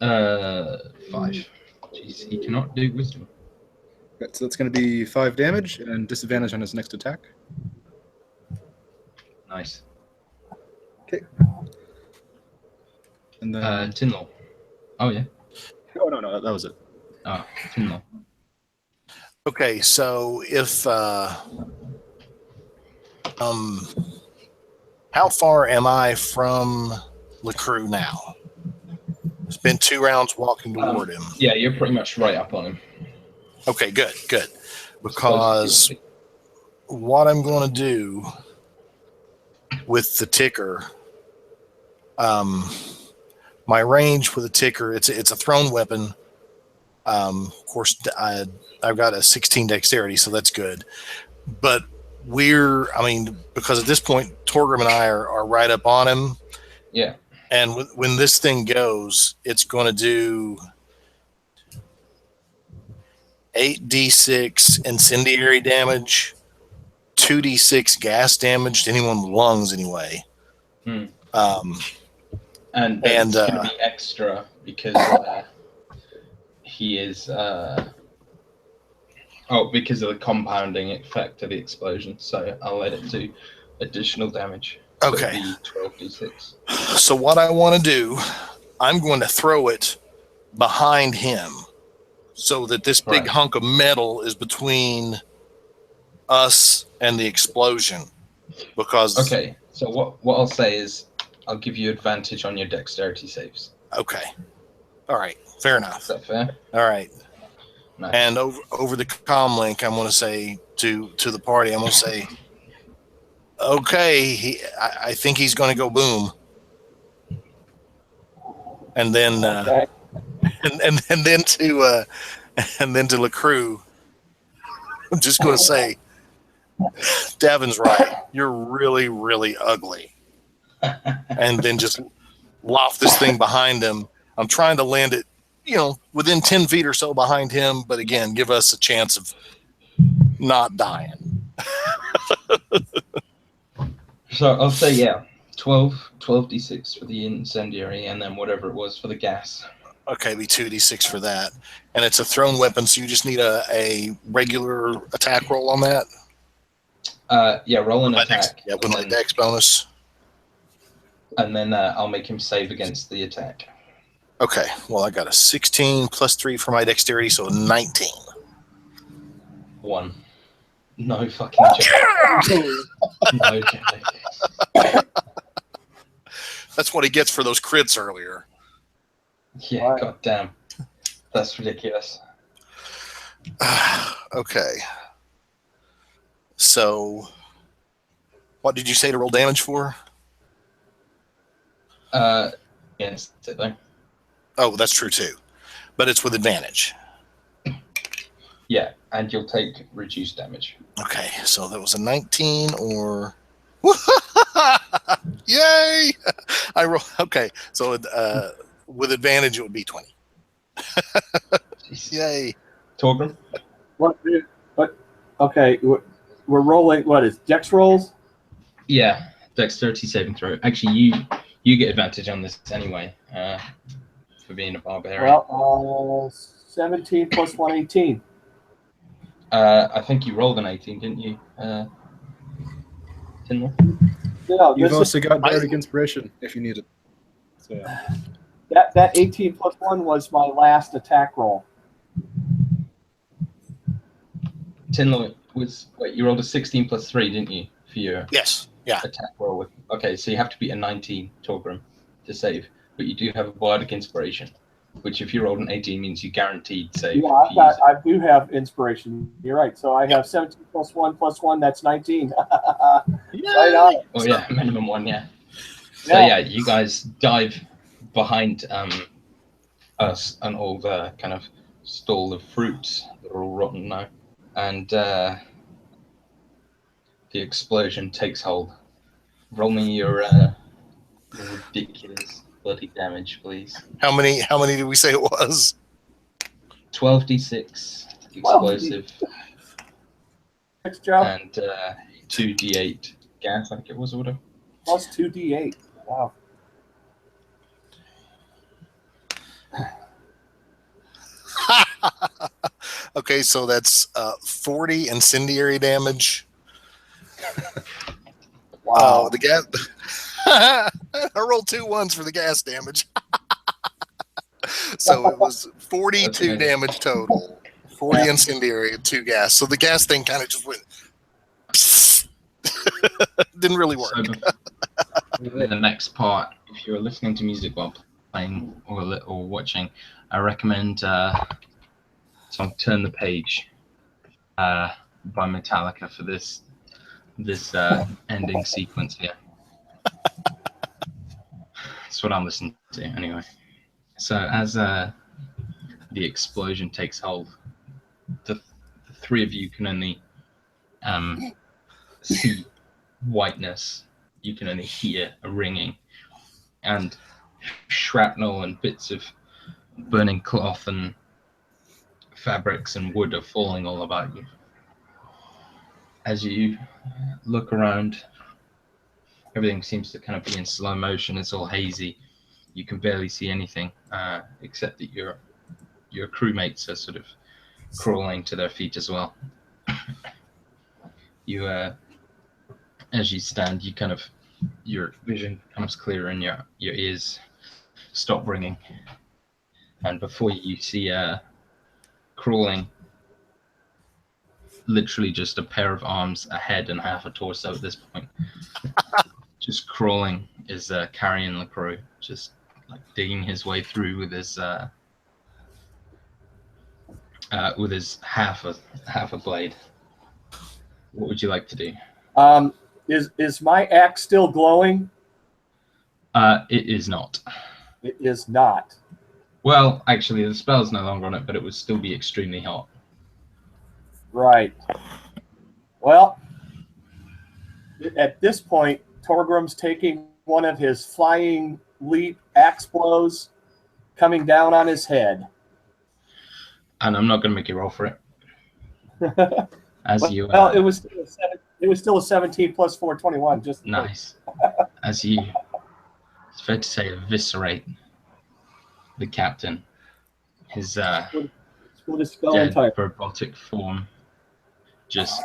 5. Jeez, he cannot do wisdom. Right, so that's going to be 5 damage and disadvantage on his next attack. Nice. Okay. And then Tinlaw. Oh yeah. oh no, that was it. Oh, Tinlaw. Okay, so if how far am I from LaCroix now? It's been 2 rounds walking toward him. Yeah, you're pretty much right up on him. Okay, good. Because what I'm going to do with the ticker, my range with the ticker, it's a thrown weapon. Of course, I've got a 16 dexterity, so that's good. But because at this point, Torgrim and I are right up on him. Yeah. And when this thing goes, it's going to do 8d6 incendiary damage, 2d6 gas damage to anyone with lungs, anyway. And it's going to be extra because he is because of the compounding effect of the explosion. So I'll let it do additional damage. Okay. So 12d6. So what I want to do, I'm going to throw it behind him so that this big hunk of metal is between us and the explosion. Because okay, so what I'll say is I'll give you advantage on your dexterity saves. Okay. All right. Fair enough. Is that fair? All right. Nice. And over the comm link, I'm going to say to the party, I'm going to say, okay, I think he's going to go boom. And then and then to LaCroix, I'm just going to say, Davin's right. You're really, really ugly. And then just loft this thing behind him. I'm trying to land it, within 10 feet or so behind him, but again, give us a chance of not dying. So I'll say 12d6 for the incendiary, and then whatever it was for the gas. Okay, be 2d6 for that. And it's a thrown weapon, so you just need a regular attack roll on that? Roll an attack. With my dex bonus. And then I'll make him save against the attack. Okay, well, I got a 16 plus 3 for my dexterity, so 19. 1. No fucking joke. No joke. That's what he gets for those crits earlier. Yeah, Right. goddamn. That's ridiculous. Okay. So, what did you say to roll damage for? Instantly. Oh, that's true too. But it's with advantage. Yeah, and you'll take reduced damage. Okay, so that was a 19 or... Yay! I roll. Okay, so with advantage it would be 20. Yay! Torgrim? What? Okay, we're rolling. What is Dex rolls? Yeah, dexterity saving throw. Actually, you get advantage on this anyway, for being a barbarian. Well, 17 plus 1, 18. I think you rolled an 18, didn't you? Tinler? No, You've this also is, got Bardic Inspiration if you need it. So yeah. that 18 plus 1 was my last attack roll. Tinler was you rolled a 16 plus 3, didn't you, for your Yes. Yeah. attack roll? Okay, so you have to beat a 19, Torgrim, to save, but you do have a bardic inspiration, which if you rolled an 18 means you guaranteed save. Yeah, if you use it. I do have inspiration. You're right. So I have 17 plus 1, that's 19. Right on. Oh yeah, minimum one, yeah. So yeah, you guys dive behind us an old kind of stall of fruits that are all rotten now, and the explosion takes hold. Roll me your ridiculous bloody damage, please. How many did we say it was? 12d6 explosive 6, Joe. and 2d8 gas, I think it was, or whatever. Plus 2d8. Wow. Okay, so that's 40 incendiary damage. Wow. The gas. I rolled 2 ones for the gas damage. So it was 42 damage total. 40 incendiary and 2 gas. So the gas thing kind of just went. Didn't really work. So the next part, if you're listening to music while playing or watching, I recommend song "Turn the Page" by Metallica for this ending sequence here. That's what I'm listening to anyway. So as the explosion takes hold, the three of you can only see whiteness. You can only hear a ringing, and shrapnel and bits of burning cloth and fabrics and wood are falling all about you. As you look around, everything seems to kind of be in slow motion. It's all hazy. You can barely see anything, except that your crewmates are sort of crawling to their feet as well. You, as you stand, you kind of, your vision becomes clearer and your ears stop ringing. And before you see crawling, literally just a pair of arms, a head, and half a torso at this point. Just crawling is Carrion LaCroix, just like digging his way through with his half a blade. What would you like to do? Is my axe still glowing? It is not. It is not. Well, actually, the spell's no longer on it, but it would still be extremely hot. Right. Well, at this point, Torgrim's taking one of his flying leap axe blows, coming down on his head. And I'm not going to make you roll for it. As you. Well, it was still a 17 plus 4, 21. Just nice. As you, it's fair to say, eviscerate the captain. His dead robotic form just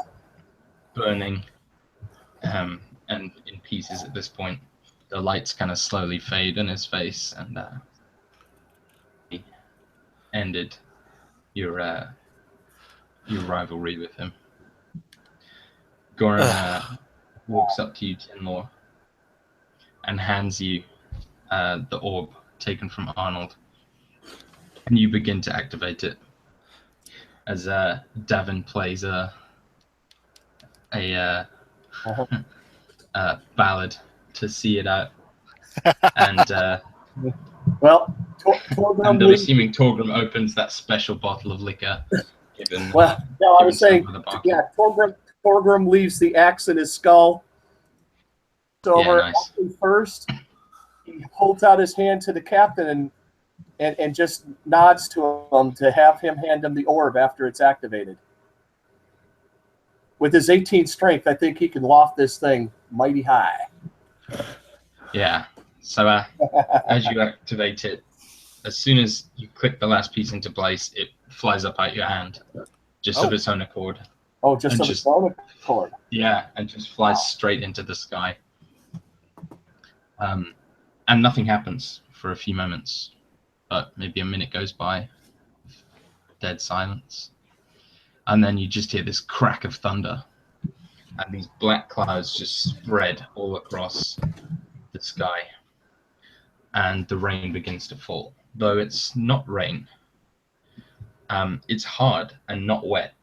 burning and in pieces at this point. The lights kind of slowly fade in his face, and he ended your rivalry with him. Goran walks up to you, Tinlor, and hands you the orb taken from Arnold, and you begin to activate it as Davin plays a ballad to see it out, and Well, Torgrim I'm leaves. assuming Torgrim opens that special bottle of liquor given. Well, no, I was saying, given to him by the yeah, barkeep. Torgrim leaves the axe in his skull. Over nice. Austin first. He holds out his hand to the captain and just nods to him to have him hand him the orb after it's activated. With his 18 strength, I think he can loft this thing mighty high. Yeah. So as you activate it, as soon as you click the last piece into place, it flies up out your hand, just of its own accord. Oh, just of its own accord. Yeah, and just flies straight into the sky. And nothing happens for a few moments, but maybe a minute goes by, dead silence. And then you just hear this crack of thunder, and these black clouds just spread all across the sky, and the rain begins to fall. Though it's not rain, it's hard and not wet.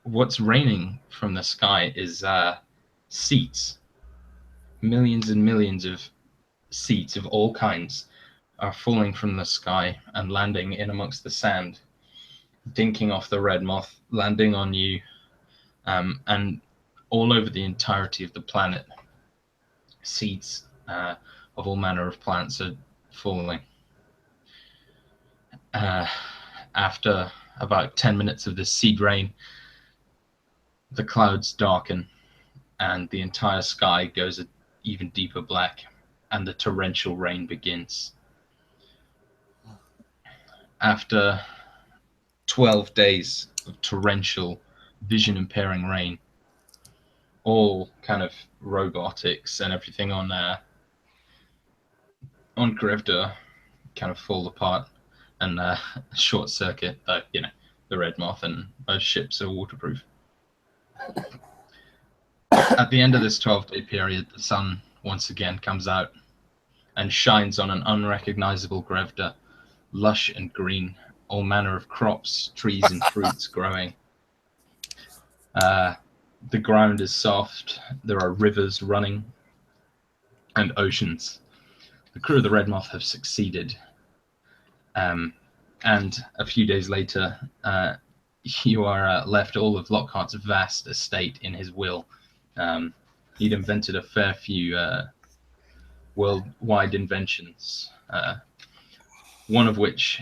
What's raining from the sky is seeds. Millions and millions of seeds of all kinds are falling from the sky and landing in amongst the sand, dinking off the Redmoth, landing on you, and all over the entirety of the planet. Seeds of all manner of plants are falling. After about 10 minutes of this seed rain, the clouds darken and the entire sky goes an even deeper black, and the torrential rain begins. After 12 days of torrential, vision-impairing rain, all kind of robotics and everything on Grevda kind of fall apart and short circuit. The Redmoth and both ships are waterproof. At the end of this 12-day period, the sun once again comes out and shines on an unrecognizable Grevda, lush and green, all manner of crops, trees, and fruits growing. The ground is soft, there are rivers running, and oceans. The crew of the Redmoth have succeeded. And a few days later, you are left all of Lockhart's vast estate in his will. He'd invented a fair few worldwide inventions, one of which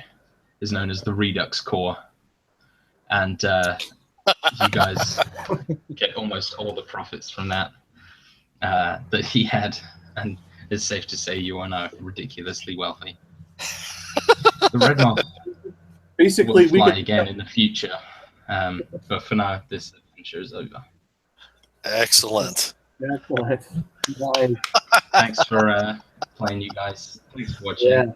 is known as the Redux Core. And you guys get almost all the profits from that that he had, and it's safe to say you are now ridiculously wealthy. The Redmoth Basically, will fly again in the future, but for now, this adventure is over. Excellent. Excellent. Thanks for playing, you guys. Thanks for watching. Yeah.